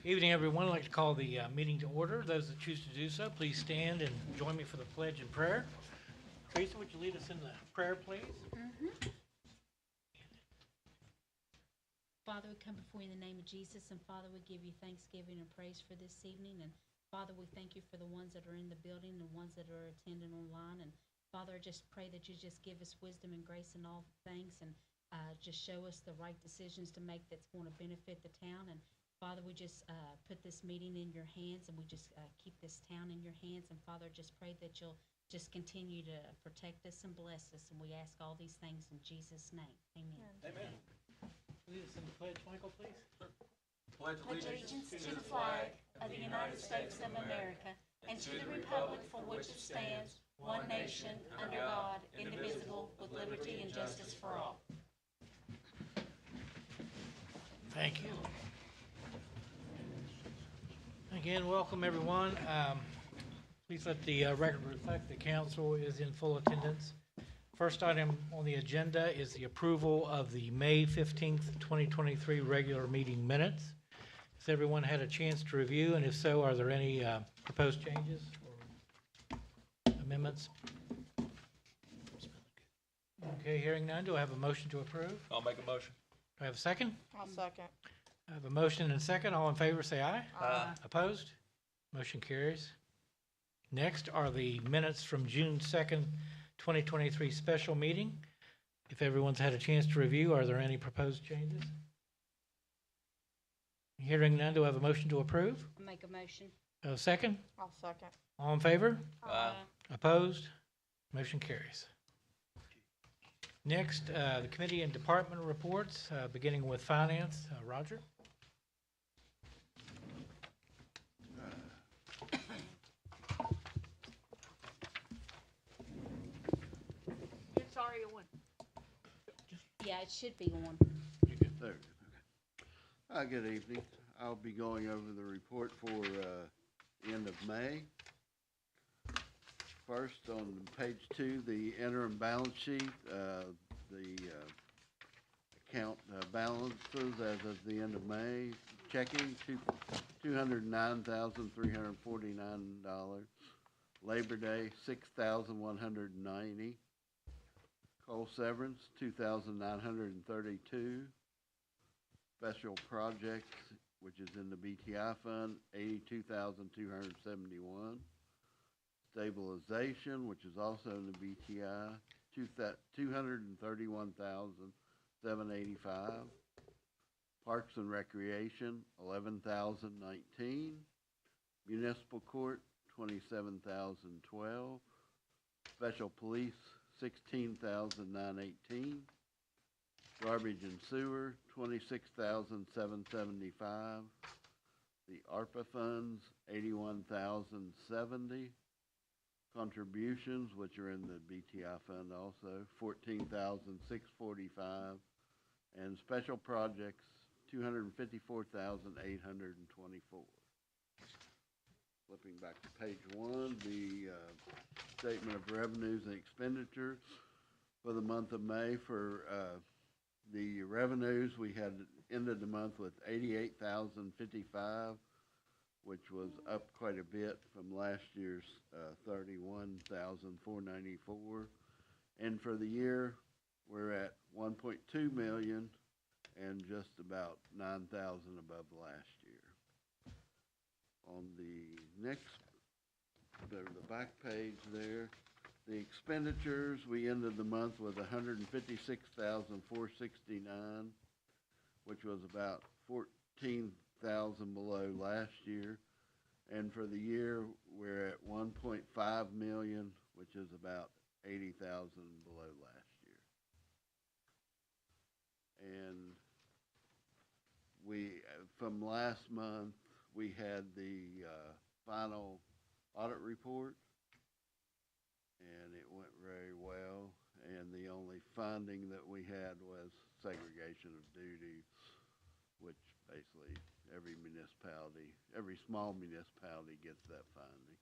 Evening, everyone. I'd like to call the meeting to order. Those that choose to do so, please stand and join me for the pledge and prayer. Teresa, would you lead us in the prayer, please? Father, we come before you in the name of Jesus, and Father, we give you thanksgiving and praise for this evening. And Father, we thank you for the ones that are in the building and the ones that are attending online. And Father, I just pray that you just give us wisdom and grace in all things, and just show us the right decisions to make that's going to benefit the town. And Father, we just put this meeting in your hands, and we just keep this town in your hands. And Father, just pray that you'll just continue to protect us and bless us. And we ask all these things in Jesus' name. Amen. Amen. Lead us in the pledge, Michael, please. Pledge allegiance to the flag of the United States of America and to the republic for which it stands, one nation, under God, indivisible, with liberty and justice for all. Thank you. Again, welcome, everyone. Please let the record reflect the council is in full attendance. First item on the agenda is the approval of the May 15th, 2023 regular meeting minutes. Has everyone had a chance to review, and if so, are there any proposed changes or amendments? Okay, hearing none, do I have a motion to approve? I'll make a motion. Do I have a second? I'll second. I have a motion and a second. All in favor, say aye. Aye. Opposed? Motion carries. Next are the minutes from June 2nd, 2023 special meeting. If everyone's had a chance to review, are there any proposed changes? Hearing none, do I have a motion to approve? Make a motion. A second? I'll second. All in favor? Aye. Opposed? Motion carries. Next, the committee and department reports, beginning with finance. Roger? Sorry, it went. Yeah, it should be on. You good? There, okay. Good evening. I'll be going over the report for end of May. First, on page 2, the interim balance sheet, the account balances as of the end of May. Checking, $209,349. Labor Day, $6,190. Coal severance, $2,932. Special projects, which is in the BTI fund, $82,271. Stabilization, which is also in the BTI, $231,785. Parks and Recreation, $11,019. Municipal Court, $27,012. Special Police, $16,918. Garbage and Sewer, $26,775. The ARPA funds, $81,070. Contributions, which are in the BTI fund also, $14,645. And special projects, $254,824. Flipping back to page 1, the statement of revenues and expenditures for the month of May. For the revenues, we had ended the month with $88,055, which was up quite a bit from last year's $31,494. And for the year, we're at $1.2 million and just about $9,000 above last year. On the next, the back page there, the expenditures, we ended the month with $156,469, which was about $14,000 below last year. And for the year, we're at $1.5 million, which is about $80,000 below last year. And we, from last month, we had the final audit report, and it went very well. And the only finding that we had was segregation of duties, which basically every municipality, every small municipality gets that finding.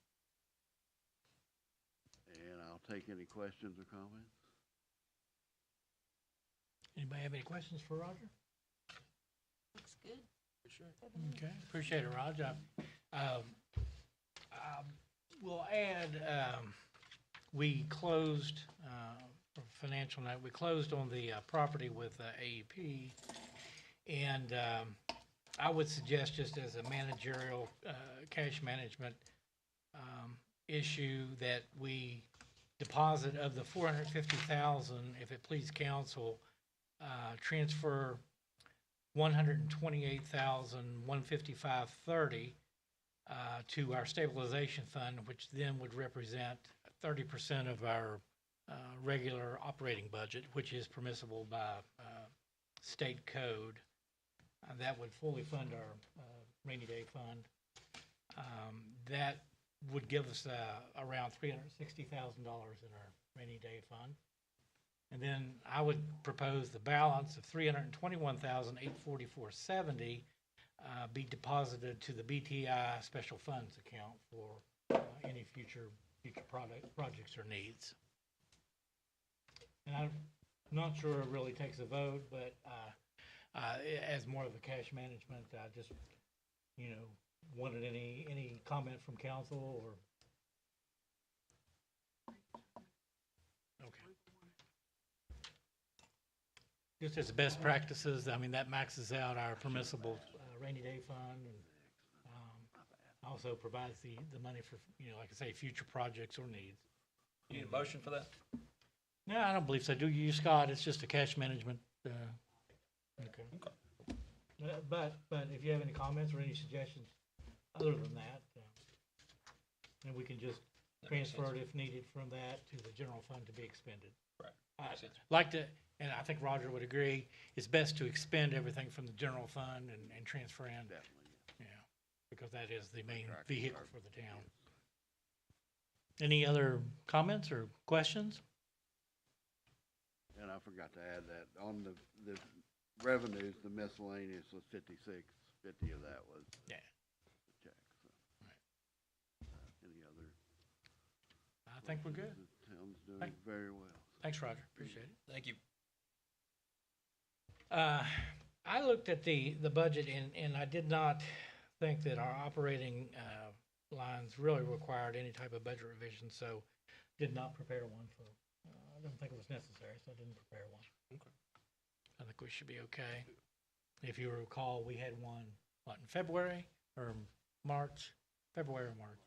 And I'll take any questions or comments. Anybody have any questions for Roger? Looks good. Okay, appreciate it, Raj. We'll add, we closed, for financial note, we closed on the property with AEP. And I would suggest, just as a managerial, cash management issue, that we deposit of the 450,000, if it please council, transfer 128,155.30 to our stabilization fund, which then would represent 30% of our regular operating budget, which is permissible by state code. That would fully fund our rainy day fund. That would give us around $360,000 in our rainy day fund. And then I would propose the balance of $321,844.70 be deposited to the BTI special funds account for any future projects or needs. And I'm not sure it really takes a vote, but as more of a cash management, I just, wanted any comment from council or? Okay. Just as best practices, I mean, that maxes out our permissible rainy day fund, and also provides the money for, like I say, future projects or needs. You need a motion for that? No, I don't believe so. Do you, Scott? It's just a cash management. Okay. But if you have any comments or any suggestions other than that, then we can just transfer it if needed from that to the general fund to be expended. Right. I'd like to, and I think Roger would agree, it's best to expend everything from the general fund and transfer in. Definitely, yeah. Yeah, because that is the main Correct. vehicle for the town. Any other comments or questions? And I forgot to add that on the revenues, the miscellaneous was 56, 50 of that was Yeah. the check, so. Right. Any other? I think we're good. The town's doing Thank- very well. Thanks, Roger. Appreciate it. Thank you. I looked at the budget and I did not think that our operating lines really required any type of budget revision, so did not prepare one for, I didn't think it was necessary, so I didn't prepare one. Okay. I think we should be okay. If you recall, we had one, in February or March? February or March.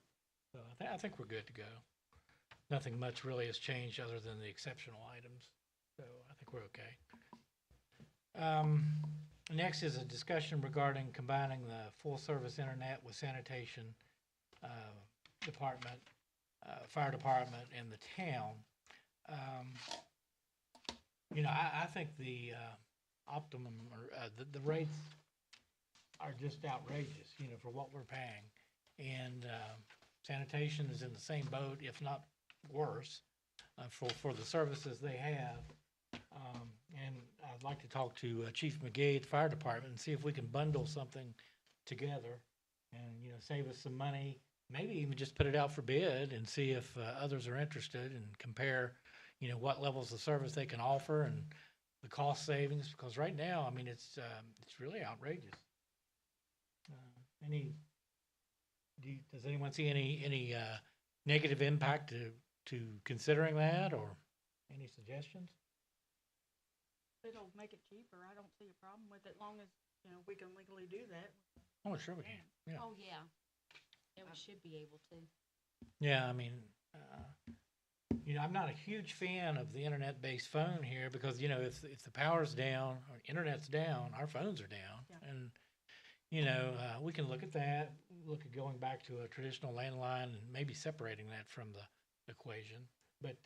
So I think we're good to go. Nothing much really has changed other than the exceptional items, so I think we're okay. Next is a discussion regarding combining the full-service internet with sanitation department, fire department, and the town. I think the optimum, or the rates are just outrageous, for what we're paying. And sanitation is in the same boat, if not worse, for the services they have. And I'd like to talk to Chief McGee at the fire department and see if we can bundle something together and, save us some money, maybe even just put it out for bid and see if others are interested, and compare, what levels of service they can offer and the cost savings, because right now, I mean, it's really outrageous. Does anyone see any negative impact to considering that, or any suggestions? It'll make it cheaper. I don't see a problem with it, long as, we can legally do that. Oh, sure we can, yeah. Oh, yeah. Yeah, we should be able to. Yeah, I mean, I'm not a huge fan of the internet-based phone here because, if the power's down or internet's down, our phones are down. Yeah. And, we can look at that, look at going back to a traditional landline and maybe separating that from the equation. But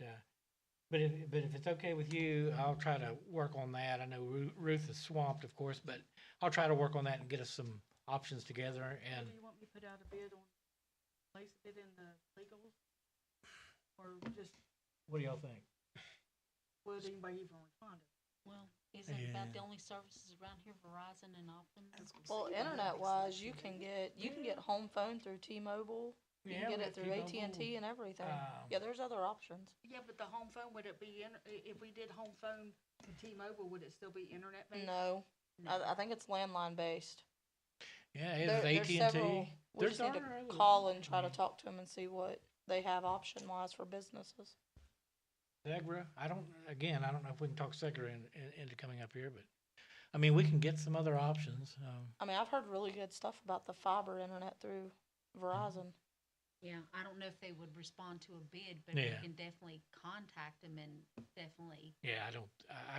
if it's okay with you, I'll try to work on that. I know Ruth is swamped, of course, but I'll try to work on that and get us some options together. And Do you want me to put out a bid on, place it in the legals? Or just, what do y'all think? would anybody even respond? Well, isn't about Yeah. the only services around here, Verizon and Optum? Well, internet-wise, you can get home phone through T-Mobile. You can get it through AT&T and everything. Yeah, there's other options. Yeah, but the home phone, would it be, if we did home phone to T-Mobile, would it still be internet based? No, I think it's landline based. Yeah, it's There's AT&T. several. We There's just need our to other- call and try to Mhm. talk to them and see what they have option-wise for businesses. Segra, I don't know if we can talk Segra into coming up here, but, I mean, we can get some other options. I mean, I've heard really good stuff about the fiber internet through Verizon. Yeah, I don't know if they would respond to a bid, but we Yeah. can definitely contact them and definitely Yeah, I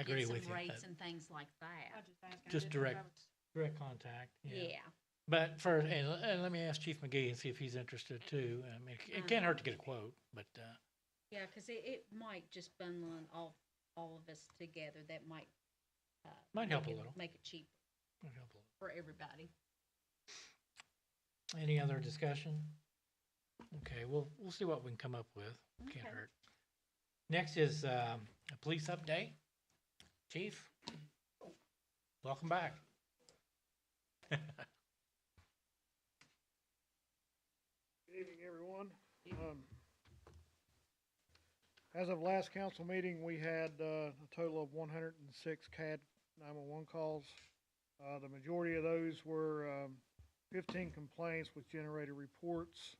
get agree some with you. rates and things like that. I just asked. I Just didn't know if direct. I was- Direct contact, Yeah. But and let me ask Chief McGee and see if he's interested too. I mean, it can't hurt to get a quote, but, Yeah, because it might just bundling all of us together, that might. Might help a make it- little. Make it cheaper might help a little. for everybody. Any other discussion? Okay, we'll see what we can come up with. Can't Okay. hurt. Next is a police update. Chief, welcome back. Good evening, everyone. As of last council meeting, we had a total of 106 CAD 911 calls. The majority of those were 15 complaints with generated reports.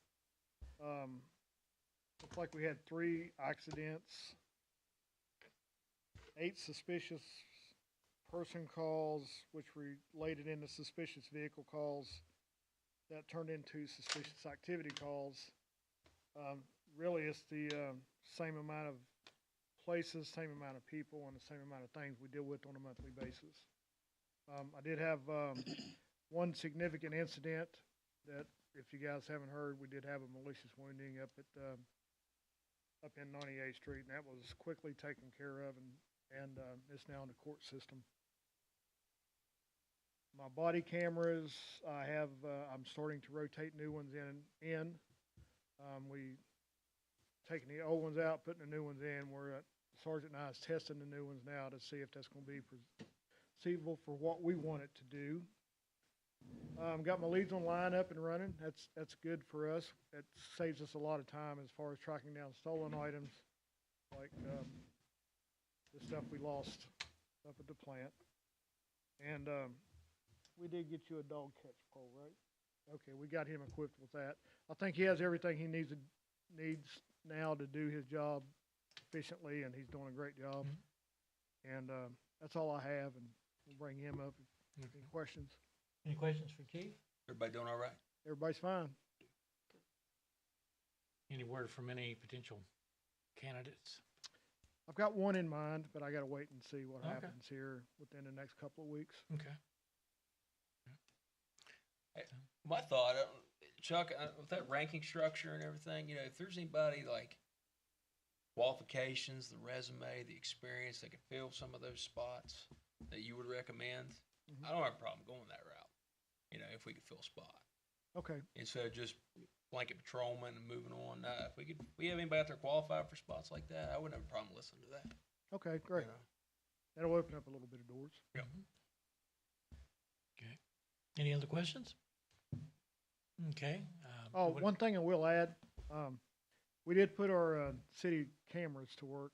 Looks like we had 3 accidents, 8 suspicious person calls, which related into suspicious vehicle calls that turned into suspicious activity calls. Really, it's the same amount of places, same amount of people, and the same amount of things we deal with on a monthly basis. I did have one significant incident that, if you guys haven't heard, we did have a malicious wounding up in 98th Street, and that was quickly taken care of, and it's now in the court system. My body cameras, I'm starting to rotate new ones in. We taking the old ones out, putting the new ones in. Sergeant and I is testing the new ones now to see if that's gonna be perceivable for what we want it to do. Got my leads online up and running. That's good for us. It saves us a lot of time as far as tracking down stolen items, like, the stuff we lost up at the plant. And, we did get you a dog catch pole, right? Okay, we got him equipped with that. I think he has everything he needs now to do his job efficiently, and he's doing a great job. And that's all I have, and we'll bring him up if any questions. Any questions for Chief? Everybody doing all right? Everybody's fine. Any word from any potential candidates? I've got one in mind, but I gotta wait and see what Okay. happens here within the next couple of weeks. Okay. My thought, Chuck, with that ranking structure and everything, you know, if there's anybody like qualifications, the resume, the experience that could fill some of those spots that you would recommend, I don't have a problem going that route. You know, if we could fill a spot Okay, instead of just blanket patrolman and moving on. If we have anybody out there qualified for spots like that, I wouldn't have a problem listening to that. okay, great. You know? That'll open up a little bit of doors. Okay. Any other questions? Okay. Oh, one thing I will add, we did put our city cameras to work,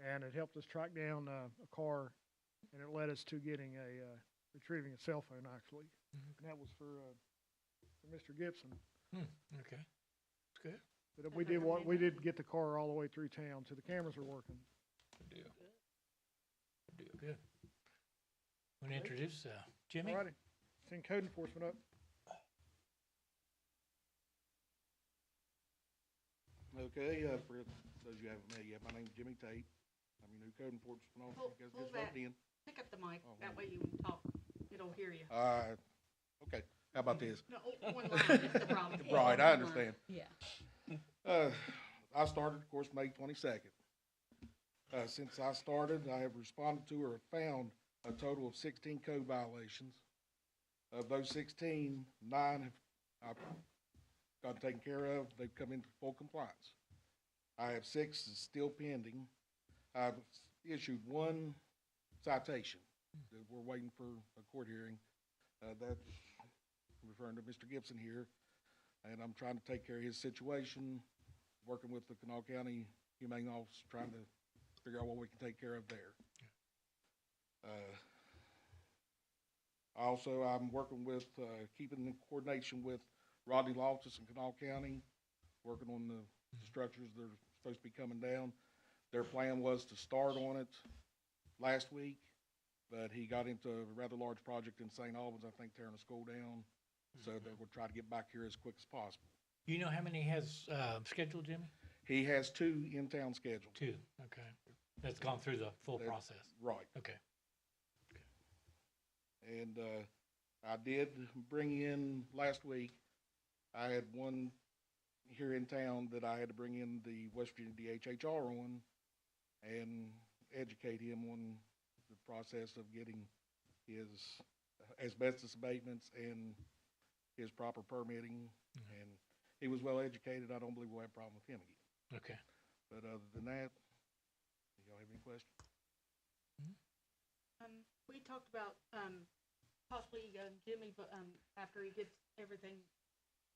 and it helped us track down a car, and it led us to getting retrieving a cell phone, actually. And that was for Mr. Gibson. Okay. That's good. But we did get the car all the way through town, so the cameras are working. Good deal. Good deal. Good. Want to introduce Jimmy? All righty, send code enforcement up. Okay, for those you haven't met yet, my name's Jimmy Tate. I'm your new code enforcement officer. You guys Hold just that. voted in. Pick up the mic, Oh, that way you can talk, it'll hear you. Okay, how about this? No, one line is the problem. Right, I understand. Yeah. I started, of course, May 22nd. Since I started, I have responded to or found a total of 16 code violations. Of those 16, 9 I've got taken care of. They've come into full compliance. I have 6 that's still pending. I've issued 1 citation that we're waiting for a court hearing. That's referring to Mr. Gibson here, and I'm trying to take care of his situation, working with the Kanawha County Humane Office, trying to figure out what we can take care of there. Also, I'm working with, keeping in coordination with Rodney Loftus in Kanawha County, working on the structures that are supposed to be coming down. Their plan was to start on it last week, but he got into a rather large project in St. Albans, I think, tearing a school down. So they will try to get back here as quick as possible. You know how many he has scheduled, Jimmy? He has 2 in town scheduled. 2, okay. That's gone through the full That- process. Right. Okay. And I did bring in last week, I had one here in town that I had to bring in the West Virginia DHHR on and educate him on the process of getting his asbestos abatements and his proper permitting. And he was well educated. I don't believe we'll have a problem with him again. Okay. But other than that, do y'all have any questions? We talked about, possibly, Jimmy, but, after he gets everything,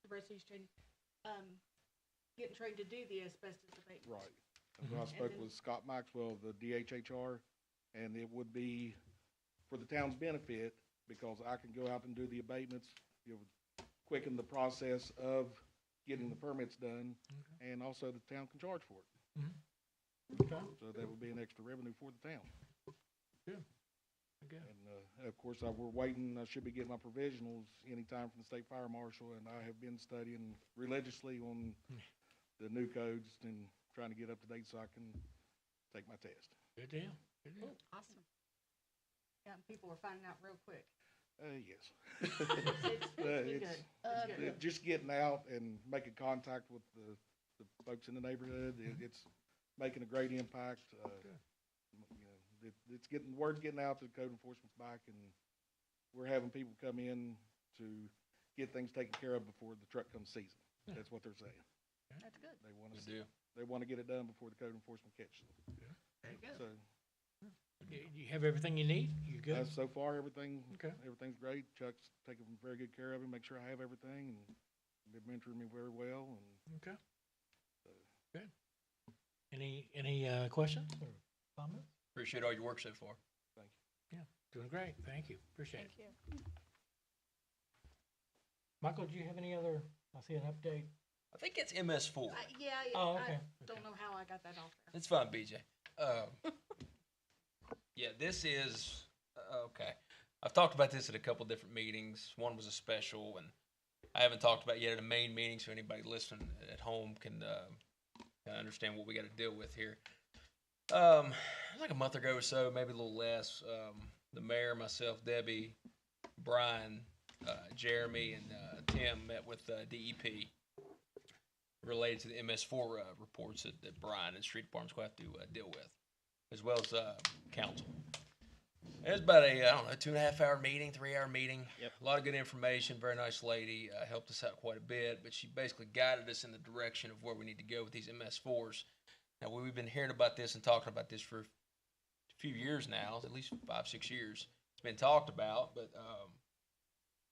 the rest of his training, getting trained to do the asbestos abatement. Right. So I spoke with Scott Maxwell, the DHHR, and it would be for the town's benefit, because I can go out and do the abatements, it would quicken the process of getting the permits done, and also the town can charge for it. Okay. So that would be an extra revenue for the town. Good. Good. And, of course, we're waiting, I should be getting my provisionals anytime from the state fire marshal, and I have been studying religiously on the new codes and trying to get up to date so I can take my test. Good deal. Good deal. Awesome. Yeah, and people are finding out real quick. Yes. It's been good. It's good. Just getting out and making contact with the folks in the neighborhood, it's making a great impact. It's getting, word's getting out, the code enforcement's back, and we're having people come in to get things taken care of before the truck comes season. That's what they're saying. That's good. They want Good to, deal. they want to get it done before the code enforcement catches them. Very good. So, You have everything you need? You good? so far, everything's great. Chuck's taking very good care of me, make sure I have everything, and been mentoring me very well, and Okay. Good. Any questions or comments? Appreciate all your work so far. thank you. Yeah, doing great. Thank you. Appreciate it. Thank you. Michael, do you have any other, I see an update. I think it's MS4. Yeah, Oh, I okay. don't know how I got that off there. It's fine, BJ. Yeah, this is okay. I've talked about this at a couple different meetings. One was a special, and I haven't talked about it yet at a main meeting, so anybody listening at home can understand what we got to deal with here. Like a month ago or so, maybe a little less. The mayor, myself, Debbie, Brian, Jeremy, and Tim met with DEP related to the MS4 reports that Brian and street departments will have to deal with, as well as council. It was about a, 2.5 hour meeting, 3 hour meeting. Yep. A lot of good information, very nice lady, helped us out quite a bit, but she basically guided us in the direction of where we need to go with these MS4s. Now, we've been hearing about this and talking about this for a few years now, at least 5-6 years. It's been talked about, but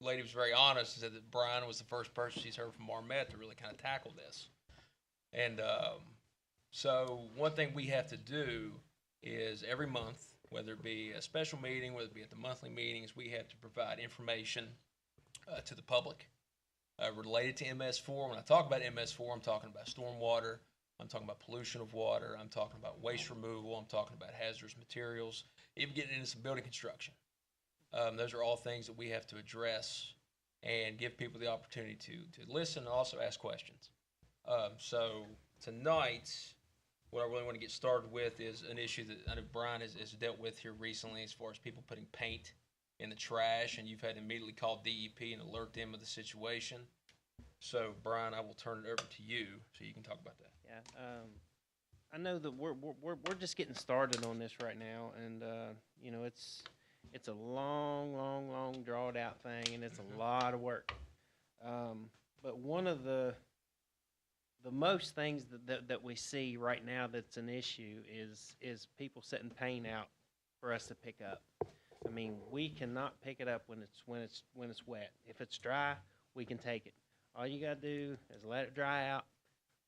the lady was very honest and said that Brian was the first person she's heard from Marmet to really kind of tackle this. And so one thing we have to do is every month, whether it be a special meeting, whether it be at the monthly meetings, we have to provide information to the public related to MS4. When I talk about MS4, I'm talking about stormwater, I'm talking about pollution of water, I'm talking about waste removal, I'm talking about hazardous materials, even getting into some building construction. Those are all things that we have to address and give people the opportunity to listen and also ask questions. So tonight, what I really want to get started with is an issue that I know Brian has dealt with here recently as far as people putting paint in the trash, and you've had to immediately call DEP and alert them of the situation. So, Brian, I will turn it over to you so you can talk about that. Yeah, I know that we're just getting started on this right now, and you know, it's a long drawn out thing, and it's a lot of work. But one of the most things that we see right now that's an issue is people setting paint out for us to pick up. I mean, we cannot pick it up when it's wet. If it's dry, we can take it. All you gotta do is let it dry out,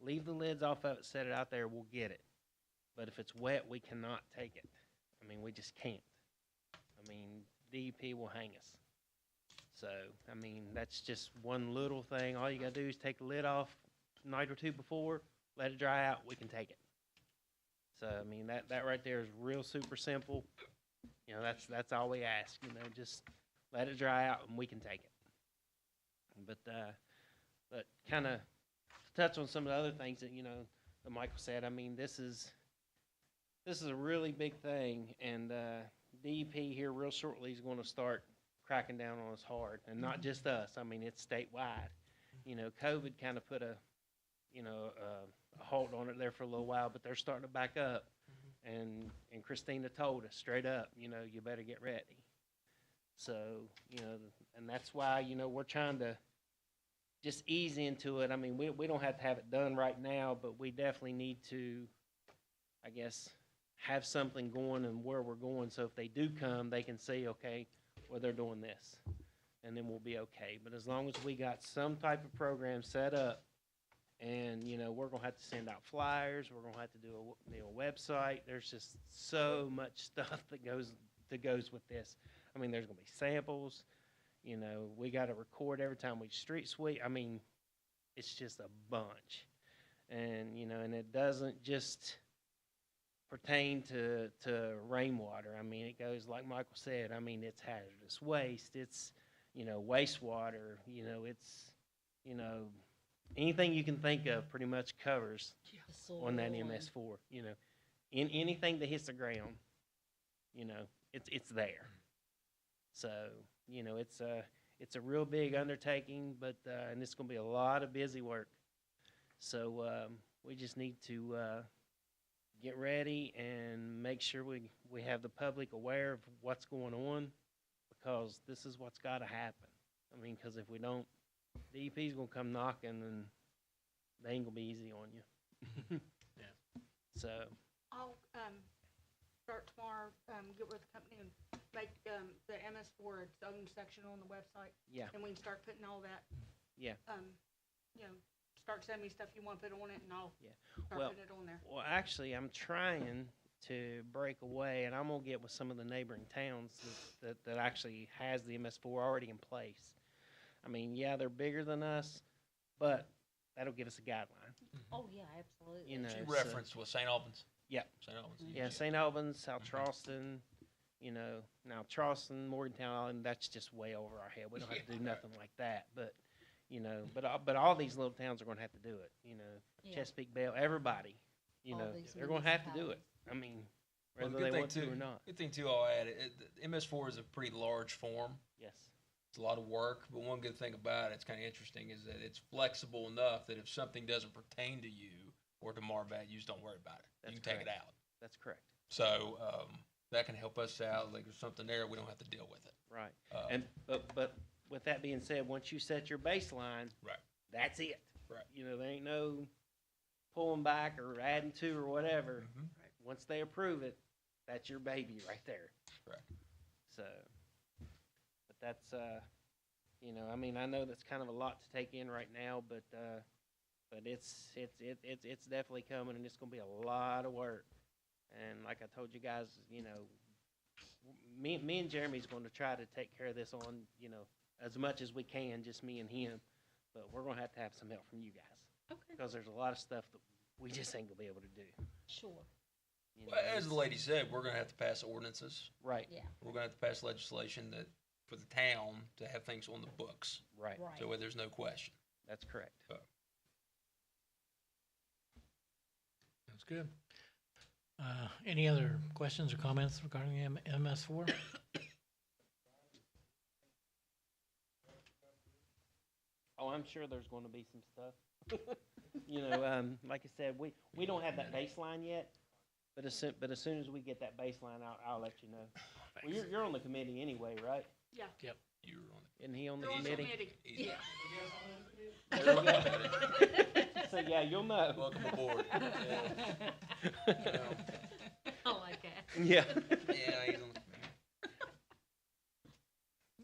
leave the lids off of it, set it out there, we'll get it. But if it's wet, we cannot take it. I mean, we just can't. I mean, DEP will hang us. So, I mean, that's just one little thing. All you gotta do is take the lid off a night or two before, let it dry out, we can take it. So, I mean, that right there is real super simple. You know, that's all we ask, you know, just let it dry out and we can take it. But kind of touch on some of the other things that, you know, that Michael said. I mean, this is a really big thing, and DEP here real shortly is going to start cracking down on us hard, and not just us. I mean, it's statewide. You know, COVID kind of put a halt on it there for a little while, but they're starting to back up. And Christina told us straight up, you know, you better get ready. So, you know, and that's why, you know, we're trying to just ease into it. I mean, we don't have to have it done right now, but we definitely need to, I guess, have something going and where we're going. So if they do come, they can see, okay, well, they're doing this, and then we'll be okay. But as long as we got some type of program set up, and, you know, we're going to have to send out flyers. We're going to have to do a website. There's just so much stuff that goes with this. I mean, there's going to be samples. You know, we got to record every time we street sweep. I mean, it's just a bunch. And, you know, and it doesn't just pertain to rainwater. I mean, it goes, like Michael said, I mean, it's hazardous waste. It's, you know, wastewater. You know, it's, you know, anything you can think of pretty much covers on that MS4. You know, in anything that hits the ground, you know, it's there. So, you know, it's a real big undertaking, but and it's going to be a lot of busy work. So we just need to get ready and make sure we have the public aware of what's going on, because this is what's got to happen. I mean, because if we don't, DEP's going to come knocking, and they ain't going to be easy on you. Yeah. So, I'll, start tomorrow, get with the company and make, the MS4 its own section on the website. yeah, And we can start putting all that, yeah. you know, start sending me stuff you want to put on it, and I'll Yeah. start Well- putting it on there. Well, actually, I'm trying to break away, and I'm going to get with some of the neighboring towns that actually has the MS4 already in place. I mean, yeah, they're bigger than us, but that'll give us a guideline. Oh, yeah, absolutely. You know, She so- referenced with St. Albans. Yeah. St. Albans. Yeah, St. Albans, South Charleston, you know, now Charleston, Morgantown, and that's just way over our head. We don't have to do nothing like that, but, you know, but all these little towns are going to have to do it, you know, Yeah. Chesapeake, Bell, everybody, you All know, these they're going to have to do it. I mean, Well, whether they want to or not. Good thing too, I'll add, the MS4 is a pretty large form. Yes. It's a lot of work, but one good thing about it, it's kind of interesting, is that it's flexible enough that if something doesn't pertain to you or to Marbat, you just don't worry about it. That's You can take it correct. out. That's correct. So that can help us out. Like, there's something there, we don't have to deal with it. Right. And But with that being said, once you set your baseline, Right. that's it. Right. You know, there ain't no pulling back or adding to or whatever. Mhm. Once they approve it, that's your baby right there. Correct. So, but that's you know, I mean, I know that's kind of a lot to take in right now, but it's definitely coming, and it's gonna be a lot of work. And like I told you guys, you know, me and Jeremy's going to try to take care of this on, you know, as much as we can, just me and him. But we're going to have some help from you guys, Okay, because there's a lot of stuff that we just ain't gonna be able to do. sure, You know, Well, as the it's- lady said, we're going to have to pass ordinances. Right. yeah, We're going to have to pass legislation that for the town to have things on the books, Right. right. so there's no question. That's correct. That's good. Any other questions or comments regarding MS4? Oh, I'm sure there's going to be some stuff. You know, like I said, we don't have that baseline yet, but as soon as we get that baseline out, I'll let you know. Well, you're on the committee anyway, right? Yeah. You were on Isn't he on the They're on the committee? committee. the easy. There you go. So yeah, you'll know. Welcome aboard. I like that. Yeah. Yeah, he's on the committee.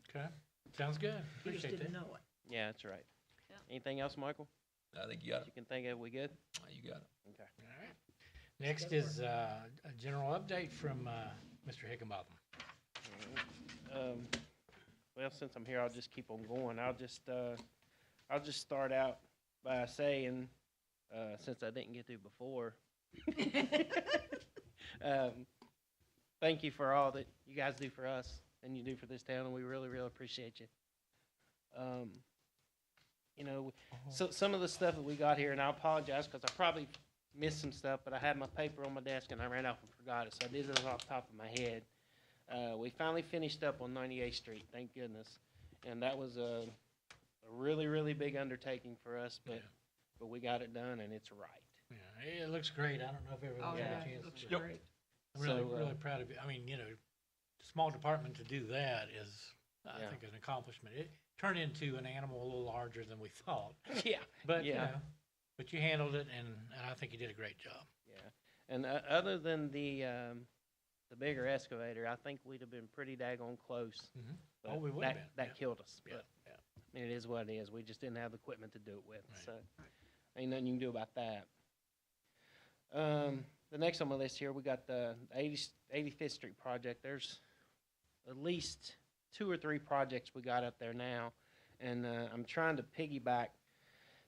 Okay, sounds good. Appreciate that. know it. Yeah, that's right. Yeah. Anything else, Michael? I think you got You it. can think of? We good? You got it. Okay. All right. Next is a general update from Mr. Higginbotham. well, since I'm here, I'll just keep on going. I'll just start out by saying, since I didn't get to before, thank you for all that you guys do for us and you do for this town, and we really, really appreciate you. You know, so some of the stuff that we got here, and I apologize because I probably missed some stuff, but I had my paper on my desk and I ran off and forgot it, so I did it off the top of my head. We finally finished up on 98th Street, thank goodness, and that was a really, really big undertaking for us, but we got it done and it's right. Yeah, it looks great. I don't know if everyone got a chance. to- great. I'm really, So, really proud of you. I mean, you know, small department to do that is, I Yeah. think, an accomplishment. It turned into an animal a little larger than we thought, Yeah. but, you Yeah. know, but you handled it, and I think you did a great job. Yeah, and other than the bigger excavator, I think we'd have been pretty daggone close. Mhm. But Oh, we would have been, That yeah. killed us, Yeah, but yeah. I mean, it is what it is. We just didn't have the equipment to do it with, Right. so ain't nothing you can do about that. The next on my list here, we got the 85th Street project. There's at least 2 or 3 projects we got up there now, and I'm trying to piggyback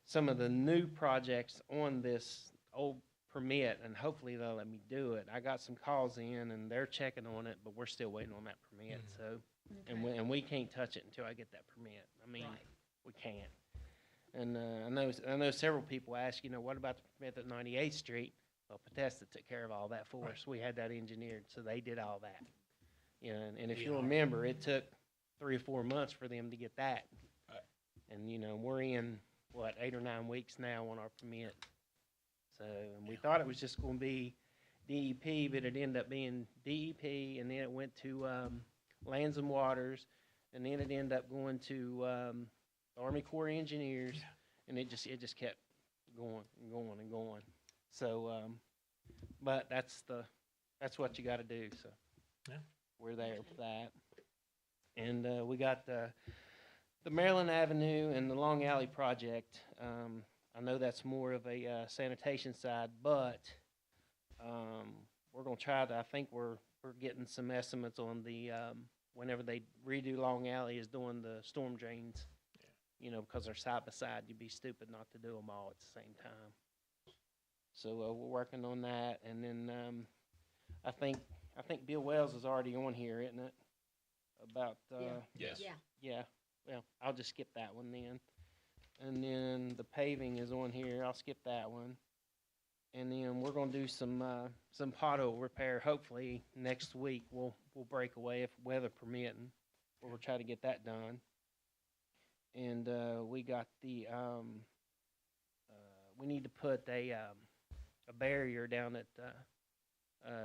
some of the new projects on this old permit, and hopefully they'll let me do it. I got some calls in, and they're checking on it, but we're still waiting on that permit, so, and we can't touch it until I get that permit. I mean, we can't. And I know several people ask, you know, what about the permit at 98th Street? Well, Potesta took care of all that for us. We had that engineered, so they did all that. You know, and if you Yeah. remember, it took 3 or 4 months for them to get that. Right. And, you know, we're in, what, 8 or 9 weeks now on our permit. So, and we thought it was just gonna be DEP, but it ended up being DEP, and then it went to, Lands and Waters, and then it ended up going to, the Army Corps of Engineers, and it just kept going and going and going. So, but that's what you gotta do, so. Yeah. We're there for that. And, we got the Maryland Avenue and the Long Alley project. I know that's more of a, sanitation side, but, we're gonna try to, I think we're getting some estimates on the, whenever they redo Long Alley is doing the storm drains. You know, because they're side by side, you'd be stupid not to do them all at the same time. So we're working on that, and then I think Bill Wells is already on here, isn't it? About Yes. Yeah. yeah. Well, I'll just skip that one then, and then the paving is on here. I'll skip that one, and then we're gonna do some pothole repair. Hopefully next week we'll break away if weather permitting. We'll try to get that done. And we got the we need to put a barrier down at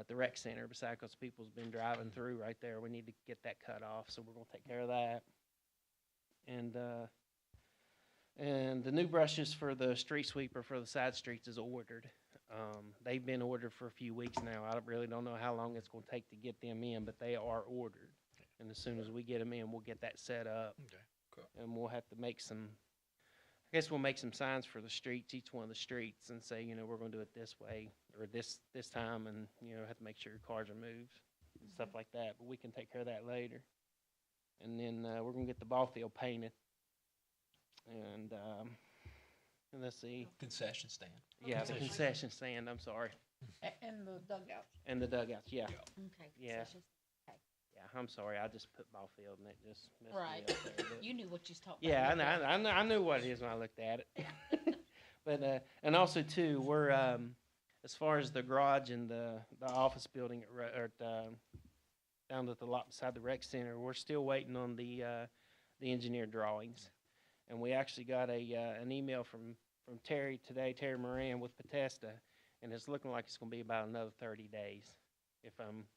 the rec center beside, because people's been driving through right there. We need to get that cut off, so we're gonna take care of that. And the new brushes for the street sweeper for the side streets is ordered. They've been ordered for a few weeks now. I really don't know how long it's gonna take to get them in, but they are ordered. And as soon as we get them in, we'll get that set up. Okay. And we'll have to make some, I guess we'll make some signs for the streets, each one of the streets, and say, you know, we're gonna do it this way, or this time, and, you know, have to make sure your cars are moved, and stuff like that, but we can take care of that later. And then, we're gonna get the ball field painted. And let's see, Concession stand. yeah, the concession stand, I'm sorry, And the dugouts. and the dugouts, yeah. Okay. Yeah. concessions. Yeah, I'm sorry, I just put ball field, and it just messed Right. me up there, but- You knew what you was talking Yeah, about. I knew what it is when I looked at it. But and also too, we're as far as the garage and the office building down at the lot beside the rec center, we're still waiting on the engineer drawings. And we actually got an email from Terry today, Terry Moran with Potesta, and it's looking like it's going to be about another 30 days, if I'm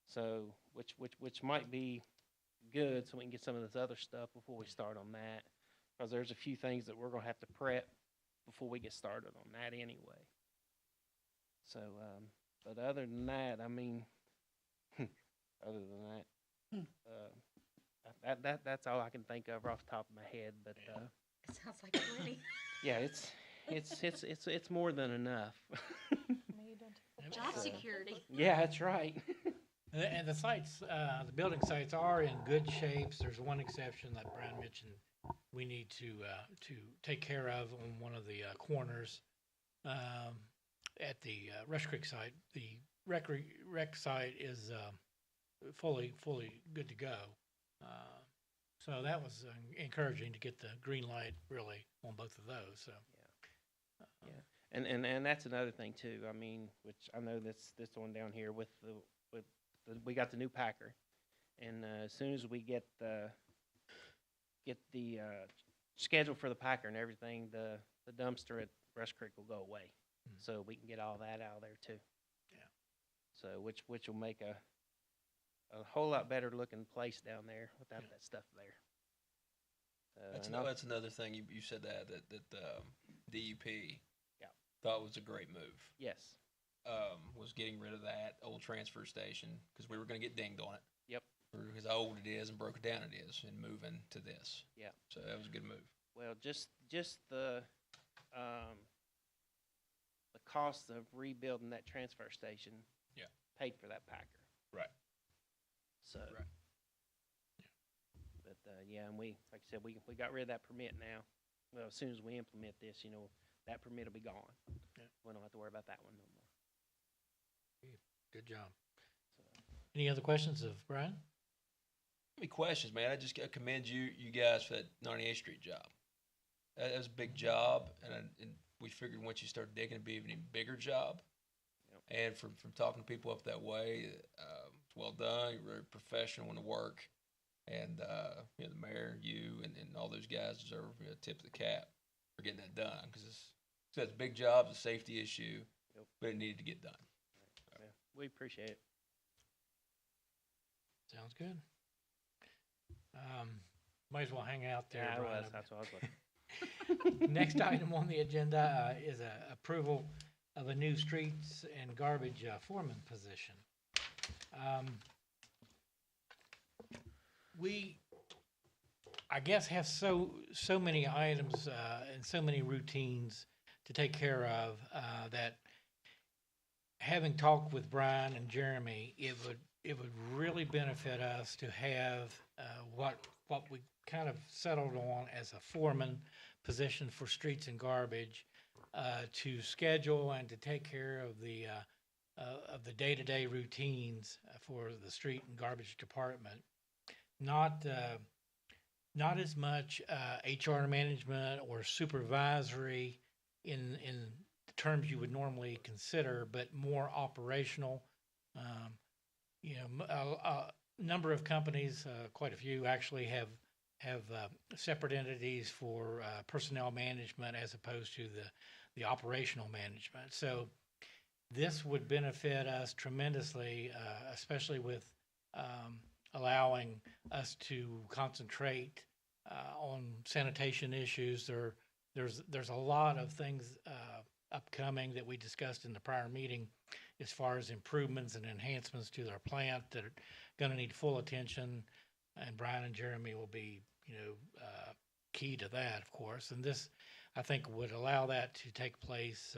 so, which might be good, so we can get some of this other stuff before we start on that, because there's a few things that we're gonna have to prep before we get started on that anyway. So, but other than that, I mean, other than that, that's all I can think of off the top of my head. But It sounds like plenty. yeah, it's more than enough. Job security. Yeah, that's right. And the sites, the building sites are in good shapes. There's one exception that Brian mentioned we need to take care of on one of the corners at the Rush Creek site. The rec site is fully good to go. So that was encouraging to get the green light really on both of those. So And that's another thing too. I mean, which I know this one down here with we got the new Packer, and as soon as we get the schedule for the Packer and everything, the dumpster at Rush Creek will go away, so we can get all that out of there too. Yeah. So which will make a whole lot better looking place down there without that stuff there. That's another thing you said that DUP Yeah. thought was a great move. Yes. Was getting rid of that old transfer station because we were going to get dinged on it. Yep. Because how old it is and broken down it is, and moving to this. Yeah. So that was a good move. Well, just the cost of rebuilding that transfer station. Yeah. Paid for that Packer. Right. So. Right. But yeah, and we, like I said, we got rid of that permit now. Well, as soon as we implement this, that permit will be gone. Yeah. We don't have to worry about that one no more. good job. Any other questions of Brian? Any questions, man? I just commend you guys for that 98th Street job. That was a big job, and we figured once you start digging, it'd be an even bigger job. Yep. And from talking to people up that way, it's well done. You're very professional in the work, and the mayor, you, and all those guys deserve a tip of the cap for getting that done because it's a big job, it's a safety issue, but it needed to get done. Yeah, we appreciate it. Sounds good. Might as well hang out there, Yeah, Brian. that's what I was looking. Next item on the agenda is a approval of a new streets and garbage foreman position. We, I guess, have so many items and so many routines to take care of that having talked with Brian and Jeremy, it would really benefit us to have what we kind of settled on as a foreman position for streets and garbage to schedule and to take care of the day-to-day routines for the street and garbage department. Not as much HR management or supervisory in the terms you would normally consider, but more operational. A number of companies, quite a few actually have separate entities for personnel management as opposed to the operational management. So this would benefit us tremendously, especially with allowing us to concentrate on sanitation issues. There's a lot of things upcoming that we discussed in the prior meeting as far as improvements and enhancements to our plant that are going to need full attention, and Brian and Jeremy will be, key to that, of course. And this, I think, would allow that to take place.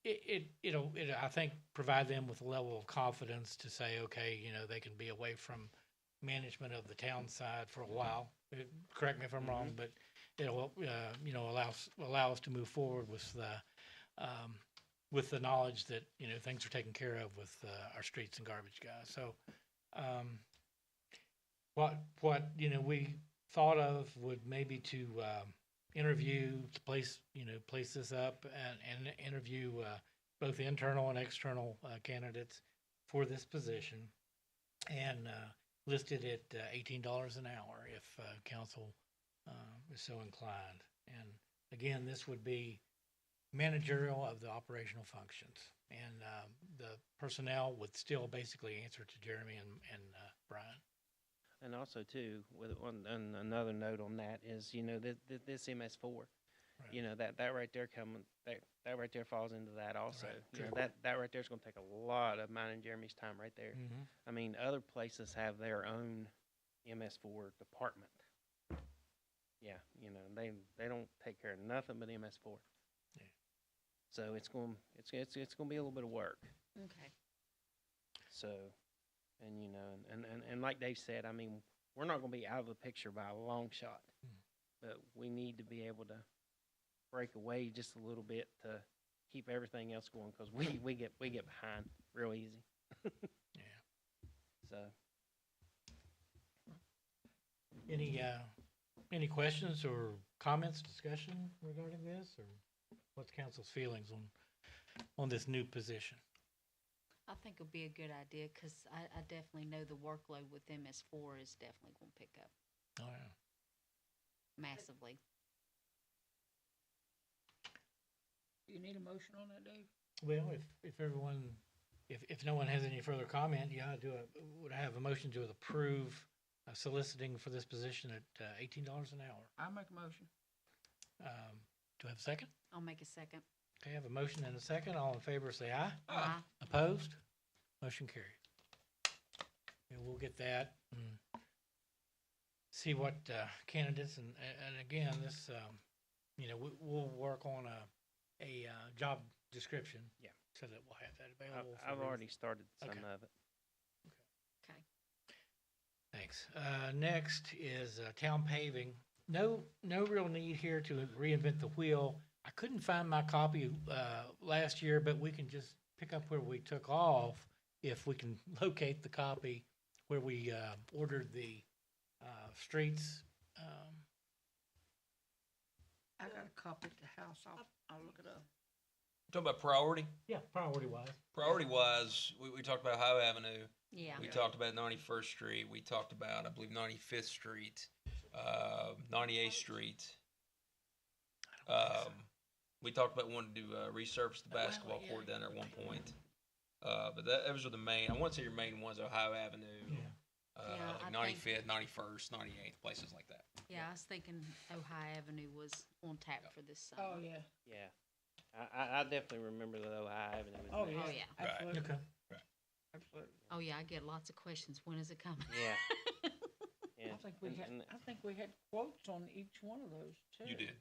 It'll I think, provide them with a level of confidence to say, okay, they can be away from management of the town side for a while. Correct me if I'm wrong, but it'll allow us to move forward with the knowledge that things are taken care of with our streets and garbage guys. So what we thought of would maybe to interview, to place this up and interview both internal and external candidates for this position, and listed at $18 an hour if council is so inclined. And again, this would be managerial of the operational functions, and the personnel would still basically answer to Jeremy and Brian. And also too, with another note on that is, this MS4, Right. that right there that right there falls into that also. Right, That right there is going to take a lot of mine and Jeremy's time right there. Mm-hmm. I mean, other places have their own MS4 department. Yeah, they don't take care of nothing but MS4. Yeah. So it's going to be a little bit of work. Okay. So, and and like Dave said, I mean, we're not gonna be out of the picture by a long shot, but we need to be able to break away just a little bit to keep everything else going, because we get behind real easy. Yeah. So, Any questions or comments, discussion regarding this, or what's council's feelings on this new position? I think it'll be a good idea, because I definitely know the workload with MS4 is definitely gonna pick up Oh, yeah. massively. You need a motion on that, Dave? Well, if everyone, if no one has any further comment, yeah, would I have a motion to approve soliciting for this position at $18 an hour? I make a motion. Do I have a second? I'll make a second. Okay, I have a motion and a second. All in favor, say aye. Aye. Opposed? Motion carried. And we'll get that and see what candidates, and again, this, we'll work on a job description. Yeah. So that we'll have that available. for I've review. already started some Okay. of it. Okay. Thanks. Next is town paving. No real need here to reinvent the wheel. I couldn't find my copy last year, but we can just pick up where we took off if we can locate the copy where we ordered the streets. I got a copy at the house. I'll look it up. Talking about priority. Yeah, priority wise. Priority wise, we talked about Highway Avenue. Yeah. We talked about 91st Street. We talked about, I believe, 95th Street, 98th Street. We talked about wanting to resurface the basketball court down there at one point. But those are the main, I want to say your main ones, Ohio Avenue, Yeah, I like think- 95th, 91st, 98th, places like that. Yeah, I was thinking Ohio Avenue was on tap for this summer. Oh, yeah. Yeah. I definitely remember the Ohio Avenue. was Oh, nice. yeah. Oh, yeah. Right. Absolutely. Okay. Absolutely. Oh, yeah, I get lots of questions. When is it coming? Yeah. Yeah. I think we had quotes on each one of those, too. You did.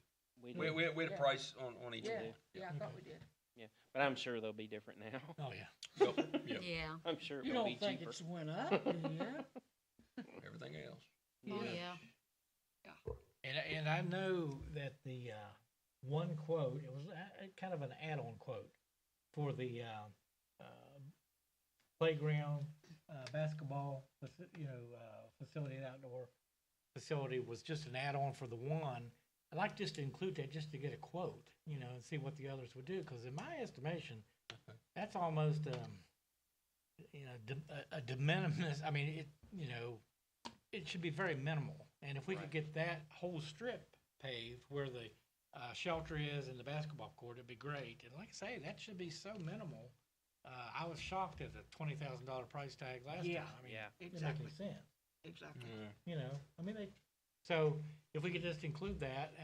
We We, did. we, we had a Yeah. price on each Yeah, one. yeah, I thought we did. Yeah. But I'm sure they'll be different now. Oh, yeah. Yep, yep. Yeah. I'm sure You it'll don't be think cheaper. it's went up, do you? Everything else. Oh, yeah. And I know that the one quote, it was kind of an add-on quote for the playground, basketball, facility and outdoor facility was just an add-on for the one. I'd like just to include that just to get a quote, and see what the others would do, because in my estimation, that's almost, a de minimis, I mean, it should be very minimal. And if we could get that whole strip paved where the shelter is and the basketball court, it'd be great. And like I say, that should be so minimal. I was shocked at the $20,000 price tag last Yeah. time. I mean, Yeah. it Exactly. makes sense. Exactly. I mean, so if we could just include that,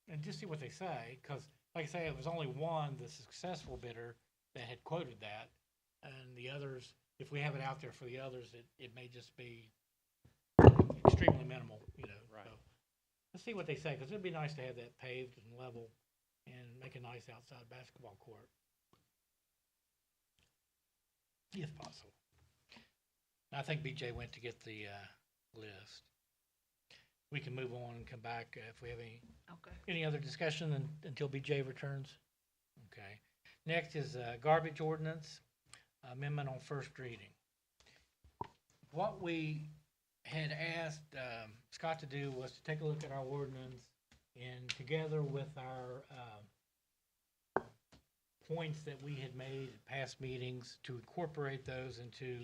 and just see what they say, because like I say, it was only one, the successful bidder, that had quoted that. And the others, if we have it out there for the others, it may just be extremely minimal, Right. So let's see what they say, because it'd be nice to have that paved and level and make a nice outside basketball court. If possible. I think BJ went to get the list. We can move on and come back if we have Okay. any other discussion until BJ returns. Okay. Next is garbage ordinance, amendment on first reading. What we had asked Scott to do was to take a look at our ordinance and together with our points that we had made at past meetings to incorporate those into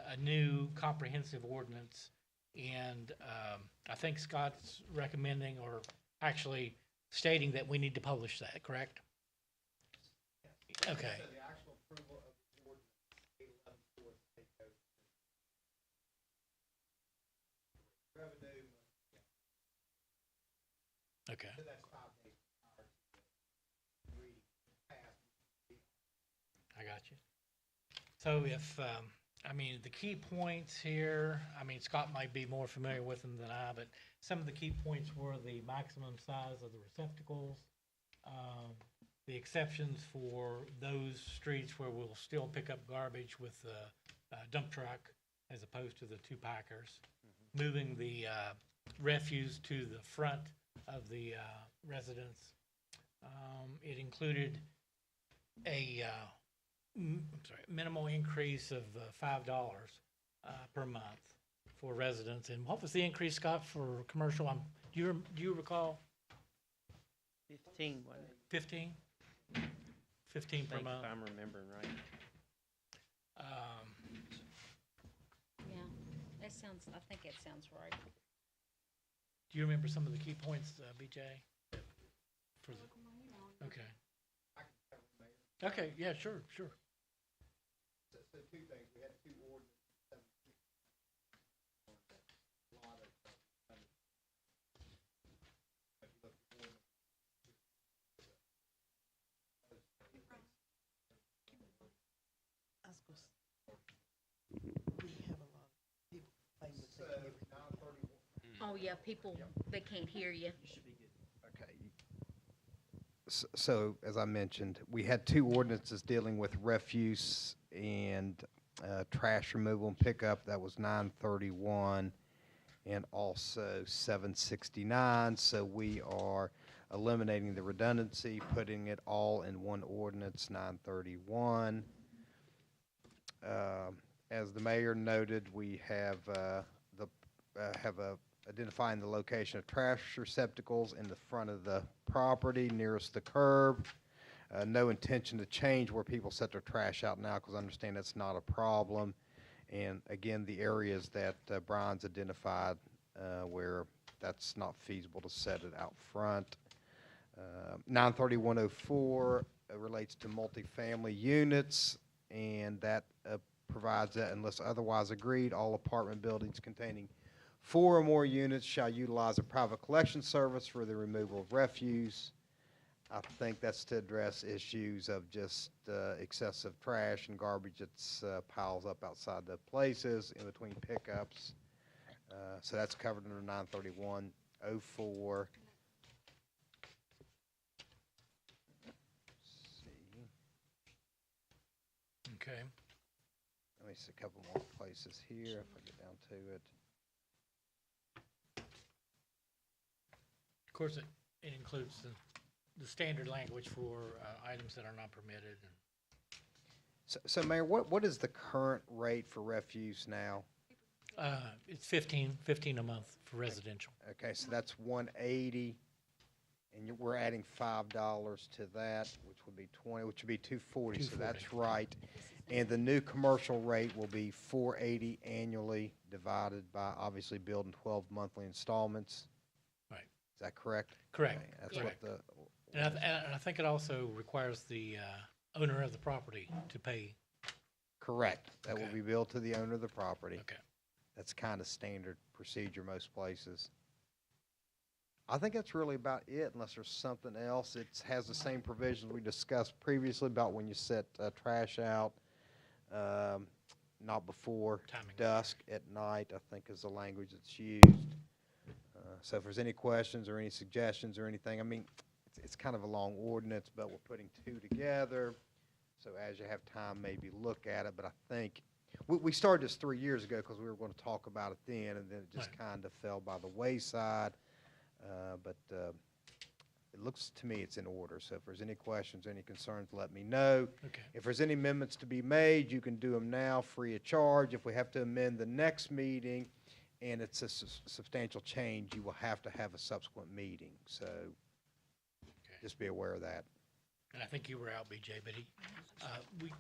a new comprehensive ordinance. And I think Scott's recommending, or actually stating, that we need to publish that, correct? Okay. Okay. I got you. So if, the key points here, Scott might be more familiar with them than I, but some of the key points were the maximum size of the receptacles, the exceptions for those streets where we'll still pick up garbage with the dump truck as opposed to the two packers. Moving the refuse to the front of the residence. It included a minimal increase of $5 per month for residents. And what was the increase, Scott, for commercial? Do you recall? 15, wasn't it? 15? 15 per Think month. if I'm remembering right. Yeah, I think it sounds right. Do you remember some of the key points, BJ? For the, okay. Okay, yeah, sure. So two things, we had two ordinances, Oh, yeah, people, they can't hear you. Okay. So, as I mentioned, we had two ordinances dealing with refuse and trash removal and pickup. That was 931 and also 769. So we are eliminating the redundancy, putting it all in one ordinance, 931. As the mayor noted, we have identifying the location of trash receptacles in the front of the property nearest the curb. No intention to change where people set their trash out now, because I understand that's not a problem. And again, the areas that Brian's identified where that's not feasible to set it out front. 93104 relates to multifamily units, and that provides that unless otherwise agreed, all apartment buildings containing 4 or more units shall utilize a private collection service for the removal of refuse. I think that's to address issues of just excessive trash and garbage that's piles up outside the places in between pickups. So that's covered under 93104. See. Okay. Let me see a couple more places here if I get down to it. Of course, it includes the standard language for items that are not permitted. So Mayor, what is the current rate for refuse now? It's 15 a month for residential. Okay, so that's 180, and we're adding $5 to that, which would be 20, which would be 240. So that's right. And the new commercial rate will be 480 annually, divided by obviously billed in 12 monthly installments. Right. Is that correct? Correct. Okay, that's Correct. what the. And I think it also requires the owner of the property to pay. Correct. That will Okay. be billed to the owner of the property. Okay. That's kind of standard procedure most places. I think that's really about it, unless there's something else. It has the same provisions we discussed previously about when you set trash out, not before Timing. dusk at night, I think is the language that's used. So if there's any questions or any suggestions or anything, I mean, it's kind of a long ordinance, but we're putting two together. So as you have time, maybe look at it. But I think we started this 3 years ago because we were going to talk about it then, and then it just kind of fell by the wayside. But it looks to me it's in order. So if there's any questions, any concerns, let me know. Okay. If there's any amendments to be made, you can do them now free of charge. If we have to amend the next meeting and it's a substantial change, you will have to have a subsequent meeting. So just be aware of that. And I think you were out, BJ, but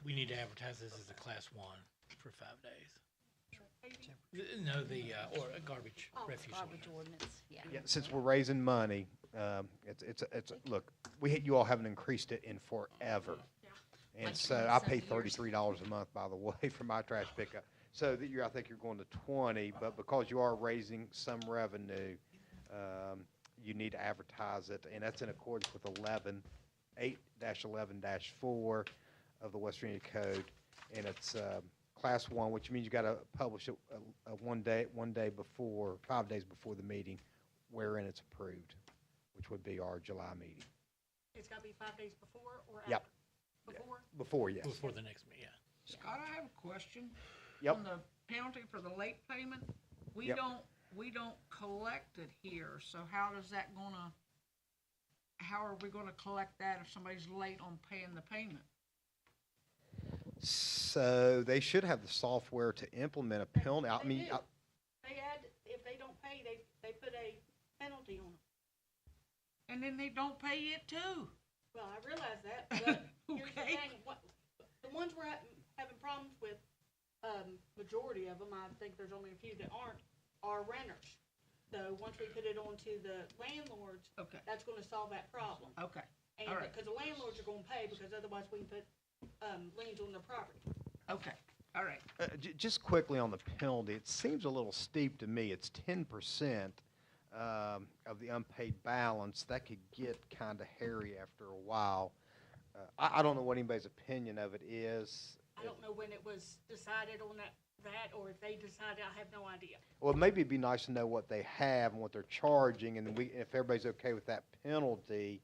we need to advertise this as a class 1 for 5 days. No, the or garbage refuse. Garbage ordinance, yeah. Yeah, since we're raising money, look, you all haven't increased it in forever. And Like so I 20-some pay years. $33 a month, by the way, for my trash pickup. So that I think you're going to 20, but because you are raising some revenue, you need to advertise it, and that's in accordance with 8-11-4 of the West Virginia Code, and it's Class 1, which means you got to publish it 1 day before, 5 days before the meeting, wherein it's approved, which would be our July meeting. it's gotta be 5 days before or after? Yep. Before? Before, yes. Before the next meeting, yeah. Scott, I have a question. Yep. On the penalty for the late payment, we Yep. don't collect it here, so how are we gonna collect that if somebody's late on paying the payment? So they should have the software to implement a penalty. I They mean, do. They add, if they don't pay, they put a penalty on them. And then they don't pay it too. Well, I realize that, but here's the Okay. thing, the ones we're having problems with, majority of them, I think there's only a few that aren't, are renters. So once we put it onto the landlords, Okay, that's gonna solve that problem. okay, And, all right. because the landlords are gonna pay, because otherwise we can put, liens on their property. okay, all right. just quickly on the penalty, it seems a little steep to me. It's 10% of the unpaid balance. That could get kind of hairy after a while. I don't know what anybody's opinion of it is. I don't know when it was decided on that, or if they decided, I have no idea. Well, maybe it'd be nice to know what they have and what they're charging, and then if everybody's okay with that penalty,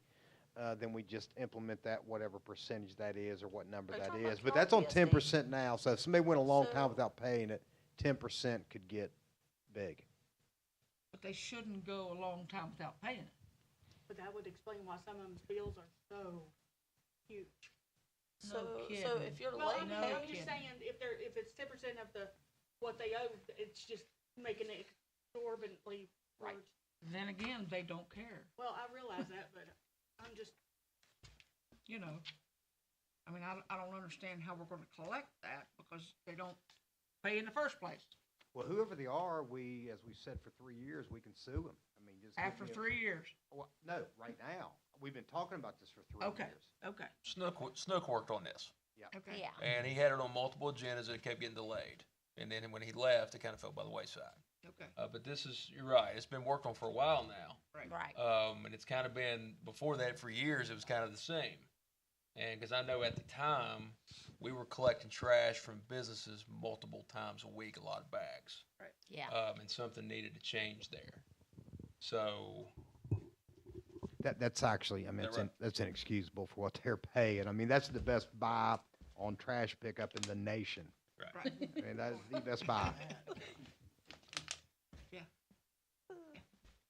then we just implement that, whatever percentage that is or what number They're that talking about is. But that's on charge 10% now, so if somebody went a long time So- without paying it, 10% could get big. But they shouldn't go a long time without paying it. But that would explain why some of them's bills are so huge. No So kidding. if you're Well, late No I'm paying, just kidding. saying, if it's 10% of what they owe, it's just making it exorbitantly Right. large. Then again, they don't care, Well, I realize that, but I'm just, you know. I mean, I don't understand how we're gonna collect that because they don't pay in the first place. Well, whoever they are, as we said, for 3 years, we can sue them. I mean, just. give After me a- 3 years. Well, no, right now. We've been talking about this for 3 Okay, years. okay, Snook worked on this, okay. yeah. and he had it on multiple agendas, and it kept getting delayed. And then when he left, it kind of fell by the wayside. Okay, But this is, you're right, it's been worked on for a while now. Right. And it's kind of been, before that, for years, it was kind of the same. And because I know at the time, we were collecting trash from businesses multiple times a week, a lot of bags. Yeah. And something needed to change there. So, That's actually, I mean, Is that right? that's inexcusable for what they're paying. I mean, that's the best buy on trash pickup in the nation. right. I mean, that is the best buy.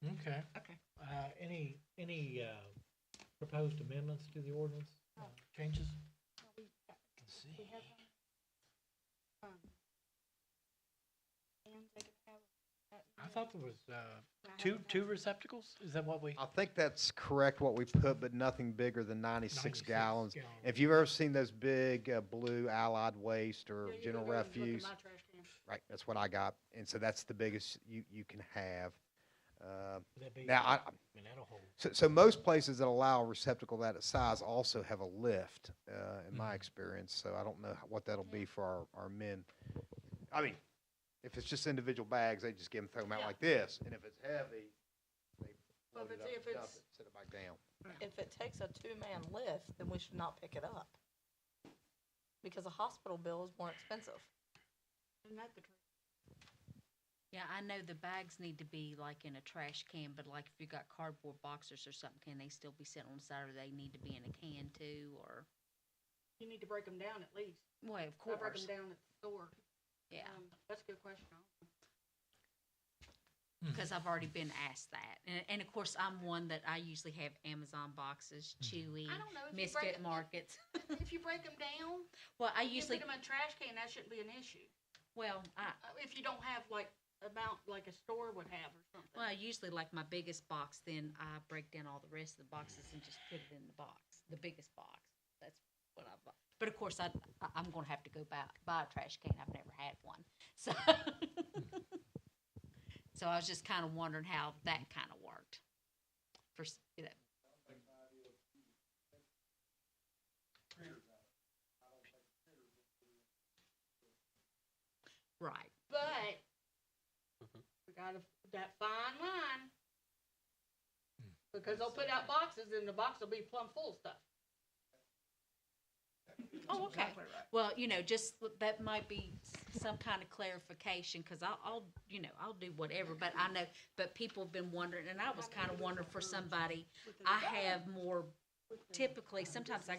Okay. Okay. Any proposed amendments to the ordinance, changes? we have, and they can have. I thought there was, two receptacles? Is that what we? I think that's correct what we put, but nothing bigger than 96 96 gallons. gallons. If you've ever seen those big blue Allied Waste or Yeah, you General can go and look in Refuse, my trash can. right, that's what I got. And so that's the biggest you can have. Would that be- Now, I mean, that'll hold. So most places that allow a receptacle that size also have a lift, in my Mhm. experience, so I don't know what that'll be for our men. I mean, if it's just individual bags, they just give them, throw them out Yeah. like this, and if it's heavy, they Well, load it if up, it's- and if dump it's- it, set it back down. If it takes a two-man lift, then we should not pick it up. Because a hospital bill is more expensive. Isn't that the truth? Yeah, I know the bags need to be like in a trash can, but like if you got cardboard boxes or something, can they still be sitting on the side or they need to be in a can too, or? You need to break them down at least. Well, of I break course, them down at the store. yeah, That's a good question. because I've already been asked that. And of course, I'm one that I usually have Amazon boxes, Chewy, I don't know, if you break Misfit it, Markets. if you break them down, Well, I you usually, put them in a trash can, that shouldn't be an issue. well, If you don't have like amount like a store would have or something. Well, I usually like my biggest box, then I break down all the rest of the boxes and just put it in the box, the biggest box. That's what I bought. But of course, I'm gonna have to go buy a trash can. I've never had one, so. So I was just kind of wondering how that kind of worked. For you know. Right. But we gotta, that fine line. Because they'll put out boxes and the box will be plumb full of stuff. Oh, okay. Exactly right. Well, just that might be some kind of clarification, because I'll do whatever, but I know, but people have been wondering, and I was kind of wondering for somebody, I have more typically, sometimes I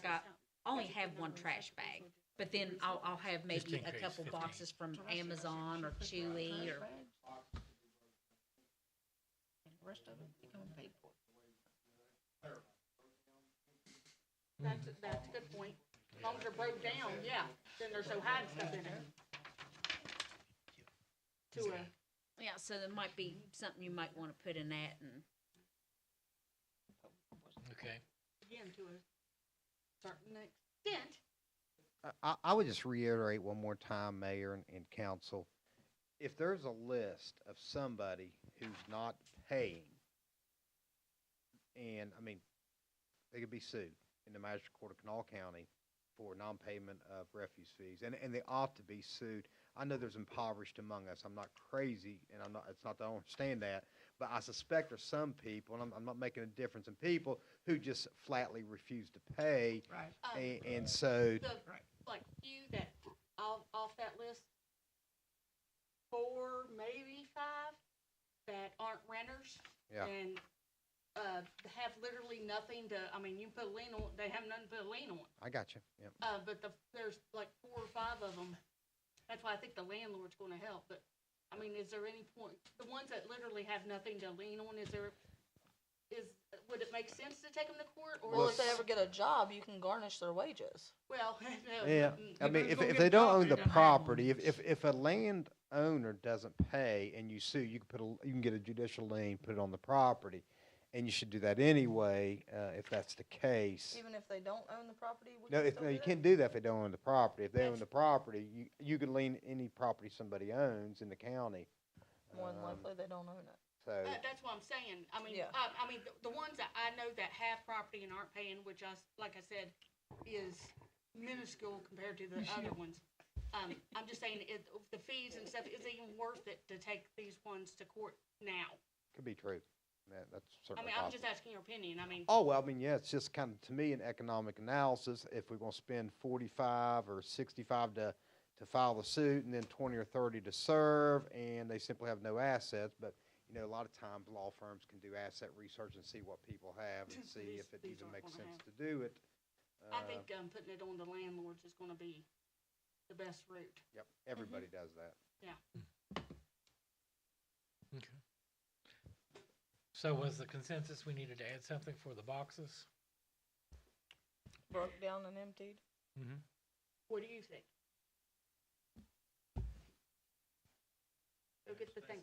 only have one trash bag, but then I'll have Just maybe in a case, couple 15. boxes from Amazon or Chewy or. And the rest of it, they come and pay for it. That's a good point. As long as they're broke down, yeah, then there's no hiding stuff in there. Yeah, so there might be something you might wanna put in that and. Okay. Again, to a certain extent. I would just reiterate one more time, Mayor and council, if there's a list of somebody who's not paying, and, I mean, they could be sued in the Magistrate Court of Kanawha County for non-payment of refuse fees, and they ought to be sued. I know there's impoverished among us. I'm not crazy, and it's not that I don't understand that, but I suspect there's some people, and I'm not making a difference in people, who just flatly refuse to pay. Right. And so, Right. Like few that off that list, 4, maybe 5 that aren't renters. yeah, And, have literally nothing to, I mean, you can put a lien on, they have nothing to put a lien on. I got you, yeah. But there's like 4 or 5 of them. That's why I think the landlord's gonna help, but, I mean, is there any point, the ones that literally have nothing to lean on, would it make sense to take them to court, or? Well, if they ever get a job, you can garnish their wages. Well, no. Yeah, I mean, who's if gonna they get a don't job own if the they don't have property, one? if a landowner doesn't pay and you sue, you can get a judicial lien, put it on the property, and you should do that anyway, if that's the case. Even if they don't own the property, we No, can still no, do you that? can't do that if they don't own the property. If they own the property, you can lien any property somebody owns in the county. More than Um, likely, they don't own it. So, That's what I'm saying. I mean, Yeah. I mean, the ones that I know that have property and aren't paying, which like I said, is minuscule compared to the other ones. I'm just saying, the fees and stuff, is it even worth it to take these ones to court now? could be true. That's I certainly mean, I'm possible. just asking your opinion. I mean, Oh, well, I mean, yeah, it's just kind of, to me, an economic analysis. If we're gonna spend 45 or 65 to file the suit, and then 20 or 30 to serve, and they simply have no assets, but, you know, a lot of times law firms can do asset research and see what people have and see if it These even aren't makes gonna sense have. to do it. I think, putting it on the landlords is gonna be the best route. Yep, everybody does that. Okay. So was the consensus we needed to add something for the boxes? Broke down and emptied. Mm-hmm. What do you think? Go get the thing.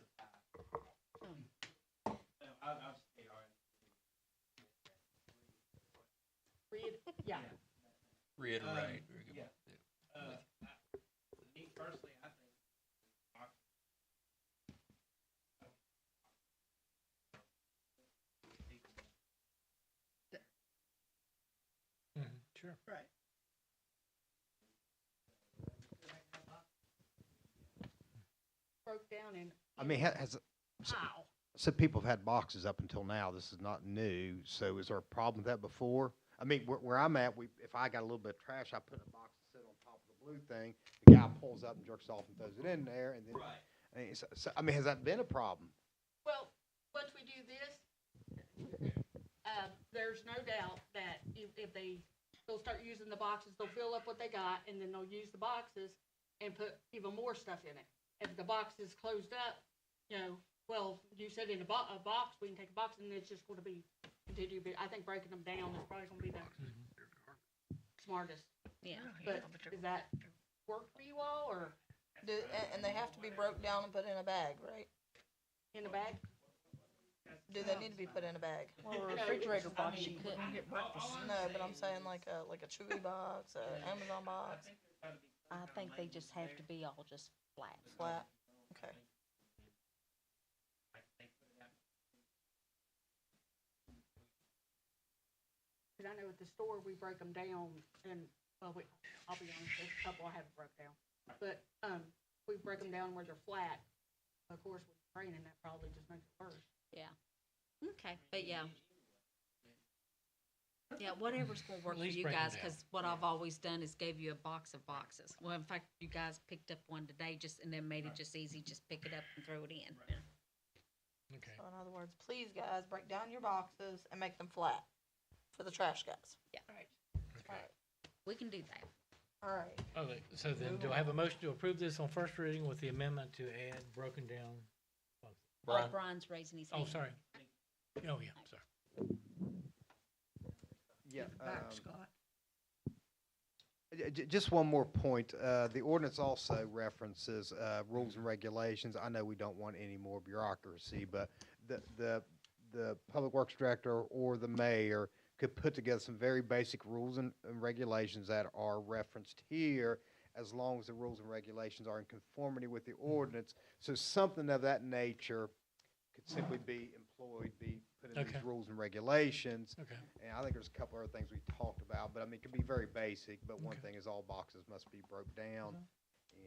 Read, yeah. Reiterate. Very good. yeah. Yeah. Me personally, I think. Mm-hmm. Sure. Right. Broke down and. I mean, How? so people have had boxes up until now. This is not new. So is there a problem with that before? I mean, where I'm at, if I got a little bit of trash, I put a box to sit on top of the blue thing. The guy pulls up and jerks off and throws it in there, and then. Right. I mean, has that been a problem? Well, once we do this, there's no doubt that they'll start using the boxes, they'll fill up what they got, and then they'll use the boxes and put even more stuff in it. If the box is closed up, you know, well, you said in a box, we can take a box, and it's just gonna be, continue, but I think breaking them down is probably gonna be the smartest. Yeah. But does that work for you all, or And they have to be broke down and put in a bag, right? in a bag? Do they need to be put in a bag? Well, a refrigerator box, you couldn't get breakfast. No, but I'm saying like a Chewy box, a Amazon box, I think they just have to be all just flat. flat. Okay. Cause I know at the store, we break them down and, well, I'll be honest, there's a couple I haven't broke down. But, we break them down where they're flat. Of course, with training, that probably just makes it worse. Yeah. Okay, but yeah. Yeah, whatever's gonna work for least you break 'em guys, down. cause what I've always done is gave you a box of boxes. Well, in fact, you guys picked up one today and then made it just easy, just pick it up and throw it in. Okay. So in other words, please guys, break down your boxes and make them flat. for the trash guys. Right. Alright, we can do that. All right. Okay, so then do I have a motion to approve this on first reading with the amendment to add broken down? Brian? Brian's raising his hand. Oh, sorry. Oh, yeah, sorry. Yeah. Back, Scott. Just one more point. The ordinance also references rules and regulations. I know we don't want any more bureaucracy, but the public works director or the mayor could put together some very basic rules and regulations that are referenced here, as long as the rules and regulations are in conformity with the ordinance. So something of that nature could simply be employed, be put in Okay. these rules and regulations. Okay. And I think there's a couple other things we talked about, but I mean, it can be very basic, but one Okay. thing is all boxes must be broke down.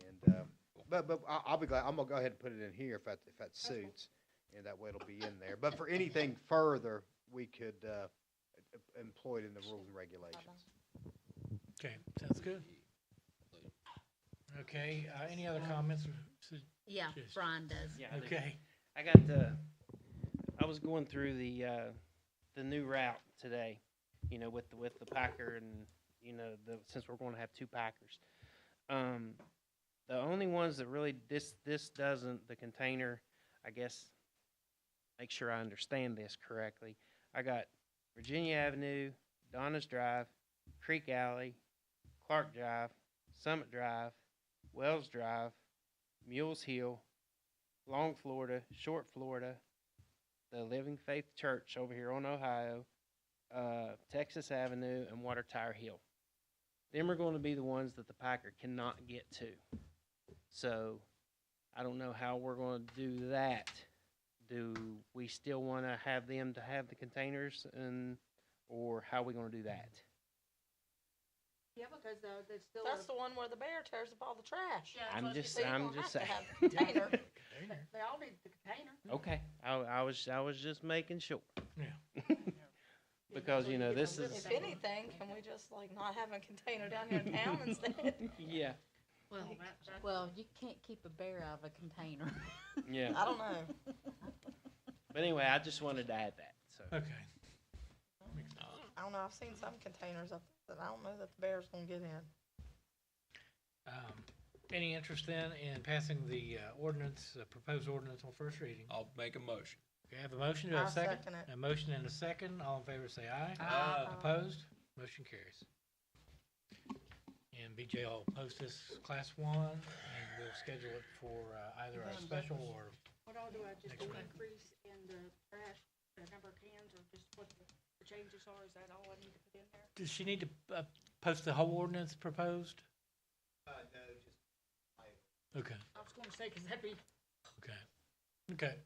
And, but I'll be glad, I'm gonna go ahead and put it in here if that suits, and that way it'll be in there. But for anything further, we could, employ it in the rules and regulations. Okay, sounds good. Okay, any other comments? Yeah, Just- Brian does. Yeah, I do. Okay, I was going through the new route today, you know, with the Packer and, you know, since we're going to have two Packers. The only ones that really, this doesn't, the container, I guess, make sure I understand this correctly. I got Virginia Avenue, Donna's Drive, Creek Alley, Clark Drive, Summit Drive, Wells Drive, Mules Hill, Long Florida, Short Florida, the Living Faith Church over here on Ohio, Texas Avenue, and Water Tower Hill. Them are going to be the ones that the Packer cannot get to. So I don't know how we're going to do that. Do we still want to have them to have the containers, or how are we going to do that? Yeah, because there's still. That's the one where the bear tears up all the trash. Yeah, I'm so just you I'm don't just have saying. to have the container. They all need the container. Okay, I was just making sure. Yeah. Because, So you know, get the this little is, If anything, can we just like not have a container down here in town instead? yeah, Well, well, you can't keep a bear out of a container. yeah. I don't know. But anyway, I just wanted to add that, so. okay. I don't know. I've seen some containers up there that I don't know that the bear's gonna get in. Any interest then in passing the ordinance, proposed ordinance on first reading? I'll make a motion. Okay, I have a motion, do I have a I'll second? second it. A motion and a second, all in favor say aye. Aye. Opposed? Motion carries. And BJ will post this class one, and we'll schedule it for either a special or, What I'll do, I just Next do week. increase in the trash, the number of cans, or just what the changes are, is that all I need to put in there? does she need to post the whole ordinance proposed? No, just. Okay, I was gonna say, cause that'd be, okay, okay.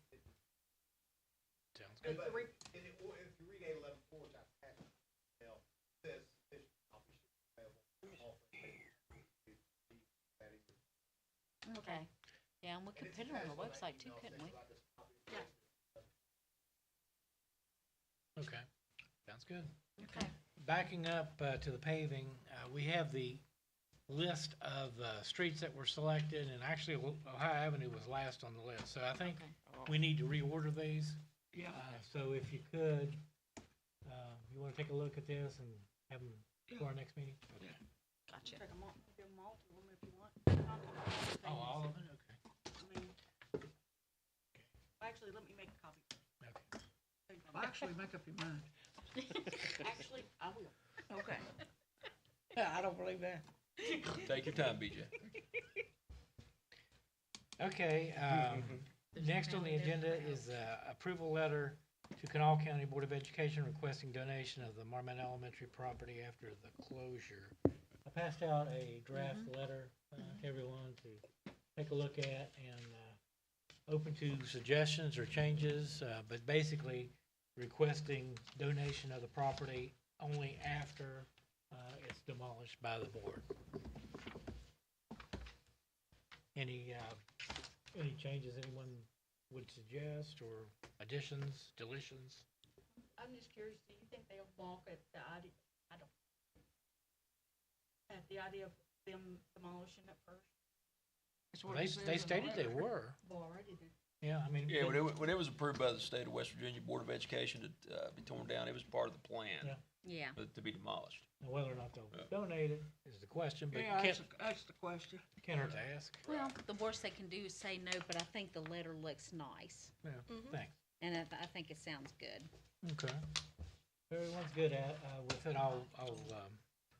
Sounds good. the re- If you read 811.4, which I passed, says fish office available. Okay. Yeah, and we could put it on the website too, couldn't we? Okay, sounds good. Okay. Backing up to the paving, we have the list of streets that were selected, and actually Ohio Avenue was last on the list. So I think Okay. we need to reorder these. Yeah. So if you could, you want to take a look at this and have them for our next meeting? Okay. Gotcha. take them all, give them all to them if you want. Oh, all of it? Okay. I mean, actually, let me make a copy. Okay. Actually, make up your mind. Actually, I will. Okay. I don't believe that. Take your time, BJ. Okay, next on the agenda is approval letter to Kanawha County Board of Education requesting donation of the Marmot Elementary property after the closure. I passed out a draft letter to everyone to take a look at and open to suggestions or changes, but basically requesting donation of the property only after it's demolished by the board. Any changes anyone would suggest, or additions, deletions? I'm just curious, do you think they'll balk at the idea, at the idea of them demolishing it first? That's what it says They in the stated they letter. were, Well, already did. yeah, I mean. Yeah, when it was approved by the state of West Virginia Board of Education to be torn down, it was part of the plan. Yeah. Yeah. to be demolished. And whether or not they'll donate it is the question, but Yeah, can't, that's the question. can't hurt to ask. Well, the worst they can do is say no, but I think the letter looks nice, Yeah, thanks. and I think it sounds good. Okay. Everyone's good at, with it. I'll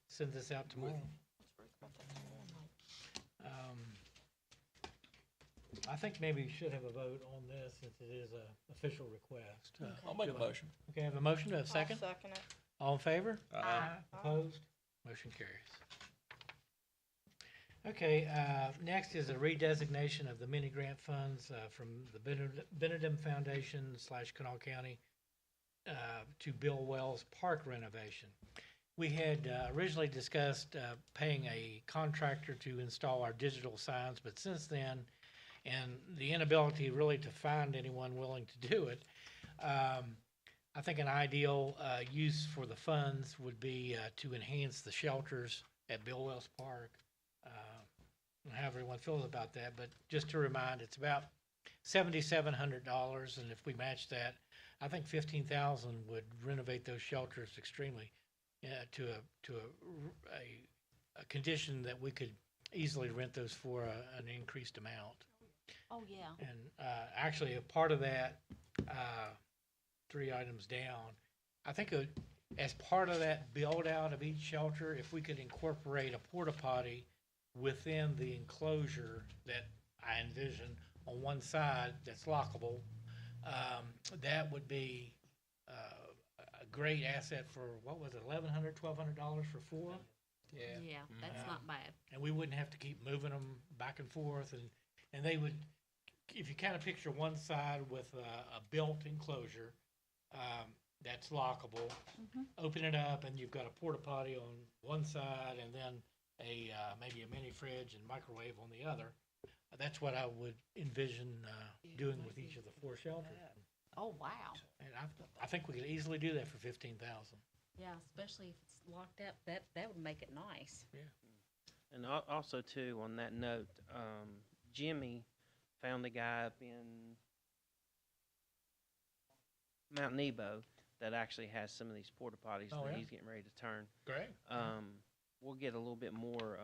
send this out tomorrow. I think maybe you should have a vote on this since it is a official request. I'll make a motion. Okay, I have a motion. Do I have a second? I'll second it. All in favor? Aye. Opposed? Motion carries. Okay, next is a redesignation of the mini grant funds from the Benedum Foundation / Kanawha County to Bill Wells Park renovation. We had originally discussed paying a contractor to install our digital signs, but since then, and the inability really to find anyone willing to do it, I think an ideal use for the funds would be to enhance the shelters at Bill Wells Park. And how everyone feels about that, but just to remind, it's about $7,700, and if we match that, I think $15,000 would renovate those shelters extremely to a condition that we could easily rent those for an increased amount. Oh, yeah. And actually, a part of that, 3 items down, I think as part of that build out of each shelter, if we could incorporate a porta potty within the enclosure that I envision on one side that's lockable, that would be a great asset for, what was it, $1,100, $1,200 for 4? Yeah, that's not bad. And we wouldn't have to keep moving them back and forth, and they would, if you kind of picture one side with a built enclosure that's lockable, open it up and you've got a porta potty on one side and then maybe a mini fridge and microwave on the other. That's what I would envision doing with each of the 4 shelters. Oh, wow. And I think we could easily do that for $15,000. Yeah, especially if it's locked up, that would make it nice. Yeah. And also too, on that note, Jimmy found a guy up in Mount Nebo that actually has some of these porta potties Oh, that yeah? he's getting ready to turn. Great. We'll get a little bit more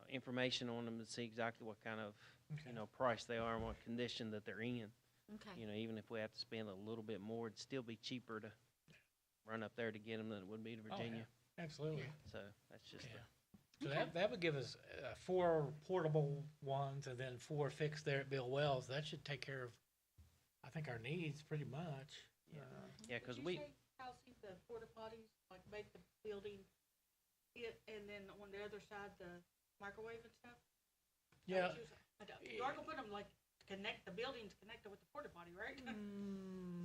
information on them to see exactly what kind of price they are and what condition that they're in. Okay. Even if we have to spend a little bit more, it'd still be cheaper to run up there to get them than it would be to Virginia. Absolutely. So that's just So that would give us 4 portable ones and then 4 fixed there at Bill Wells. That should take care of, I think, our needs pretty much. because Did we. you say, Kelsey, the porta potties, like make the building it, and then on the other side, the microwave and stuff? Yeah. You are gonna put them like, connect the buildings, connected with the porta potty, right?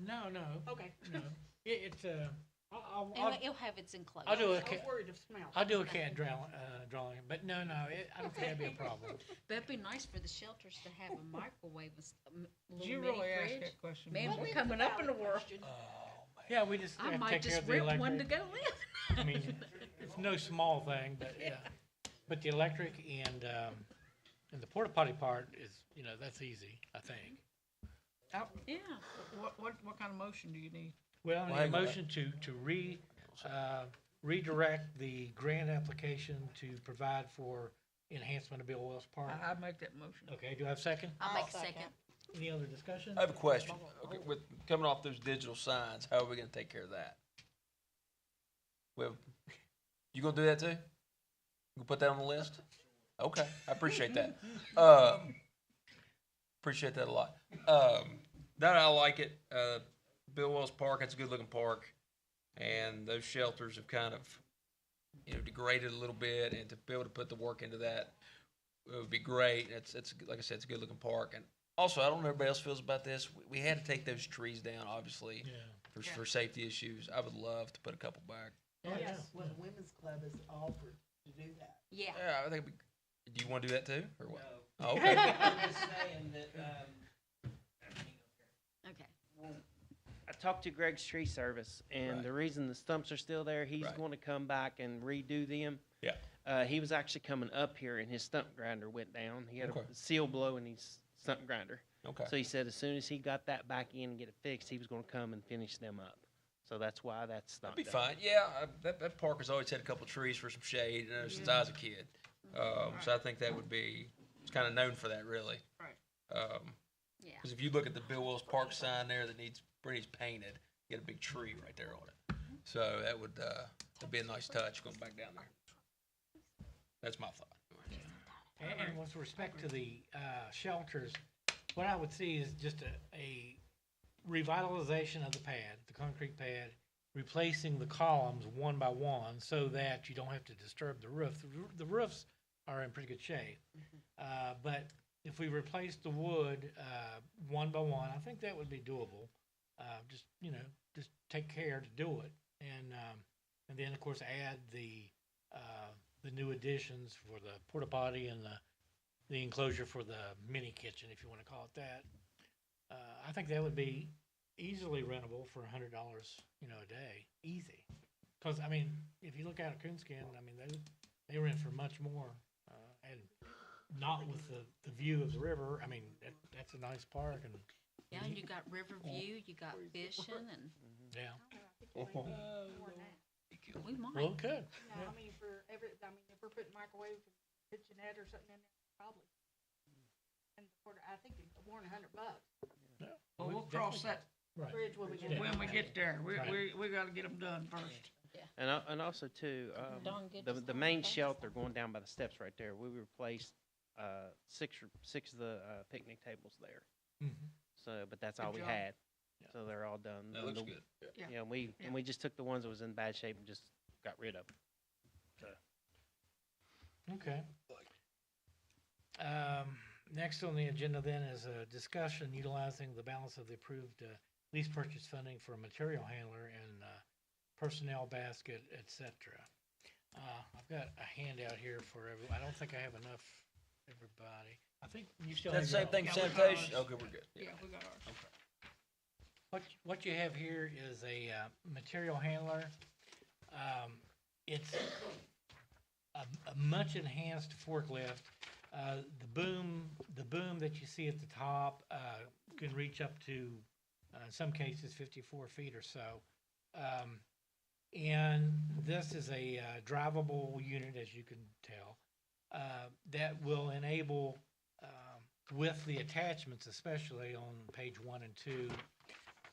No. Okay. No. It's It'll have its enclosure. I'll do I was worried of smell. I'll do a CAD drawing, but no, I don't think that'd be a problem. That'd be nice for the shelters to have a microwave, Did little you mini really ask fridge. that question? Man, Well, we're coming up in the world. Yeah, we just I have to might take care just of the rip electric. one to go in. I mean, it's no small thing, but yeah. But the electric and the porta potty part is, that's easy, I think. Yeah. What kind of motion do you need? Well, I need a hang on. motion to redirect the grant application to provide for enhancement of Bill Wells Park. I'd make that motion. Okay, do I have a second? I'll make a second. Any other discussion? I have a question. Okay, with coming off those digital signs, how are we gonna take care of that? You gonna do that too? You gonna put that on the list? Okay, I appreciate that. Appreciate that a lot. That I like it. Bill Wells Park, that's a good looking park. And those shelters have kind of, degraded a little bit, and to be able to put the work into that, it would be great. It's like I said, it's a good looking park. And also, I don't know how everybody else feels about this. We had to take those trees down, obviously, for safety issues. I would love to put a couple back. Yes. Well, the women's club has offered to do that. Yeah. Yeah, I think. Do you want to do that too, or what? No. Oh, okay. I'm just saying that, Okay. I talked to Greg's tree service, and Right. the reason the stumps are still there, he's Right. going to come back and redo them. Yeah. He was actually coming up here, and his stump grinder went down. He had Okay. a seal blow in his stump grinder. Okay. So he said as soon as he got that back in and get it fixed, he was going to come and finish them up. So that's why that's not That'd be done. fine. Yeah, that park has always had a couple of trees for some shade, you know, since I was a kid. So I think that would be, it's kind of known for that, really. Right. Yeah. Because if you look at the Bill Wills Park sign there that needs painted, you get a big tree right there on it. So that would that'd be a nice touch going back down there. That's my thought. And with respect to the shelters, what I would see is just a revitalization of the pad, the concrete pad, replacing the columns one by one so that you don't have to disturb the roof. The roofs are in pretty good shape. But if we replace the wood one by one, I think that would be doable. Just, you know, just take care to do it. And then, of course, add the new additions for the porta potty and the enclosure for the mini kitchen, if you want to call it that. I think that would be easily rentable for $100, you know, a day, easy. Because I mean, if you look out at Coonskin, I mean they rent for much more, and not with the view of the river. I mean, that's a nice park, and Yeah, and you got river view, you got fishing, and yeah, we might. well, it could. No, I mean, if we're putting microwave and kitchenette or something in there, probably. And I think it's more than $100. Yeah. Well, we'll cross that Right. Bridge when we get Yeah. there. when we get there. Right. We gotta get them done first. And also too, Darn good the just the now, main thanks. shelter going down by the steps right there, we replaced six of the picnic tables there. Mhm. So, but that's all Good we job. had. Yeah. So they're all done. That And looks the- good. Yeah. Yeah, and we just took the ones that was in bad shape and just got rid of them. Okay. Next on the agenda then is a discussion utilizing the balance of the approved lease purchase funding for a material handler and personnel basket, et cetera. I've got a handout here for I don't think I have enough, everybody. I think you still have That's the your same thing, Yeah, we got sanitation? ours. Okay, we're good. Yeah, we got ours. What you have here is a material handler. It's a much enhanced forklift. The boom that you see at the top can reach up to, in some cases, 54 feet or so. And this is a drivable unit, as you can tell, that will enable, with the attachments, especially on page 1 and 2,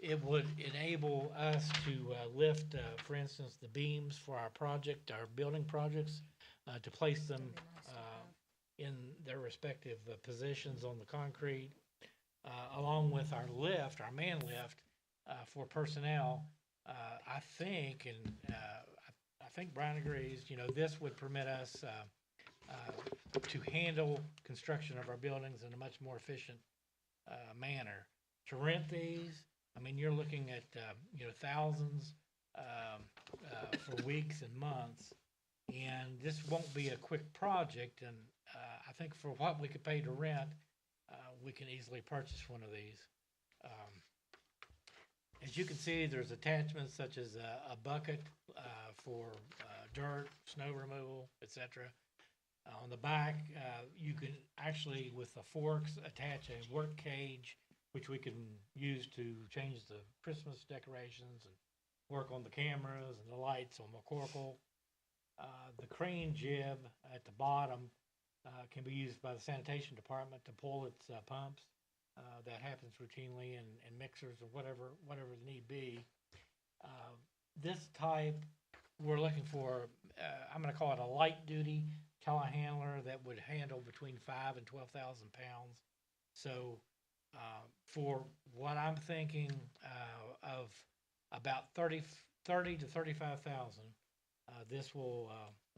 it would enable us to lift, for instance, the beams for our project, our building projects, to place them in their respective positions on the concrete, along with our lift, our man lift, for personnel. I think, and I think Brian agrees, you know, this would permit us to handle construction of our buildings in a much more efficient manner. To rent these, I mean, you're looking at, you know, thousands for weeks and months. And this won't be a quick project. And I think for what we could pay to rent, we can easily purchase one of these. As you can see, there's attachments such as a bucket for dirt, snow removal, etc. On the back, you can actually, with the forks, attach a work cage, which we can use to change the Christmas decorations and work on the cameras and the lights on McCorkle. The crane jib at the bottom can be used by the sanitation department to pull its pumps. That happens routinely in mixers or whatever the need be. This type, we're looking for, I'm going to call it a light duty telehandler that would handle between 5,000 and 12,000 pounds. So for what I'm thinking of about 30 to 35,000, this will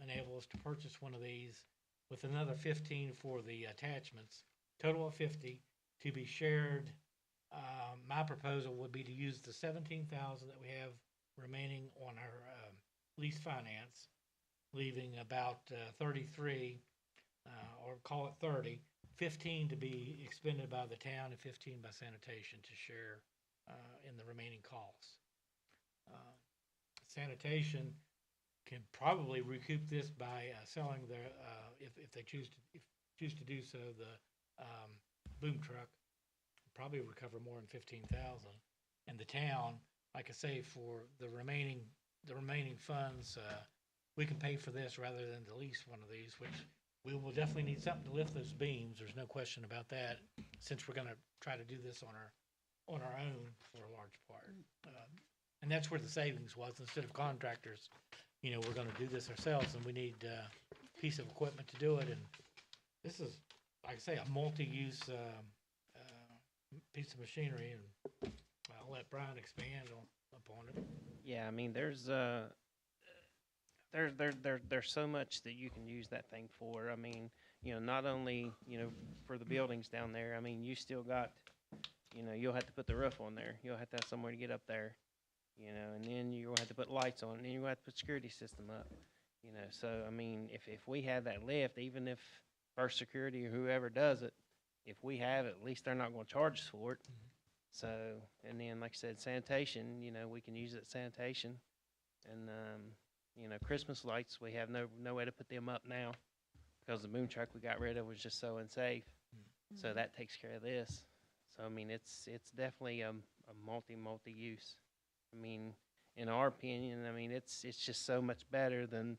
enable us to purchase one of these with another 15 for the attachments, total of 50 to be shared. My proposal would be to use the 17,000 that we have remaining on our lease finance, leaving about 33, or call it 30, 15 to be expended by the town and 15 by sanitation to share in the remaining costs. Sanitation can probably recoup this by selling their, if they choose to do so, the boom truck. Probably recover more than 15,000. And the town, like I say, for the remaining funds, we can pay for this rather than to lease one of these, which we will definitely need something to lift those beams. There's no question about that, since we're gonna try to do this on our own for a large part. And that's where the savings was. Instead of contractors, you know, we're gonna do this ourselves, and we need a piece of equipment to do it. And this is, like I say, a multi-use piece of machinery, and I'll let Brian expand upon it. Yeah, I mean, there's so much that you can use that thing for. I mean, you know, not only, you know, for the buildings down there, I mean, you still got, you know, you'll have to put the roof on there. You'll have to have somewhere to get up there, you know, and then you'll have to put lights on, and then you'll have to put security system up, you know. So, I mean, if we have that lift, even if First Security or whoever does it, if we have it, at least they're not going to charge us for it. So, and then, like I said, sanitation, you know, we can use it at sanitation. And, you know, Christmas lights, we have no way to put them up now because the boom truck we got rid of was just so unsafe. So that takes care of this. So, I mean, it's definitely a multi-use. I mean, in our opinion, I mean, it's just so much better than,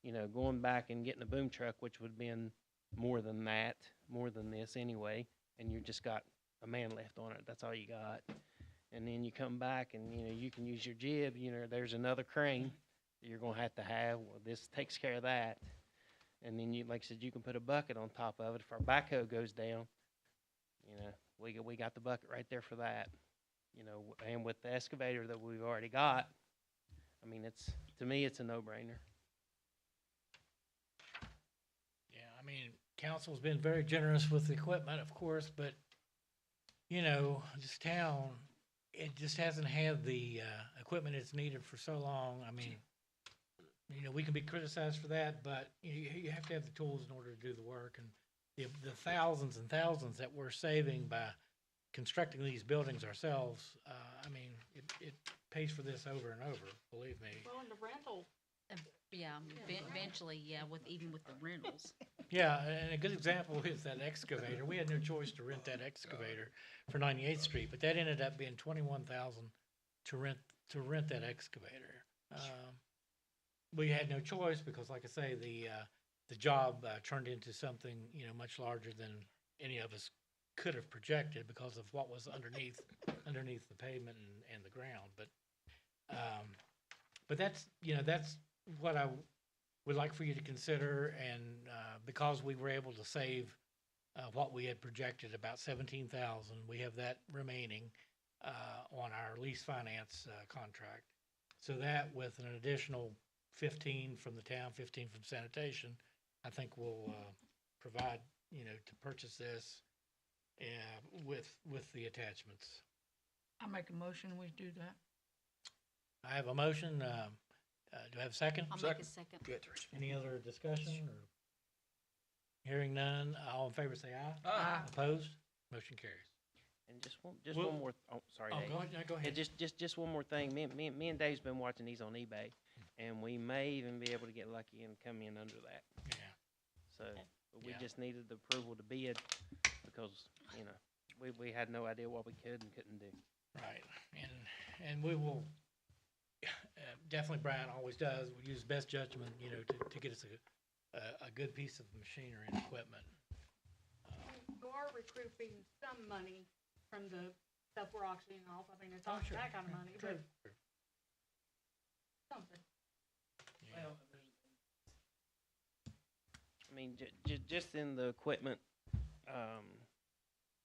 you know, going back and getting a boom truck, which would have been more than this anyway, and you just got a man left on it. That's all you got. And then you come back and, you know, you can use your jib. You know, there's another crane that you're going to have. Well, this takes care of that. And then, you, like I said, you can put a bucket on top of it. If our backhoe goes down, you know, we got the bucket right there for that. You know, and with the excavator that we've already got, I mean, to me, it's a no-brainer. Yeah, I mean, council's been very generous with the equipment, of course, but, you know, this town, it just hasn't had the equipment it's needed for so long. I mean, you know, we can be criticized for that, but you have to have the tools in order to do the work. And the thousands and thousands that we're saving by constructing these buildings ourselves, I mean, it pays for this over and over, believe me. Well, in the rental, Yeah, eventually, yeah, even with the rentals. Yeah, and a good example is that excavator. We had no choice to rent that excavator for 98th Street, but that ended up being $21,000 to rent that excavator. We had no choice because, like I say, the job turned into something, you know, much larger than any of us could have projected because of what was underneath the pavement and the ground. But that's, you know, that's what I would like for you to consider. And because we were able to save what we had projected, about $17,000, we have that remaining on our lease finance contract. So that, with an additional 15 from the town, 15 from sanitation, I think will provide, you know, to purchase this with the attachments. I make a motion, we do that. I have a motion. Do I have a second? I'll make a second. Any other discussion? Or hearing none, all in favor say aye. Aye. Opposed? Motion carries. And just Well- one more. Sorry, Oh, Dave. go ahead. Yeah, just one more thing. Me and Dave's been watching these on eBay, and we may even be able to get lucky and come in under that. Yeah. So but we Yeah. just needed the approval to bid because, you know, we had no idea what we could and couldn't do. Right, and we will, definitely, Brian always does, we use best judgment, you know, to get us a good piece of machinery and equipment. you are recouping some money from the stuff we're auctioning off. I mean, it's Oh, not sure. that kind of money, but something. Yeah. I mean, just in the equipment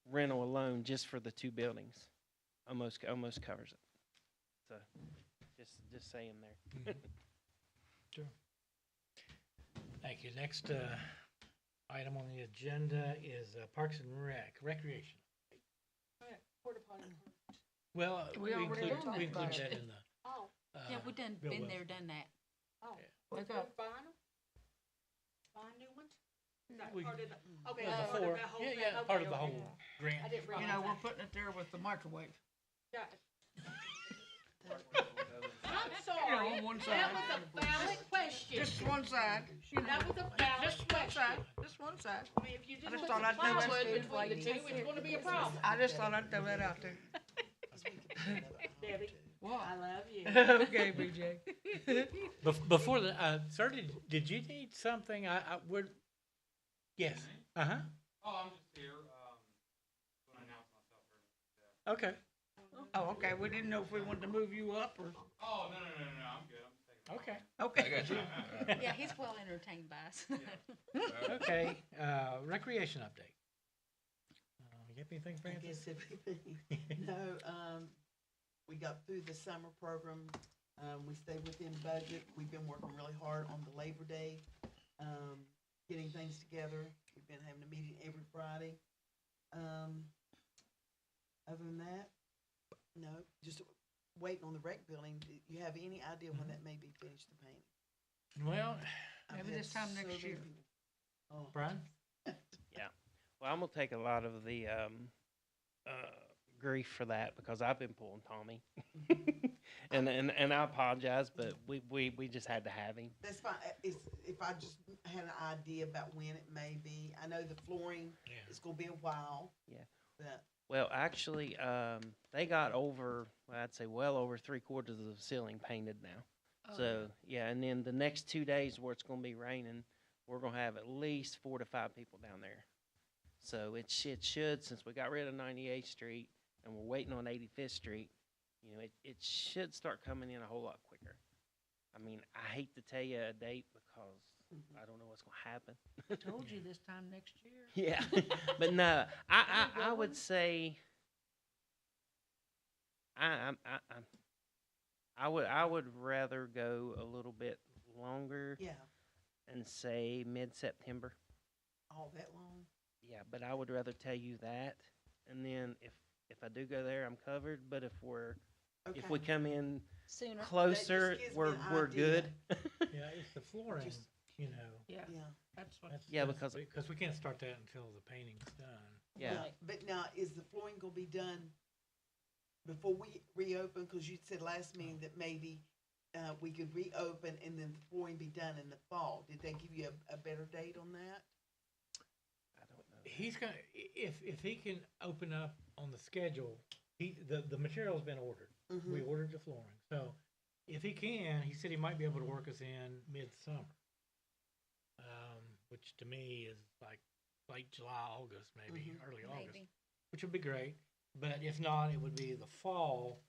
rental alone, just for the two buildings, almost covers it. So, just saying there. Sure. Thank you. Next item on the agenda is Parks and Recreation. Porta potty. Well, We already done that. we include that in the. Oh, Yeah, we done Bill been Wilson. there, done that. oh. They Is got- it buying them? Buying new ones? Is that We- part of the, okay, Yeah, that's part before- of the whole yeah, thing? yeah, Okay, part of the okay. whole grant. I didn't You realize know, we're that. putting it there with the microwave. Yeah. I'm You sorry. know, on one That side. was a valid question. Just one side. You know, That was a valid just one question. side. Just one side. I mean, if you I just just put thought some I'd throw that plywood in. between the two, it's gonna be a problem. I just thought I'd throw that out there. Debbie, What? I love you. Okay, BJ. Before the, sir, did you need something? We're, yes, uh-huh, Oh, I'm just here, to announce myself. okay. Oh, okay, we didn't know if we wanted to move you up or, Oh, no, I'm good. I'm just taking. Okay. okay. I got you. Yeah, he's well entertained by us. Okay, recreation update. You got anything, I Francis? guess everything. No, we got through the summer program. We stayed within budget. We've been working really hard on the Labor Day, getting things together. We've been having a meeting every Friday. Other than that, no, just waiting on the rec building. Do you have any idea when that may be finished, the painting? Well, I've Maybe had this time so next many year. people- Oh. Brian? Well, I'm gonna take a lot of the grief for that because I've been pulling Tommy, and I apologize, but we just had to have him. That's fine. If I just had an idea about when it may be. I know the flooring Yeah. is gonna be a while. Yeah. But Well, actually, they got over, well, I'd say well over 3/4 of the ceiling painted now. So yeah, and then the next 2 days where it's gonna be raining, we're gonna have at least 4 to 5 people down there. So it should, since we got rid of 98th Street and we're waiting on 85th Street, you know, it should start coming in a whole lot quicker. I mean, I hate to tell you a date because I don't know what's gonna happen. I told you this time next year. Yeah, but no, I would say I would rather go a little bit longer yeah, and say mid-September. all that long. Yeah, but I would rather tell you that, and then if I do go there, I'm covered. But if Okay. we come in Sooner. closer, gives me we're an good. Yeah, it's the flooring, Just- you know. Yeah, Yeah. that's what, Yeah, because- Because we can't start that until the painting's done. Yeah. Right. But now, is the flooring gonna be done before we reopen? Cause you said last meeting that maybe, we could reopen and then the flooring be done in the fall. Did they give you a better date on that? I don't know. He's gonna, if he can open up on the schedule, the material's been ordered. Mm-hmm. We ordered the flooring, so if he can, he said he might be able to work us in midsummer. Which to me is like late July, August, maybe, Mhm. early August, Maybe. which would be great. But if not, it would be the fall.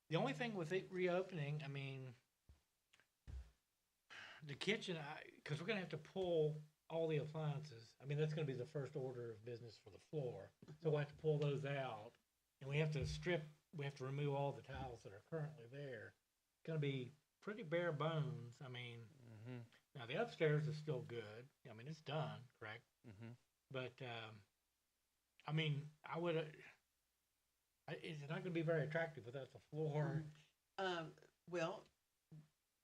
The only thing with it reopening, I mean, the kitchen, because we're gonna have to pull all the appliances. I mean, that's gonna be the first order of business for the floor. So we'll have to pull those out, and we have to remove all the tiles that are currently there. It's gonna be pretty bare bones. I mean, Mhm. now the upstairs is still good. I mean, it's done, correct? Mhm. But, I mean, I would, it's not gonna be very attractive without the floor. Well,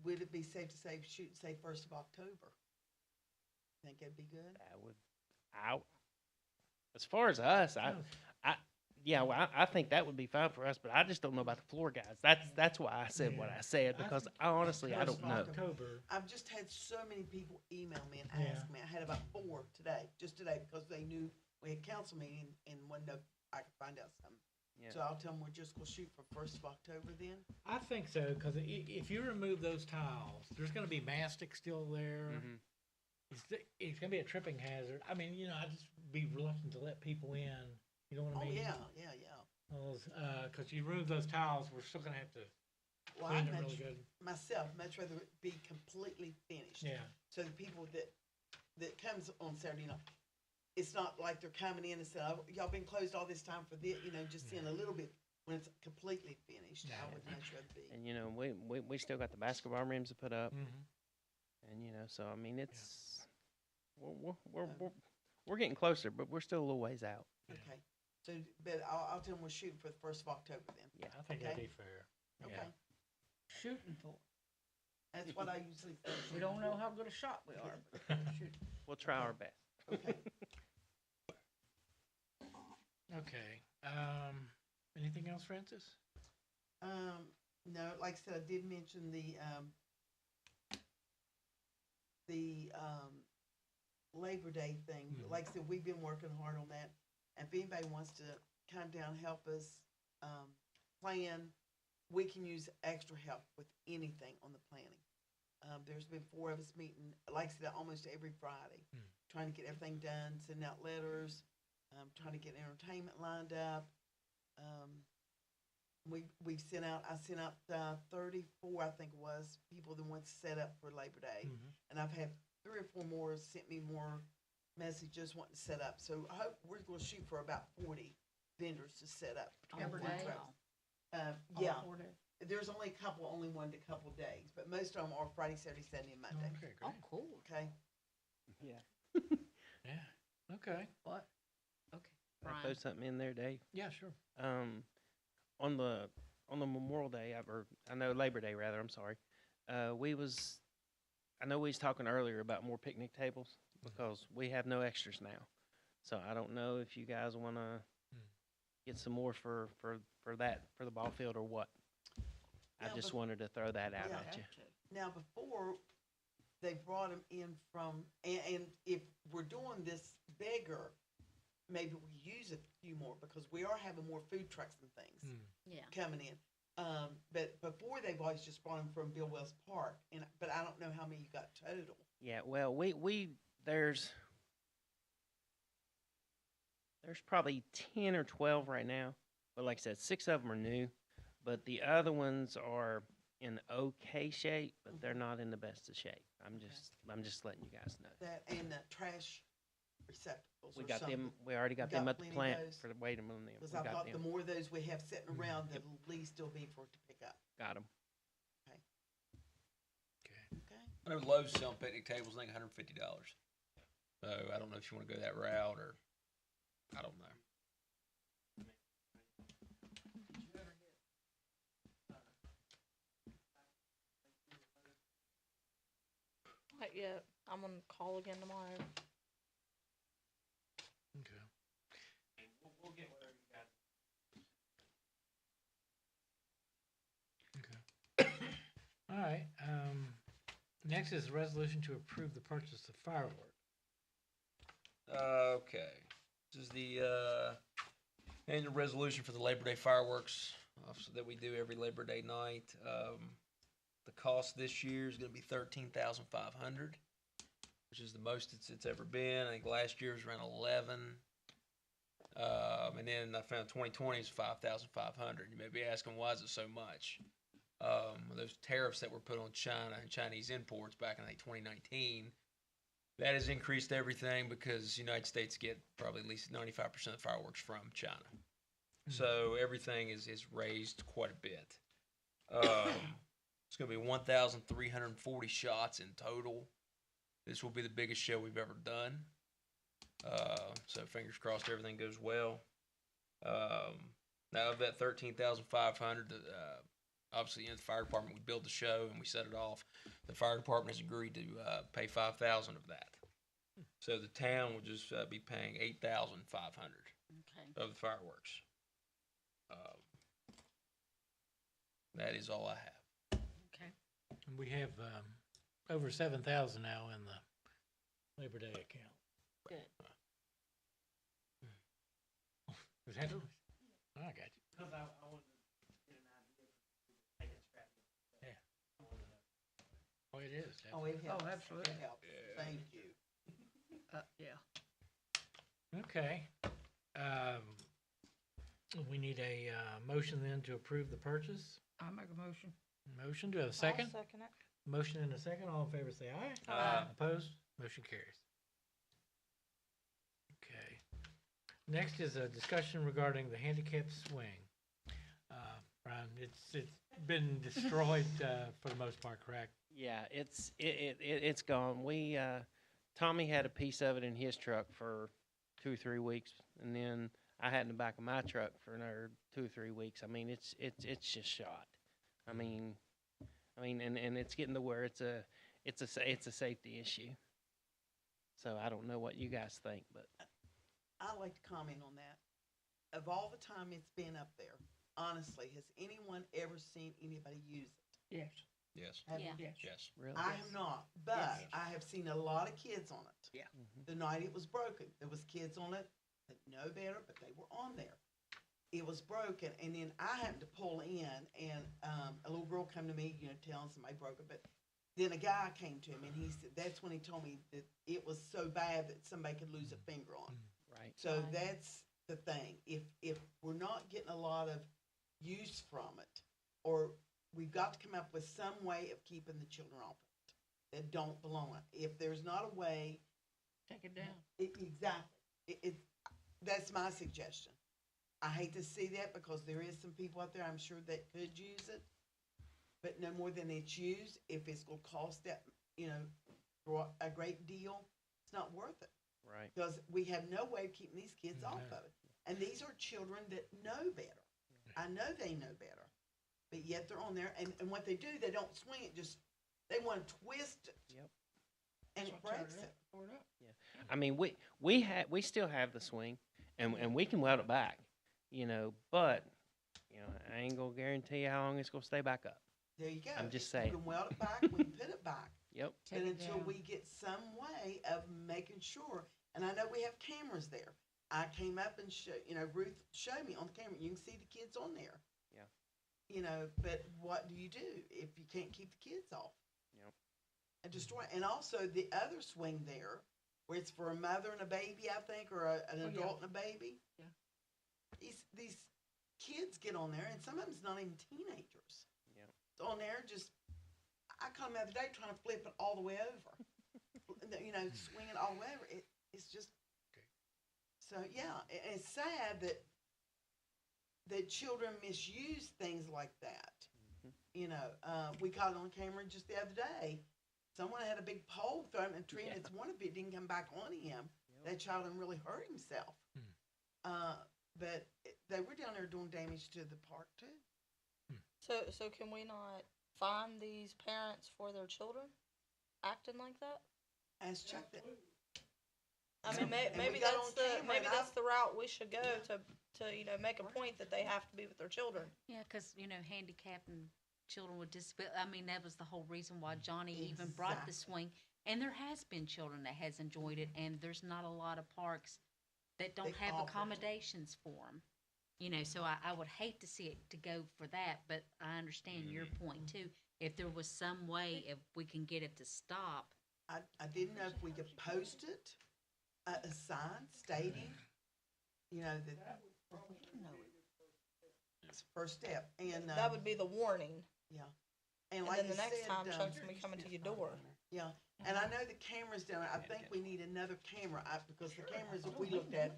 would it be safe to say 1st of October? Think that'd be good? That would out. As far as us, I think that would be fine for us, but I just don't know about the floor guys. That's why I said what I said, because I honestly I don't First of know. October, I've just had so many people email me and Yeah. ask me. I had about 4 today, just today, because they knew we had council meeting and wanted to know if I could find out something. Yeah. So I'll tell them we're just gonna shoot for 1st of October then. I think so, because if you remove those tiles, there's gonna be mastic still there. Mhm. It's gonna be a tripping hazard. I mean, I just be reluctant to let people in. You know what I Oh, mean? yeah. Because you remove those tiles, we're still gonna have to Well, clean I'd it really much, good. myself, much rather it be completely finished. Yeah. So the people that comes on Saturday night, it's not like they're coming in and saying, oh, y'all been closed all this time for this, just seeing a little bit when it's completely finished. I would much rather be. And we still got the basketball rims to put up, Mhm. and so I mean it's we're getting closer, but we're still a little ways out. Okay. So, but I'll tell them we're shooting for the 1st of October then. Yeah. I think that'd Okay. be fair. Okay. Yeah. shooting for. That's what I usually say. We don't know how good a shot we are, but we're shooting. We'll try our best. Okay. Okay. Anything else, Francis? No, like I said, I did mention the Labor Day thing. Mhm. Like I said, we've been working hard on that. And if anybody wants to come down, help us, plan, we can use extra help with anything on the planning. There's been 4 of us meeting, like I said, almost every Friday, trying to get everything done, sending out letters, trying to get entertainment lined up. I sent out 34, I think it was, people that want to set up for Labor Day. And I've had 3 or 4 more sent me more messages wanting to set up. So I hope we're going to shoot for about 40 vendors to set up. between Every food day? trucks. All Yeah. 4 days? There's only one to couple days, but most of them are Friday, Saturday, Sunday, and Monday. Okay, Oh, great. cool. Okay? Yeah. Yeah, okay. What? Okay. Can I Brian? throw something in there, Dave? Yeah, sure. On the Memorial Day, I know Labor Day rather. I'm sorry. I know we was talking earlier about more picnic tables because we have no extras now. So I don't know if you guys want to get some more for the ball field or what. I Yeah, just but- wanted to throw that out Yeah. at you. Now, before, they brought them in from, and if we're doing this bigger, maybe we use a few more, because we are having more food trucks and things Yeah. coming in. But before, they've always just brought them from Bill Wells Park, but I don't know how many you got total. Yeah, well, there's probably 10 or 12 right now, but like I said, 6 of them are new, but the other ones are in okay shape, but they're not in the best of shape. I'm just letting you guys know. That, and the trash receptacles We or got something. them. We already got We them got at the plenty of plant those? for the waiting on them. Because We I got thought the them. more of those we have sitting around, the least it'll be for it to pick up. Got them. Okay? I know Lowe's selling picnic tables, I think $150. So I don't know if you want to go that route or, I don't know. Not yet. I'm gonna call again tomorrow. Okay. We'll get whatever you guys. Okay. All right, next is a resolution to approve the purchase of fireworks. Okay, this is the annual resolution for the Labor Day fireworks that we do every Labor Day night. The cost this year is going to be $13,500, which is the most it's ever been. I think last year was around 11. And then I found 2020 is $5,500. You may be asking, why is it so much? Those tariffs that were put on China and Chinese imports back in, I think, 2019, that has increased everything because the United States get probably at least 95% of the fireworks from China. So everything is raised quite a bit. It's going to be 1,340 shots in total. This will be the biggest show we've ever done. So fingers crossed everything goes well. Now of that 13,500, obviously in the fire department, we build the show and we set it off. The fire department has agreed to pay 5,000 of that. So the town will just be paying 8,500 Okay. of the fireworks. That is all I have. Okay. And we have, over 7,000 now in the Labor Day account. Good. Was that, oh, I got you. Because I wanted to get an idea of making a scrap. Oh, it is. Oh, it helps. absolutely. It helps. Thank you. Yeah. Okay. We need a motion then to approve the purchase. I make a motion. Motion, do I have a second? I'll second it. Motion and a second, all in favor say aye. Aye. Opposed? Motion carries. Okay. Next is a discussion regarding the handicap swing. Brian, it's been destroyed for the most part, correct? Yeah, it's gone. Tommy had a piece of it in his truck for 2 or 3 weeks, and then I had it in the back of my truck for another 2 or 3 weeks. I mean, it's just shot. I mean, and it's getting to where it's a safety issue. So I don't know what you guys think, but I'd like to comment on that. Of all the time it's been up there, honestly, has anyone ever seen anybody use it? Yes. Yes. Have you? Yeah. Yes. Yes. really, I have not, but Yes. I have seen a lot of kids on it. Yeah. Mhm. The night it was broken, there was kids on it that know better, but they were on there. it was broken, and then I happened to pull in, and, a little girl come to me, telling somebody broke it, but then a guy came to him, and he said, that's when he told me that it was so bad that somebody could lose a finger on it. Right. So Right. that's the thing. If we're not getting a lot of use from it, or we've got to come up with some way of keeping the children off of it that don't belong. If there's not a way, Take it down. exactly. That's my suggestion. I hate to see that because there is some people out there, I'm sure, that could use it, but no more than it's used. If it's gonna cost that, a great deal, it's not worth it. Right. Because we have no way of keeping these kids off of it. And these are children that know better. I know they know better, but yet they're on there, and what they do, they don't swing it, they want to twist it. Yep. And it So tear breaks up, it. tore it up. I mean, we still have the swing, and we can weld it back, but I ain't gonna guarantee how long it's gonna stay back up. There you go. I'm just We saying. can weld it back, we can put it back. Yep. But Take it until down. we get some way of making sure, and I know we have cameras there. I came up and Ruth showed me on the camera, you can see the kids on there. Yeah. But what do you do if you can't keep the kids off? Yep. And destroy, and also the other swing there, where it's for a mother and a baby, I think, or an Oh, yeah. adult and a baby. Yeah. These kids get on there, and some of them's not even teenagers. Yeah. It's on there, I caught them the other day trying to flip it all the way over. Swing it all the way over. It's just, so yeah, it's sad that children misuse things like that. We caught it on camera just the other day. Someone had a big pole thrown in a tree, and it's one of it didn't come back on him. That child didn't really hurt himself. But they were down there doing damage to the park too. So can we not fine these parents for their children acting like that? Ask Chuck that. I mean, And we maybe got that's on the camera, maybe and that's the route we should go to make a point that they have to be with their children. Yeah, because, handicapped and children with disability, I mean, that was the whole reason why Johnny even brought the Exactly. swing. And there has been children that has enjoyed it, and there's not a lot of parks that don't They have offer it. accommodations for them. So I would hate to see it to go for that, but I understand your point too. If there was some way, if we can get it to stop. I didn't know if we could post it, a sign stating, that. It's the first step, and. That would be the warning. Yeah. And like then you the next said, time, show somebody coming to your door. Yeah, and I know the cameras down there, I think we need another camera, because the cameras that we looked at,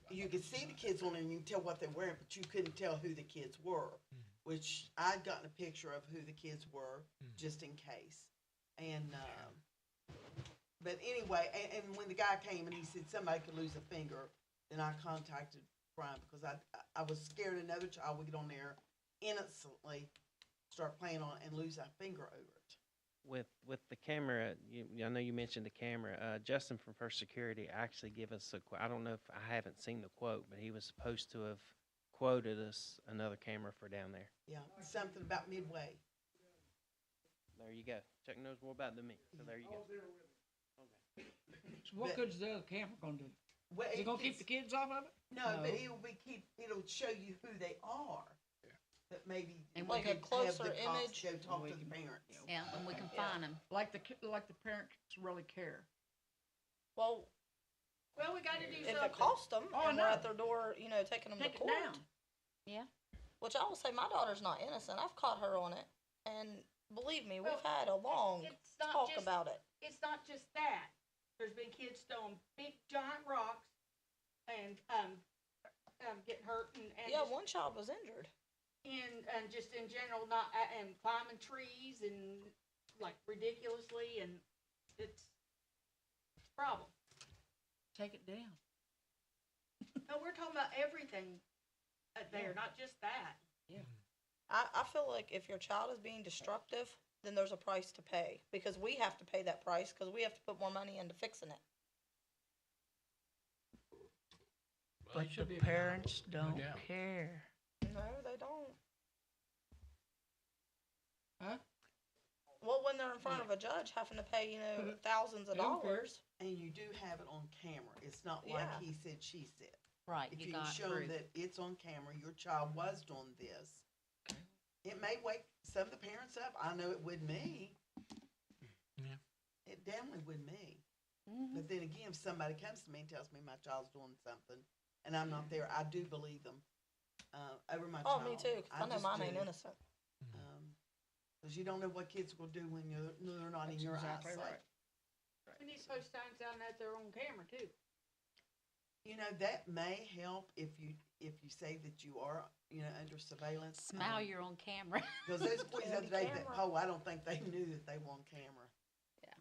you could see the kids on there and you can tell what they're wearing, but you couldn't tell who the kids were, which I'd gotten a picture of who the kids were, just in case. And, but anyway, and when the guy came and he said somebody could lose a finger, then I contacted Brian, because I was scared another child would get on there innocently, start playing on it and lose a finger over it. With the camera, I know you mentioned the camera. Justin from First Security actually gave us a quote. I don't know if I haven't seen the quote, but he was supposed to have quoted us another camera for down there. Yeah, something about Midway. There you go. Chuck knows more about it than me, so there you go. So what But- good's the other camera gonna do? Well, Is it gonna keep the kids off of it? No, No. but it'll show you who they are. That maybe. And we like a could have closer the cops image? Go talk to the parents. Yeah, and we can find them. Like the parents really care. Well, Well, we gotta do if something. it costs them, Oh, I and we're know. at their door, taking them Take to it court. down. Yeah. Which I will say, my daughter's not innocent. I've caught her on it, and believe me, we've Well, had a long It's not talk just, about it. it's not just that. There's been kids throwing big giant rocks and, getting hurt and Yeah, just, one child was injured. and just in general, not, and climbing trees and like ridiculously, and it's a problem. Take it down. No, we're talking about everything there, not just that. I feel like if your child is being destructive, then there's a price to pay, because we have to pay that price, because we have to put more money into fixing it. But the parents don't doubt. care. No, they don't. Huh? Well, when they're in front of a judge having to pay, thousands of They don't care. dollars. And you do have it on camera. It's not like Yeah. he said, she said. Right, If you you can got show proof. that it's on camera, your child was doing this. It may wake some of the parents up. I know it would me. Yeah. It definitely would me. Mhm. But then again, if somebody comes to me and tells me my child's doing something and I'm not there, I do believe them, over my Oh, child. me too, 'cause I know just mine ain't do. innocent. Cause you don't know what kids will do when they're not in your exactly eyesight. right. We need to post signs down that they're on camera too. You know, that may help if you say that you are, under surveillance. Smile, you're on camera. Because those boys the other day, that, camera. I don't think they knew that they were on camera. Yeah.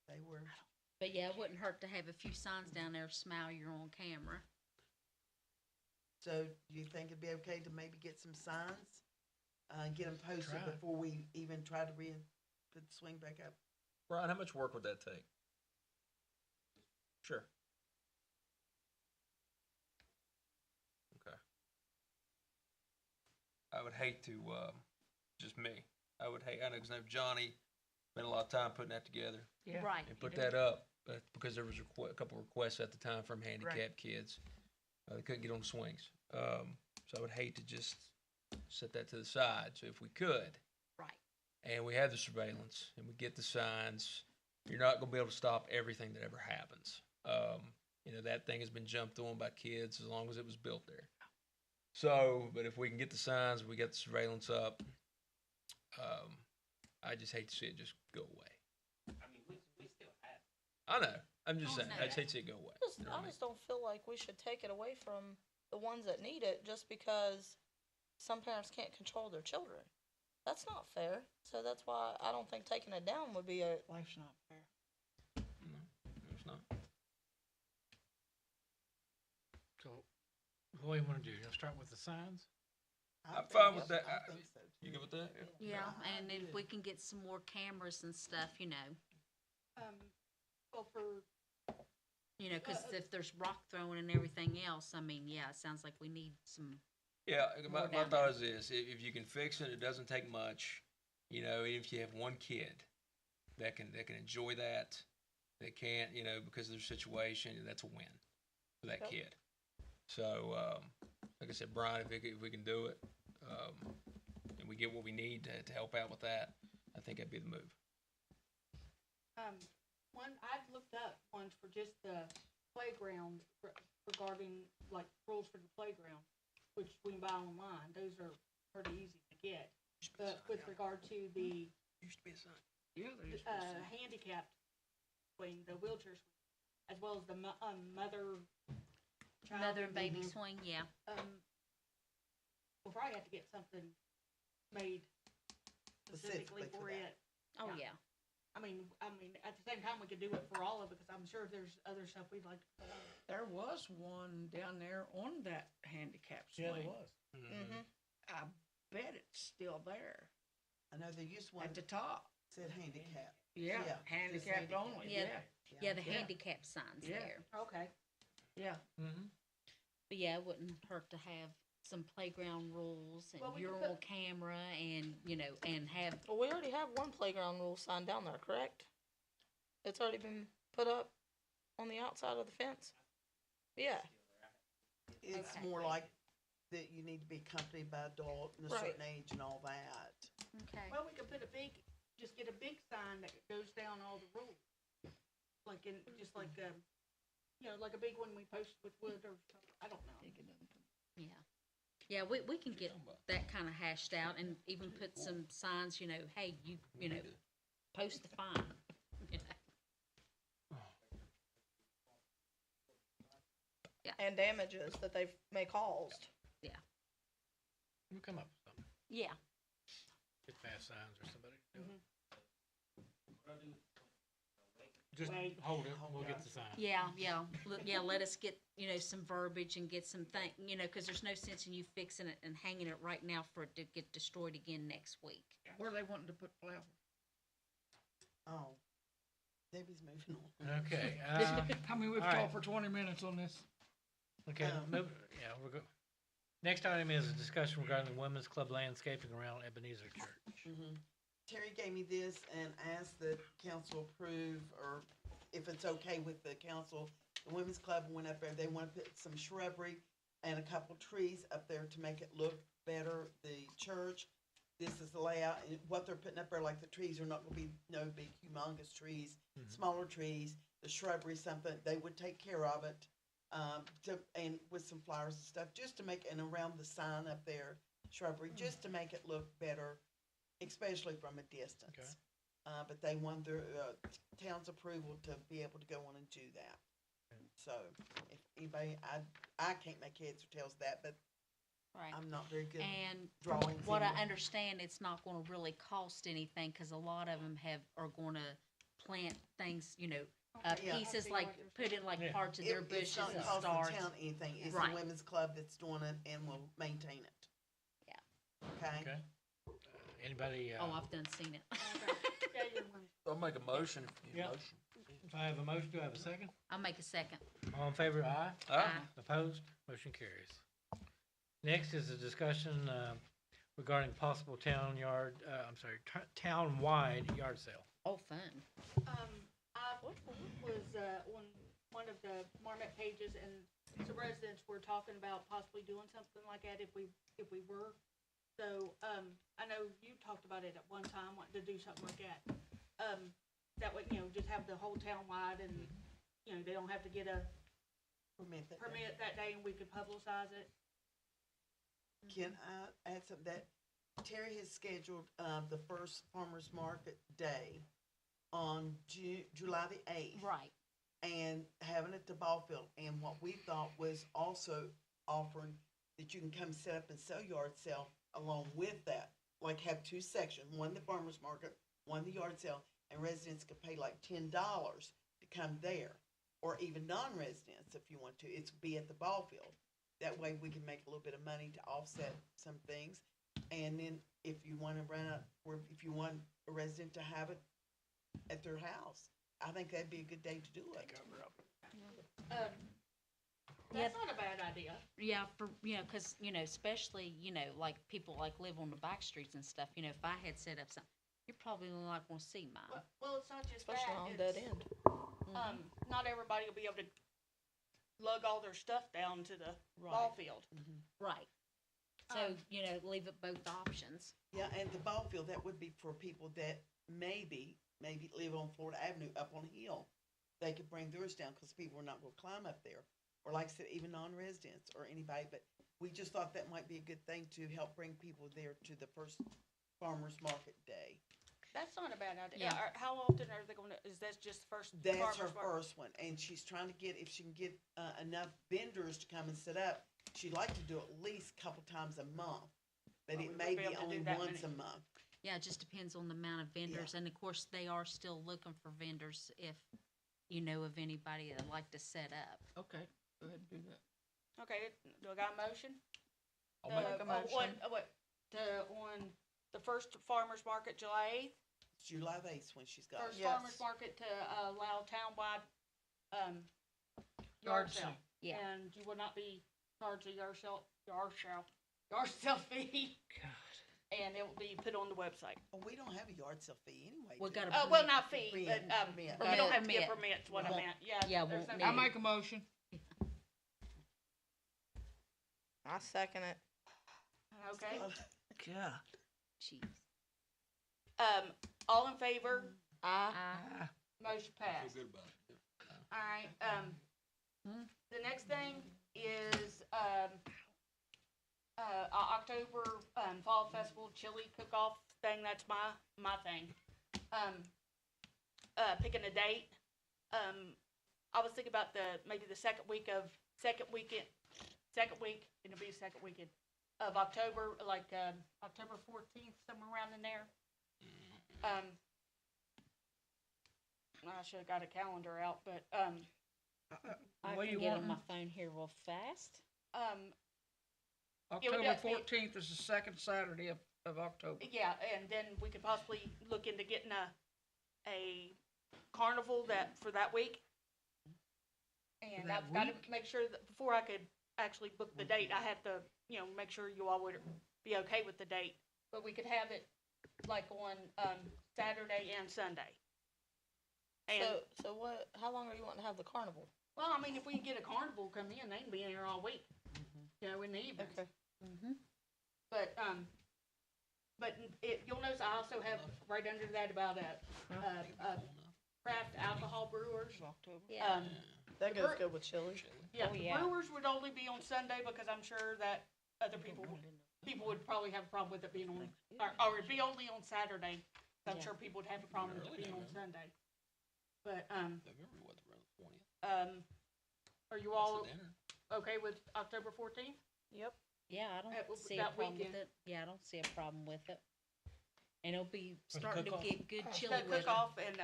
They were. But yeah, it wouldn't hurt to have a few signs down there, smile, you're on camera. So do you think it'd be okay to maybe get some signs? Get them posted Try it. before we even try to put the swing back up? Brian, how much work would that take? Sure. Okay. I would hate to, just me. I would hate, I know, 'cause I know Johnny spent a lot of time putting that together Yeah. Right. and put that up, but because there was a couple requests at the time from handicapped kids. They couldn't get on the swings. So I would hate to just set that to the side. So if we could, Right. and we have the surveillance and we get the signs, you're not going to be able to stop everything that ever happens. That thing has been jumped on by kids as long as it was built there. So, but if we can get the signs, we get the surveillance up, I just hate to see it just go away. I mean, we still have. I know. I'm just Oh, saying. no. I just hate to see it go away. You know what I I mean? just don't feel like we should take it away from the ones that need it just because some parents can't control their children. That's not fair. So that's why I don't think taking it down would be a. Life's not fair. No, it's not. So, what do you want to do? You want to start with the signs? I'm fine with that. I think so. You good with that? Yeah, and if we can get some more cameras and stuff, Well, for, because if there's rock throwing and everything else, I mean, yeah, it sounds like we need some. Yeah, my More down thought is this: if you can fix it, it doesn't take much. Even if you have one kid that can enjoy that, they can't, because of their situation, that's a win for that Yep. kid. So, like I said, Brian, if we can do it, and we get what we need to help out with that, I think that'd be the move. I've looked up ones for just the playground regarding like rules for the playground, which we can buy online. Those are pretty easy to get. But with regard to the Used to be a sign. Yeah, there used to be some. handicapped swing, the wheelchair swing, as well as the mother, child. Mother and baby swing, yeah. We'll probably have to get something made specifically Specifically for for that. it. Oh, Yeah. yeah. I mean, at the same time, we could do it for all of it, because I'm sure there's other stuff we'd like to put on. There was one down there on that handicap swing. Yeah, there was. Mm-hmm. I bet it's still there I know there used one at the top. that said handicap. Yeah, Yeah, handicapped just only. Yeah. Yeah, Yeah, the Yeah. handicap signs Yeah. there. Okay. yeah. Mm-hmm. But yeah, it wouldn't hurt to have some playground rules and Well, we you're could on camera and, and have, Well, we already have one playground rule sign down there, correct? It's already been put up on the outside of the fence. Yeah. It's Okay. more like that you need to be accompanied by adult and a Right. certain age and all that. okay. Well, we could put just get a big sign that goes down all the rules. Like just like, like a big one we post with wood or something. I don't know. Yeah. Yeah, we can get that kind of hashed out and even put some signs, hey, post the fine. And damages that they may caused. We'll come up with something. Yeah. Get fast signs or somebody. Mhm. Just Wait. hold it, we'll get the sign. Yeah, let us get, some verbiage and get some because there's no sense in you fixing it and hanging it right now for it to get destroyed again next week. Where they wanting to put flowers? Oh, Debbie's moving on. Okay, I mean, we've all right. talked for 20 minutes on this. okay, we're good. Next item is a discussion regarding the Women's Club landscaping around Ebenezer Church. Mhm. Terry gave me this and asked that council approve, or if it's okay with the council, the women's club went up there, they wanna put some shrubbery and a couple trees up there to make it look better, the church. This is the layout, and what they're putting up there, like the trees are not gonna be no big humongous trees, smaller trees, the shrubbery, something, they would take care of it. And with some flowers and stuff, just to make, and around the sign up there, shrubbery, just to make it look better, especially from a distance. Okay. But they want their, town's approval to be able to go on and do that. So, if anybody, I can't make heads or tails of that, but Right. I'm not very good at And from drawings. what I anyway. understand, it's not gonna really cost anything, cause a lot of them are gonna plant things, Yeah. pieces like, put in like Yeah. parts of their It's bushes not and costing stars. the town anything, it's the Right. women's club that's doing it and will maintain it. Yeah. Okay? Okay. Anybody, Oh, I've done seen it. Yeah, you're one. I'll make a motion. If you need a Yeah. motion. if I have a motion, do I have a second? I'll make a second. All in favor, aye? Aye. Opposed? Motion carries. Next is a discussion regarding possible townwide yard sale. Oh, fun. I was on one of the Marmot pages, and some residents were talking about possibly doing something like that if we were. So, I know you talked about it at one time, wanting to do something like that. That way, just have the whole town wide and, they don't have to get a Permit that. permit that day and we could publicize it. Can I add something that Terry has scheduled, the first farmer's market day on July the 8th. Right. And having it at the ball field, and what we thought was also offering that you can come set up and sell yard sale along with that. Like have two sections, one the farmer's market, one the yard sale, and residents could pay like $10 to come there. Or even non-residents, if you want to, it's be at the ball field. That way we can make a little bit of money to offset some things. And then if you wanna run out, or if you want a resident to have it at their house, I think that'd be a good day to do it. That's not a bad idea. Yeah, cause, especially, like people like live on the back streets and stuff, if I had set up something, you're probably not gonna see mine. Well, it's not just Especially that, on it's, dead end. not everybody will be able to lug all their stuff down to the ball field. Right. So, leave it both options. Yeah, and the ball field, that would be for people that maybe live on Florida Avenue up on a hill. They could bring theirs down, cause people are not gonna climb up there. Or like I said, even non-residents or anybody, but we just thought that might be a good thing to help bring people there to the first farmer's market day. That's not a bad idea. Yeah. How often are they gonna, is that just the first That's her farmer's market? first one, and she's trying to get, if she can get, enough vendors to come and set up, she'd like to do at least a couple times a month. But Well, it we may won't be be able to do only that once many. a month. Yeah, it just depends on the amount of vendors, and of course, they are still looking for vendors if you know of anybody that'd like to set up. Okay, go ahead and do that. Okay, do I got a motion? I'll make a motion. On the first farmer's market, July 8th? It's July the 8th when she's got it. First Yes. farmer's market to allow townwide, yard sale. Yeah. And you will not be charged a yard sale fee. And it will be put on the website. Oh, we don't have a yard sale fee anyway. We do got we? a Well, not fee, Permit, but, permit. you don't have to get Permit. permits, what I Won't- meant, yeah. yeah, there's won't no- I need- make a motion. I second it. Okay, God. Jeez. all in favor, I motion passed. Feel good about it. Alright, Hmm? the next thing is, October, Fall Festival Chili Cook-Off thing, that's my thing. Picking a date, I was thinking about maybe the second week, it'll be the second weekend of October, like, October 14th, somewhere around in there. I should've got a calendar out, but, I What can you get on wanting? my phone here real fast. Yeah, we October got the- 14th is the second Saturday of October. yeah, and then we could possibly look into getting a carnival for that week. And that I've gotta week? make sure that before I could actually book the date, I have to, make sure you all would be okay with the date. But we could have it like on, Saturday and Sunday. And So what, how long are you wanting to have the carnival? Well, I mean, if we can get a carnival come in, they can be in here all week, you know, in the evening. Okay. But, you'll notice I also have right under that about, craft alcohol brewers. Yeah. That goes good with chili. Yeah, Oh, the yeah. brewers would only be on Sunday because I'm sure that other people would probably have a problem with it being on, or it'd be only on Saturday. I'm Yeah. sure people would have a problem with it being on Sunday. But, November what, around the 20th? are you That's all the dinner. okay with October 14th? Yep. Yeah, I That don't w- see a that problem with weekend. it. Yeah, I don't see a problem with it. And it'll be For the starting to cook-off? get good The chilly weather. cook-off and,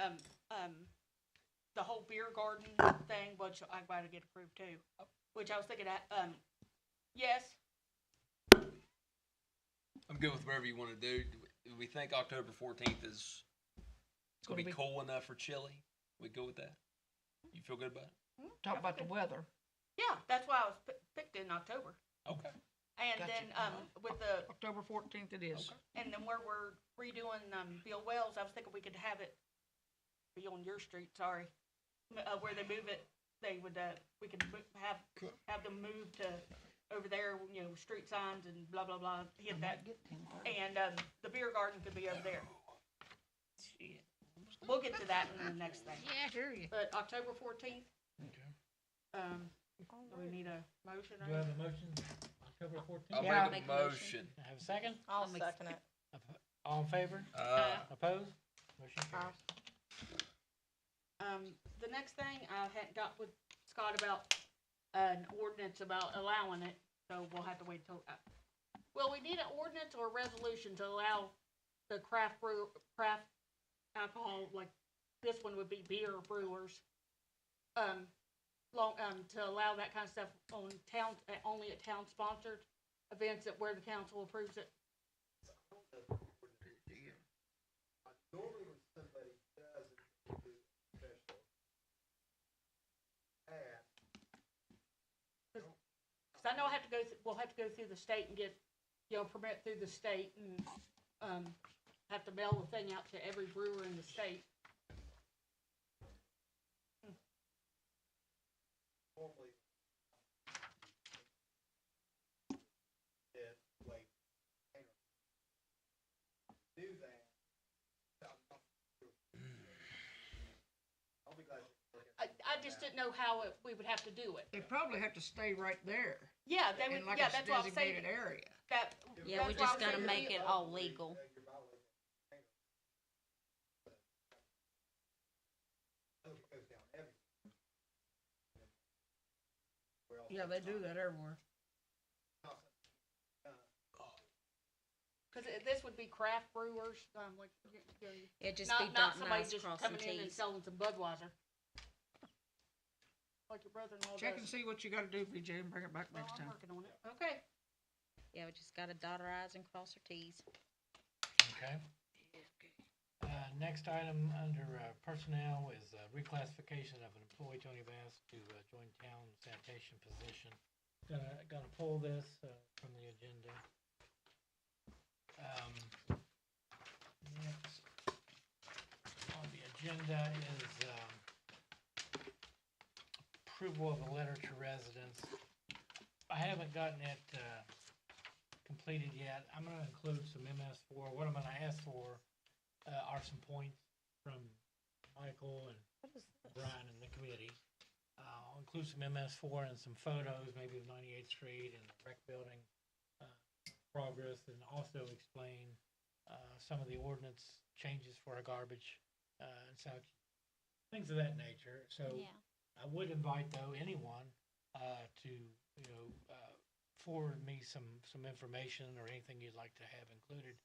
the whole beer garden thing, which I gotta get approved too. Which I was thinking that, yes, I'm good with whatever you want to do. Do we think October 14th is it's gonna be cool enough for chili? We go with that? You feel good about it? Talk about the weather. yeah, that's why I was picked in October. Okay. And Gotcha. then, with the, October 14th it is. and then where we're redoing, Bill Wells, I was thinking we could have it be on your street, sorry. Where they move it, they would, we could have them move to over there, you know, street signs and blah, blah, blah, hit that. And, the beer garden could be over there. We'll get to that in the next thing. Yeah, I hear you. But October 14th, Okay. do we need a motion? or Do I have anything? a motion, October 14th? I'll Yeah. make a motion. Have a second? I'll make- second it. All in favor? Opposed? Motion carries. The next thing, I hadn't got with Scott about an ordinance about allowing it, so we'll have to wait till, well, we need an ordinance or a resolution to allow the craft alcohol, like this one would be beer brewers, to allow that kind of stuff on town, only at town-sponsored events that where the council approves it. Normally when somebody does it, special act, Cause I know I have to we'll have to go through the state and get, you know, permit through the state and, have to mail the thing out to every brewer in the state. normally like do that. I'll be glad. I just didn't know how we would have to do it. They probably have to stay right there Yeah, they would, in like yeah, a that's what I was saying. designated area. That, Yeah, we that's why I just was gotta saying make it all legal. Yeah, they do that everywhere. Cause this would be craft brewers, like, It'd just be not dotting somebody i's, just crossing coming in and t's. selling some Budweiser. Like your brother-in-law does. Check and see what you gotta do, BJ, and bring it back Well, next I'm time. working on it. Okay. Yeah, we just gotta dot our i's and cross our t's. Okay. Next item under personnel is reclassification of an employee, Tony Bass, to join town sanitation position. Gonna pull this from the agenda. Next on the agenda is approval of a letter to residents. I haven't gotten it completed yet. I'm gonna include some MS4. What I'm gonna ask for are some points from Michael and Brian and the committee. I'll include some MS4 and some photos, maybe of 98th Street and the rec building progress, and also explain some of the ordinance changes for our garbage and such, things of that nature. So Yeah. I would invite, though, anyone to, you know, forward me some information or anything you'd like to have included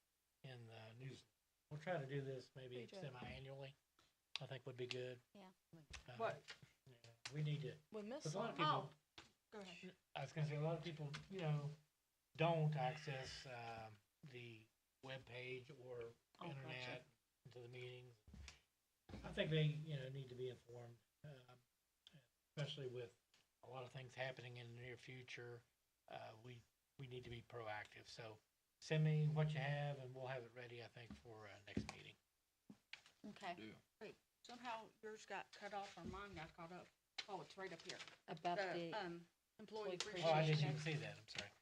in the news. We'll try to do this maybe semi-annually. I think would be good. Yeah. What? Yeah, we need to, We missed because a lot of some. people, Go ahead. I was gonna say, a lot of people, you know, don't access the webpage or Oh, gotcha. internet into the meetings. I think they, you know, need to be informed, especially with a lot of things happening in the near future. We need to be proactive. So send me what you have, and we'll have it ready, I think, for next meeting. Okay. Wait, somehow yours got cut off or mine got caught up. Oh, it's right up here. About the, Employee Oh, I appreciation. didn't even see that, I'm sorry.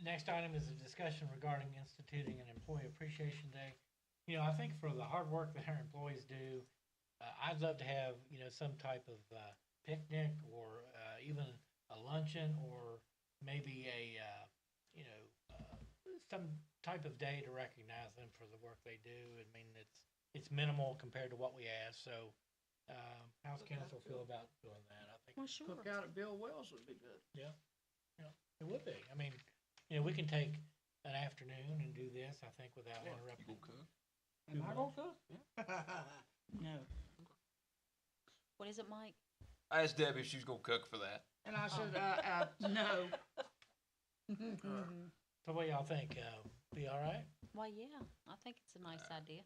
Next item is a discussion regarding instituting an Employee Appreciation Day. You know, I think for the hard work that our employees do, I'd love to have, you know, some type of picnic or even a luncheon or maybe a, you know, some type of day to recognize them for the work they do. I mean, it's minimal compared to what we ask, so how's council feel about doing that? I think well, sure. Cook out at Bill Wells would be good. it would be. I mean, you know, we can take an afternoon and do this, I think, without interrupting. Am I gonna cook? No. What is it, Mike? I asked Debbie if she was gonna cook for that. And I said, no. So what y'all think? Be all right? Well, yeah, I think it's a nice idea.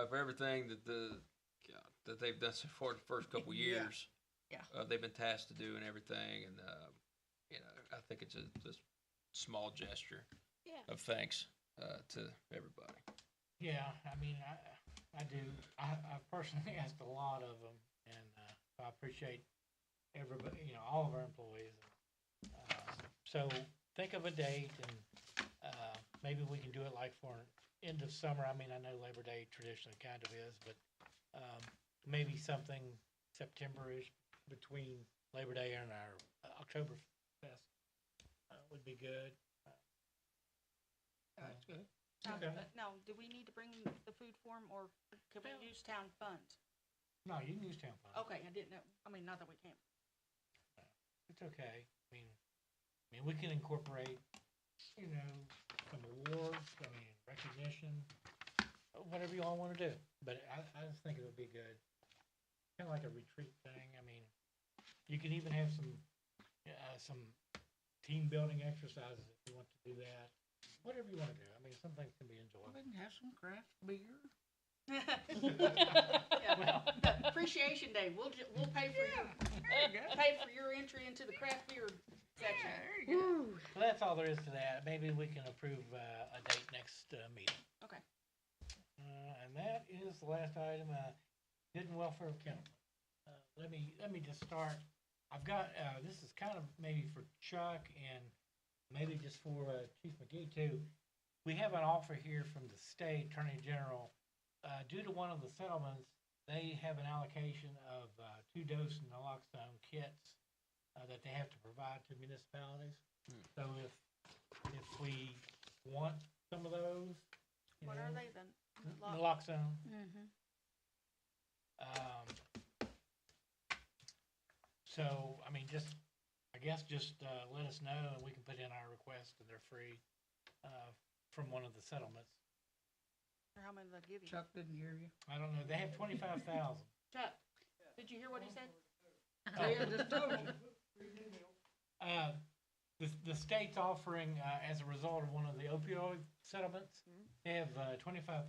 For everything that they've done so far the first couple Yeah. years. Yeah. They've been tasked to do and everything, and you know, I think it's a small gesture Yeah. of thanks to everybody. Yeah, I mean, I do. I personally asked a lot of them, and I appreciate everybody, you know, all of our employees. So think of a date, and maybe we can do it like for end of summer. I mean, I know Labor Day traditionally kind of is, but maybe something September-ish between Labor Day and our Oktoberfest would be good. That's good. Okay. Now, do we need to bring the food form, or can we use town funds? No, you can use town funds. Okay, I didn't know, I mean, not that we can't. It's okay. I mean, we can incorporate, you know, some awards, I mean, recognition, whatever you all want to do. But I just think it would be good. Kind of like a retreat thing. I mean, you can even have some team building exercises if you want to do that. Whatever you want to do. I mean, some things can be enjoyable. We can have some craft beer. Yeah, Appreciation Day, we'll pay for your entry into the craft beer section. There you go. So that's all there is to that. Maybe we can approve a date next meeting. Okay. And that is the last item, hidden welfare of council. Let me just start. I've got, this is kind of maybe for Chuck and maybe just for Chief McGee too. We have an offer here from the state Attorney General. Due to one of the settlements, they have an allocation of 2-dose naloxone kits that they have to provide to municipalities. So if we want some of those, you What know, are they then? naloxone. Mm-hmm. So, I mean, just let us know and we can put in our request and they're free, from one of the settlements. Or how many did they give you? Chuck didn't hear you. I don't know, they have 25,000. Chuck, did you hear what he said? Yeah, just told you. The state's offering, as a result of one of the opioid settlements, they have 25,000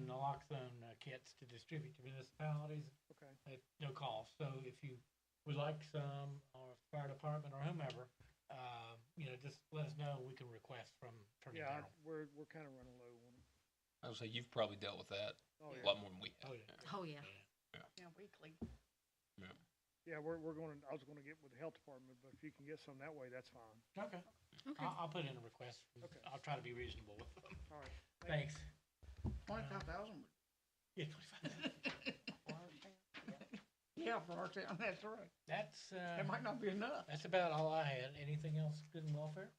naloxone kits to distribute to municipalities Okay. at no cost. So if you would like some, or fire department or whomever, you know, just let us know. We can request from Attorney Yeah, General. we're kind of running low on them. I would say you've probably dealt with that Oh, a yeah. lot more than we have. Oh, yeah. Oh, yeah. Yeah, weekly. Yeah, we're going to, I was going to get with the health department, but if you can get some that way, that's fine. Okay. Okay. I'll put in a request. Okay. I'll try to be reasonable with them. All right. Thanks. 25,000. Yeah, 25,000. Yeah, for our town, that's right. That's, It might not be enough. that's about all I had. Anything else good in welfare?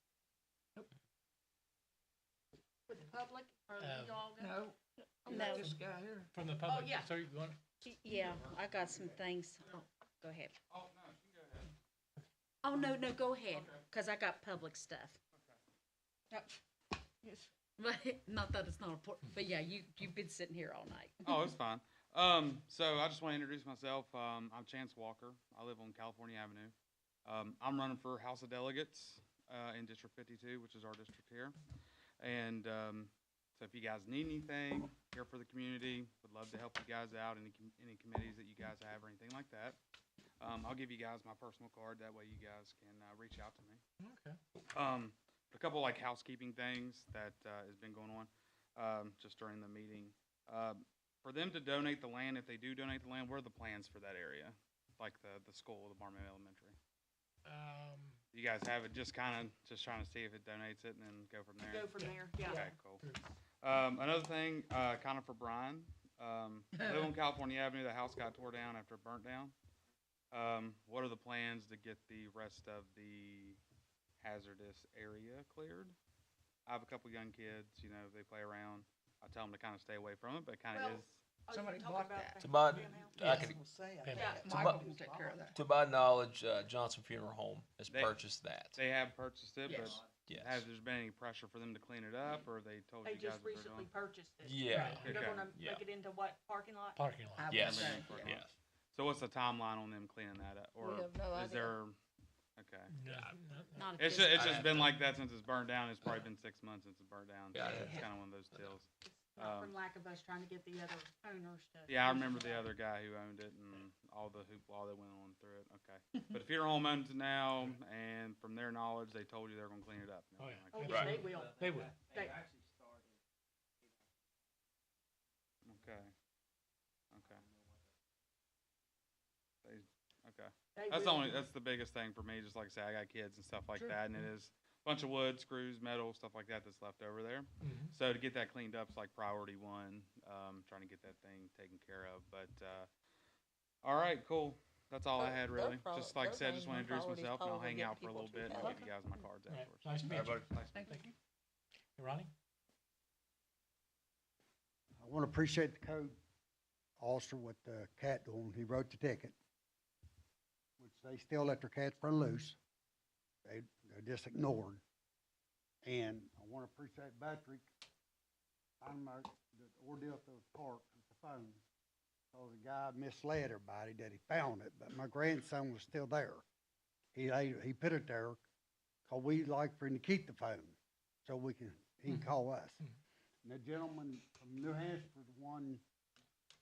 With the public, or you all got? No. No. This guy here. From the public? yeah. So you want, Yeah, I got some things. Oh, go ahead. Oh, no, you can go ahead. Oh, no, go ahead, because I got public stuff. Yep. Yes. But, not that it's not important, but yeah, you've been sitting here all night. Oh, it's fine. So I just want to introduce myself. I'm Chance Walker. I live on California Avenue. I'm running for House of Delegates in District 52, which is our district here. And so if you guys need anything here for the community, would love to help you guys out, any committees that you guys have or anything like that. I'll give you guys my personal card. That way you guys can reach out to me. okay. A couple like housekeeping things that has been going on just during the meeting. for them to donate the land, if they do donate the land, what are the plans for that area? Like the school, the Marmot Elementary? You guys have it just trying to see if it donates it and then go from there? Go from there, yeah. Okay, cool. Another thing, kind of for Brian, I live on California Avenue, the house got tore down after it burnt down. What are the plans to get the rest of the hazardous area cleared? I have a couple young kids, you know, they play around. I tell them to kind of stay away from it, but it kind of Well, is. Somebody bought that. To my, I Yeah. could, Yeah. Michael can take care of that. to my knowledge, Johnson Funeral Home has They- purchased that. They have purchased it, but Yes. Yes. has there been any pressure for them to clean it up, or they told They you guys just what they're recently doing? purchased it. Yeah. They're Okay. gonna Yeah. make it into what, parking lot? Parking lot. I would Yes. say, Yeah. yeah. Yes. So what's the timeline on them cleaning that up, or We have no is idea. there? Okay. Not at It's this just, time. been like that since it's burned down. It's probably been 6 months since it burned down. So Yeah. it's kind of one of those deals. Not from lack of us trying to get the other owners to. Yeah, I remember the other guy who owned it and all the hoopla that went on through it. Okay. But if your home owns it now, and from their knowledge, they told you they're gonna clean it up. and Oh, yeah. everything Oh, like yeah, that. they will. They will. They- Okay. Okay. Okay. they That's will. that's the biggest thing for me. Just like I say, I got kids and stuff like that, and it is a bunch of wood, screws, metal, stuff like that that's left over there. Mhm. So to get that cleaned up is like priority one, trying to get that thing taken care of. But, all right, cool. That's all I had really. Just like I said, just want to introduce myself and I'll hang out for a little bit and I'll give you guys my cards All right. afterwards. Nice to meet you. Nice. Thank you. Hey, Ronnie? I want to appreciate the code officer with the cat doing. He wrote the ticket, which they still let their cats run loose. They're just ignored. And I want to appreciate Patrick finding out the ordeal at the park with the phone. So the guy misled everybody that he found it, but my grandson was still there. He put it there because we like for him to keep the phone so he can call us. And the gentleman from New Hampshire, the one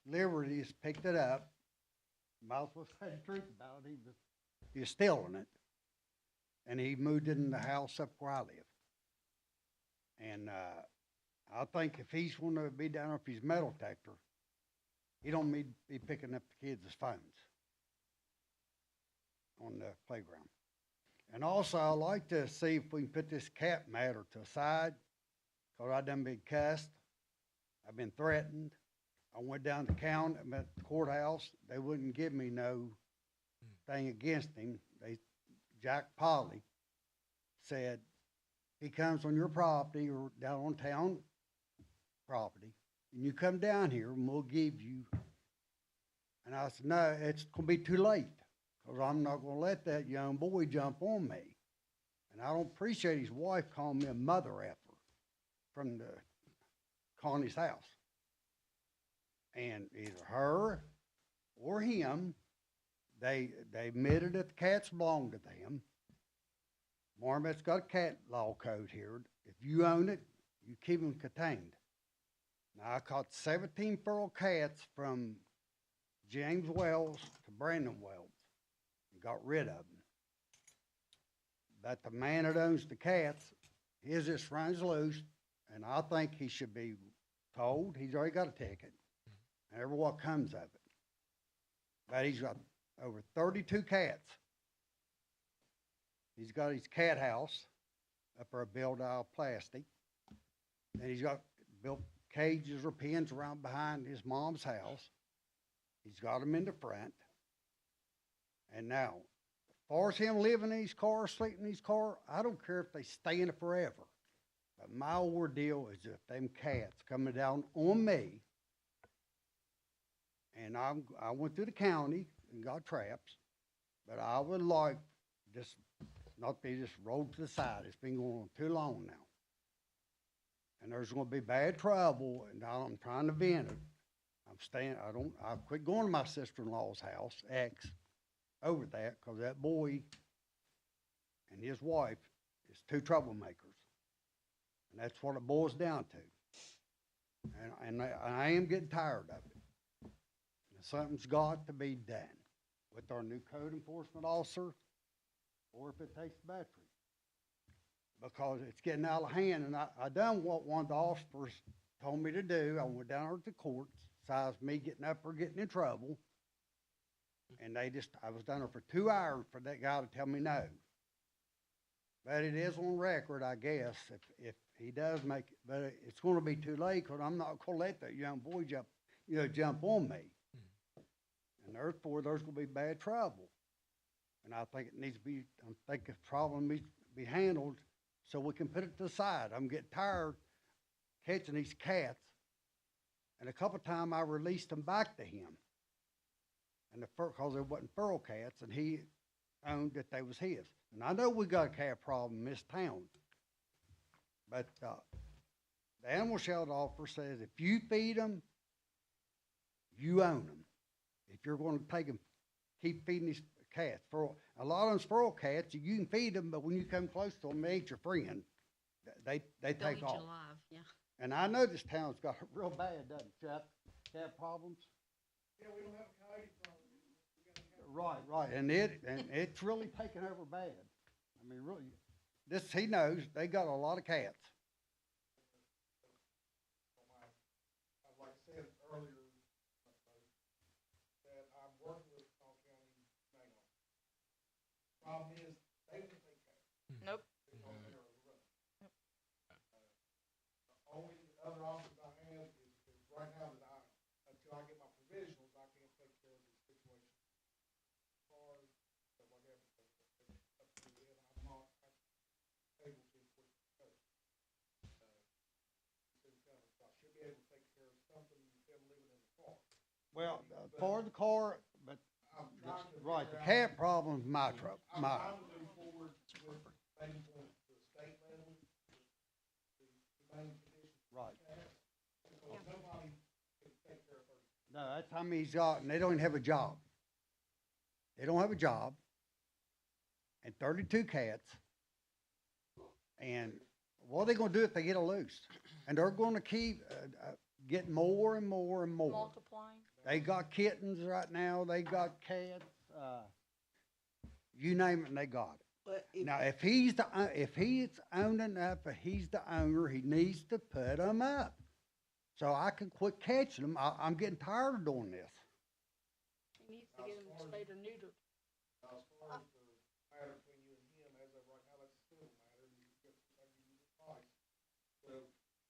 Liberty's might as well say the truth about it. He was stealing it. And he moved in the house up where I live. And I think if he's going to be down there, if he's a metal detector, he don't need to be picking up the kids' phones on the playground. And also, I'd like to see if we can put this cat matter to the side, because I done been cussed. I've been threatened. I went down to county, I'm at the courthouse. They wouldn't give me no thing against him. Jack Polly said, he comes on your property or down on town property, and you come down here and we'll give you. And I said, no, it's gonna be too late, because I'm not gonna let that young boy jump on me. And I don't appreciate his wife calling me a mother effer from the Connie's house. And either her or him, they admitted that the cats belong to them. Marmot's got a cat law code here. If you own it, you keep them contained. Now, I caught 17 feral cats from James Wells to Brandon Wells and got rid of them. But the man that owns the cats, his just runs loose, and I think he should be told. He's already got a ticket, and every what comes of it. But he's got over 32 cats. He's got his cat house up there built out of plastic. And he's got built cages or pens around behind his mom's house. He's got them in the front. And now, as far as him living in his car, sleeping in his car, I don't care if they stay in it forever. But my ordeal is if them cats coming down on me, and I went through the county and got traps, but I would like just not be just rolled to the side. It's been going on too long now. And there's gonna be bad trouble, and I'm trying to vent it. I quit going to my sister-in-law's house, over that, because that boy and his wife is two troublemakers. And that's what it boils down to. And I am getting tired of it. And something's got to be done with our new code enforcement officer, or if it takes the battery. Because it's getting out of hand, and I done what one of the officers told me to do. I went down to the courts, besides me getting up or getting in trouble. And I was down there for 2 hours for that guy to tell me no. But it is on record, I guess, if he does make it, but it's gonna be too late, cause I'm not gonna let that young boy jump on me. And therefore, there's gonna be bad trouble. And I think it needs to be, I think the problem needs to be handled so we can put it to the side. I'm getting tired catching these cats. And a couple times I released them back to him. And cause they wasn't feral cats, and he owned that they was his. And I know we got a cat problem in this town. But, the animal shelter officer says if you feed them, you own them. If you're gonna take them, keep feeding these cats. A lot of them's feral cats, you can feed them, but when you come close to them, they ain't your friend. They They'll take eat off. you alive, yeah. And I know this town's got real bad, doesn't it, Chuck? Cat problems? Yeah, we don't have a coyote problem. Right, and it's really taken over bad. I mean, really, he knows, they got a lot of cats. Like I said earlier, that I'm working with Kanawha County Mayor. Problem is, they don't take care. Nope. They don't take care of the road. The only other options I have is right now that until I get my provisionals, I can't take care of this situation. Cars, stuff like that, up to the end, I'm not able to push the coast. I should be able to take care of something instead of living in the car. Well, for the car, but, I'm trying to. right, the figure out- cat problem's my trouble, I'm my. trying to move forward with things on the state level, the humane conditions. Right. Because nobody can take care of her. No, that's how many he's got, and they don't even have a job. They don't have a job. And 32 cats. And what are they gonna do if they get a loose? And they're gonna keep, getting more and more and more. Multiplying. They got kittens right now, they got cats, you name it and they got it. But Now, if he's owning up, if he's the owner, he needs to put them up. So I can quit catching them. I'm getting tired of doing this. He needs to get them spayed or neutered. Now, as far as the matter between you and him, as of right now, that's a civil matter, and you get, I give you advice. So,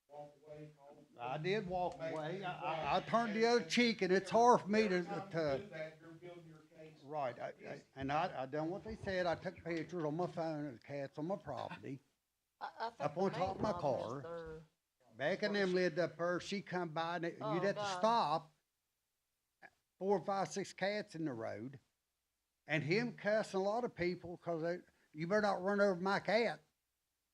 walk away, call. I did walk Make away. things I right. turned the other cheek, and it's hard for me to, Every time you do that, you're building your case. right. I done what they said. I took pictures on my phone of the cats on my property. I think Up the on main top of my problem is car. their- Becky and them lived up there. She come by, and Oh, you'd have to God. stop. 4, 5, 6 cats in the road, and him cussing a lot of people because you better not run over my cat.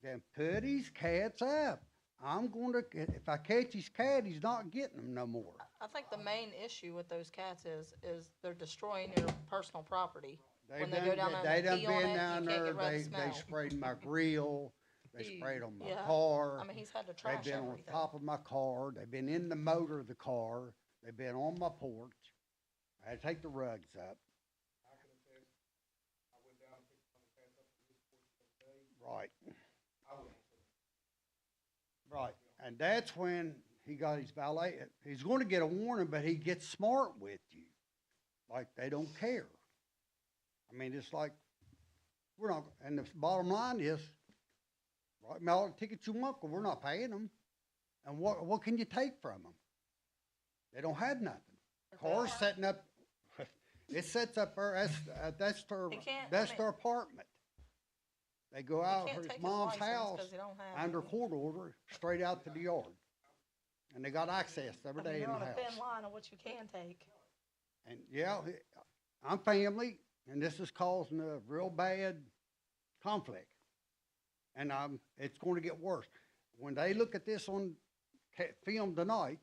Then put these cats up. I'm going to, if I catch his cat, he's not getting them no more. I think the main issue with those cats is they're destroying your personal property. When they go down there They and done pee on been it, down you can't there, get rid of the they smell. sprayed my grill, they sprayed on my Yeah. car. I mean, he's had to They've trash been on everything. top of my car, they've been in the motor of the car, they've been on my porch. I had to take the rugs up. I can attest, I went down and picked one of the cats up from his porch the other day. Right. I wouldn't say. Right, and that's when he got his valet, he's gonna get a warning, but he gets smart with you. Like, they don't care. I mean, it's like, we're not, and the bottom line is, write me all the tickets you want, 'cause we're not paying them. And what can you take from them? They don't have nothing. Cars setting up, it sets up there, that's their, He can't- I that's mean- their apartment. They go He out can't to take his his mom's license house 'cause he don't have under any. court order, straight out to the yard. And they got access every I mean, day in you're the on a thin house. line of what you can take. And yeah, I'm family, and this is causing a real bad conflict. And it's going to get worse. When they look at this on film tonight,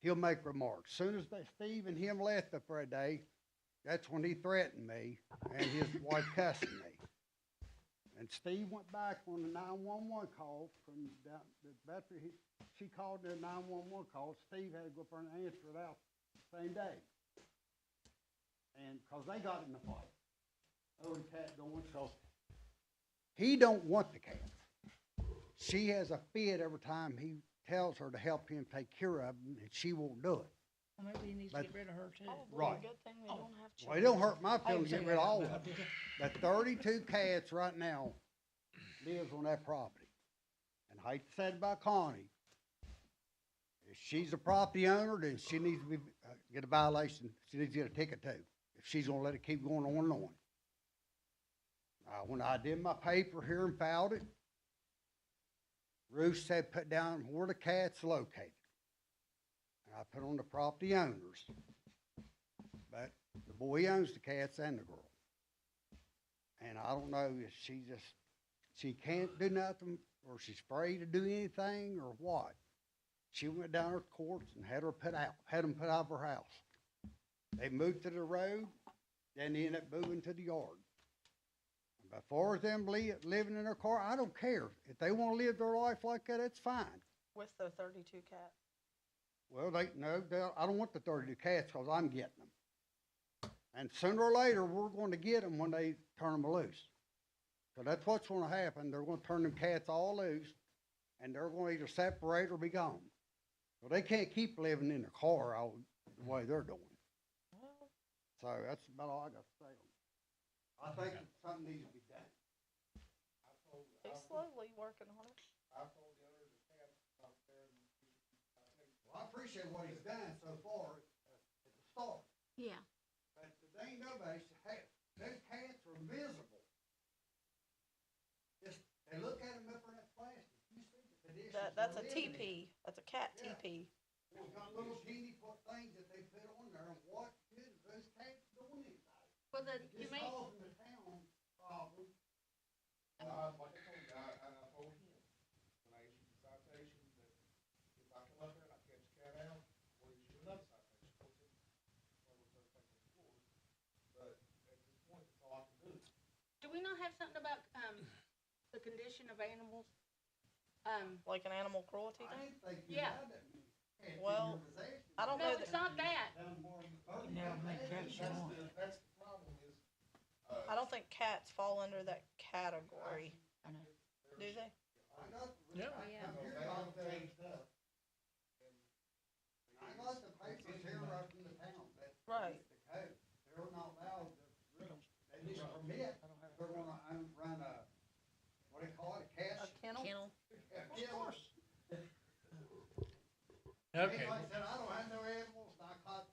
he'll make remarks. Soon as Steve and him left up for a day, that's when he threatened me and his wife cussing me. And Steve went back on the 911 call from down, after she called the 911 call, Steve had to go up there and answer it out the same day. And, cause they got in the fight over the cat going, so he don't want the cats. She has a fit every time he tells her to help him take care of them, and she won't do it. Well, maybe he needs to But- get rid of her too. Probably Right. a good thing they Oh. don't have Well, it children. don't hurt my feelings to say get rid of that, all but- of them. The 32 cats right now lives on that property. And I hate to say it about Connie. If she's a property owner, then she needs to be, get a violation. She needs to get a ticket too, if she's gonna let it keep going on and on. When I did my paper here and filed it, Ruth said put down where the cat's located. And I put on the property owners. But the boy owns the cats and the girl. And I don't know if she can't do nothing, or she's afraid to do anything, or what. She went down to courts and had them put out of her house. They moved to the road, then they ended up moving to the yard. As far as them living in their car, I don't care. If they wanna live their life like that, it's fine. With the 32 cats. Well, I don't want the 32 cats, cause I'm getting them. And sooner or later, we're gonna get them when they turn them loose. So that's what's gonna happen. They're gonna turn them cats all loose, and they're gonna either separate or be gone. So they can't keep living in the car all the way they're doing. Well, So that's about all I got to say on it. I think that something needs to be done. he's slowly working on it. Well, I appreciate what he's done so far at the start. Yeah. But there ain't nobody said, hey, those cats are visible. Just, they look at them up in that plastic. You see the conditions. That's a they're living in. TP. That's a cat Yeah. TP. We've got little teeny things that they put on there, and what good is those cats doing inside? Well, then, you It's may, causing the town problems. Like I told you, I told you, when I issued the citation, that if I come up there and I catch a cat out, we'll issue another citation. Of course, but at this point, that's all I can do. do we not have something about, the condition of animals? Like an animal cruelty I thing? didn't think you Yeah. had that many cats in Well, your possession. I don't No, know it's that, not that. Done more than 30 Never make cats. cats want. That's the problem is, I don't think cats fall under that category. I know. Do they? I got, Yeah. I Yeah. come here all the time stuff. I got the papers here right from the town, that. Right. The code, they're not allowed to, they need a permit, they're gonna run a, what do you call it, a A cash? kennel? Kennel. Of course. Okay. Like I said, I don't have no animals, and I caught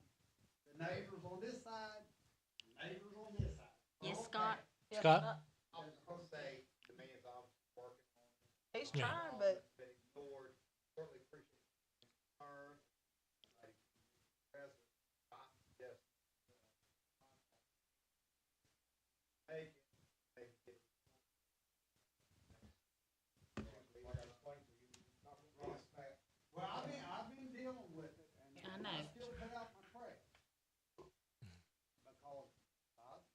the neighbors on this side, neighbors on this side. Yes, All Scott? cats. Yes, Scott? I was gonna say, the man's obviously working on it. He's Yeah. trying, but Been ignored, certainly appreciate the concern, like, president, I suggest, make it, it. Like I explained to you, not really smack. Well, I've been dealing with it, and I I know. still put out my trash. Because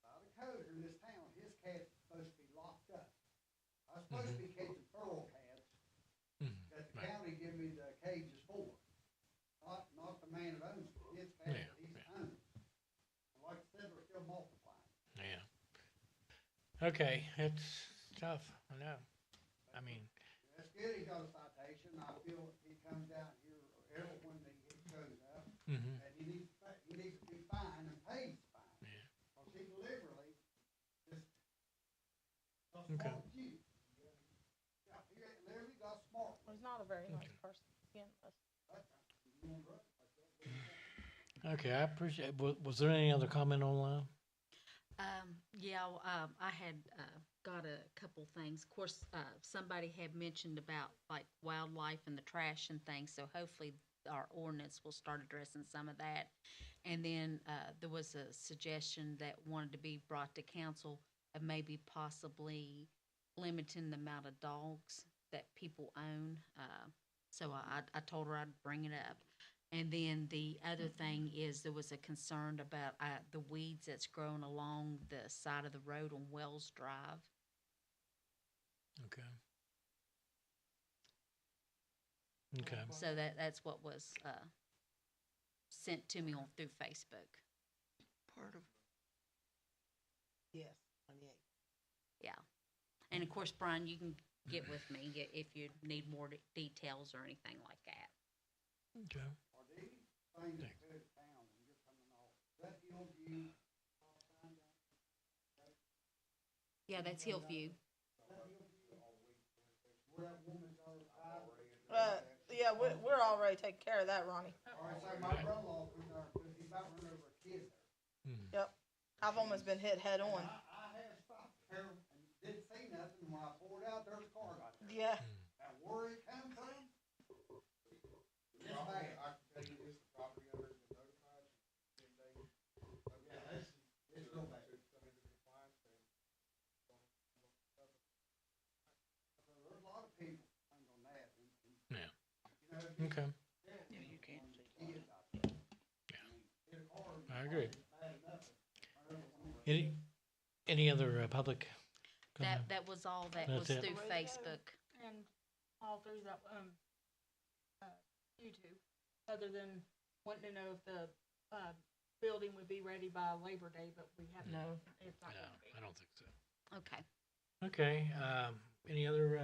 by the code in this town, his cat's supposed to be locked up. I'm supposed to be catching feral cats that the Right. county give me the cages for. Not the man that owns it, his cat Yeah, that he's owning. And like I said, they're still multiplying. Yeah. Okay, it's tough, I know. I mean, That's good, he got a citation, I feel he comes out here every when they get shows up, mhm. and he needs to be fined and paid fine. Yeah. Cause he literally just. Okay. assaulted you. Yeah, he literally got smart. he's not a very nice person. Again, Okay, I appreciate, was there any other comment online? Yeah, I had, got a couple things. Of course, somebody had mentioned about like wildlife and the trash and things, so hopefully our ordinance will start addressing some of that. And then, there was a suggestion that wanted to be brought to council of maybe possibly limiting the amount of dogs that people own. So I told her I'd bring it up. And then the other thing is there was a concern about the weeds that's growing along the side of the road on Wells Drive. Okay. Okay. So that's what was sent to me through Facebook. Part of. Yes, 28. Yeah. And of course, Brian, you can get with me if you need more details or anything like that. Okay. Are these things that Thanks. could Yeah, that's Hillview. Yeah, we're already taking care of that, Ronnie. Yep. I've almost been hit head on. Didn't say nothing, when I pulled out, there was a car got there. Yeah. Now, where it come from? It's bad. I can tell you this, the property owner has been notified, it's real bad. There's a lot of people hung on that. Yeah. You know, Okay, Yeah, you can't see. I agree. Any other public comment? That was all that That's was it. through Facebook. And all through that, YouTube, other than wanting to know if the, building would be ready by Labor Day, but we haven't. No. It's not No, gonna be. I don't think so. Okay. Okay, any other,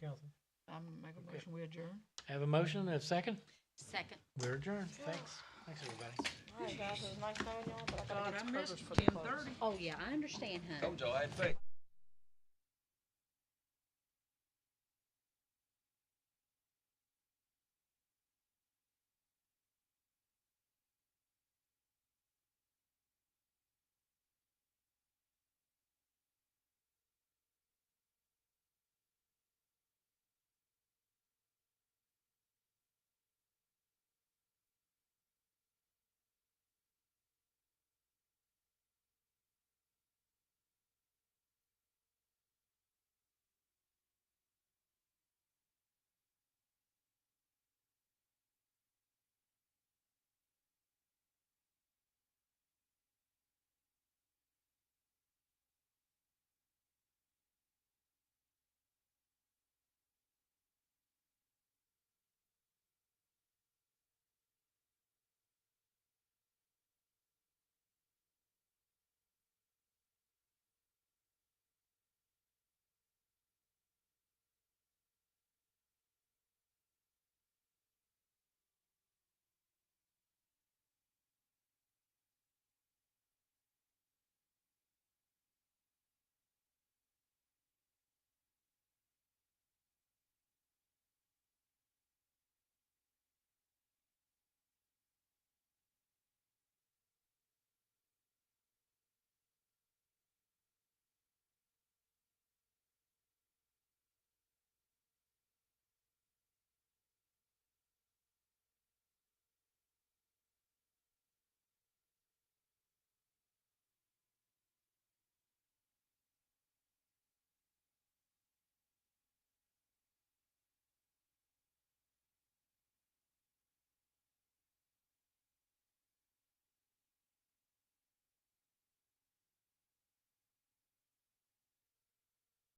council? I'm making a motion, we adjourn. Have a motion, a second? Second. We're adjourned. Thanks. Thanks, everybody. All right, guys, it was nice knowing y'all, but I God, gotta I get to missed Kroger's for the close. 10:30. Oh, yeah, I understand, honey. Told y'all I had faith.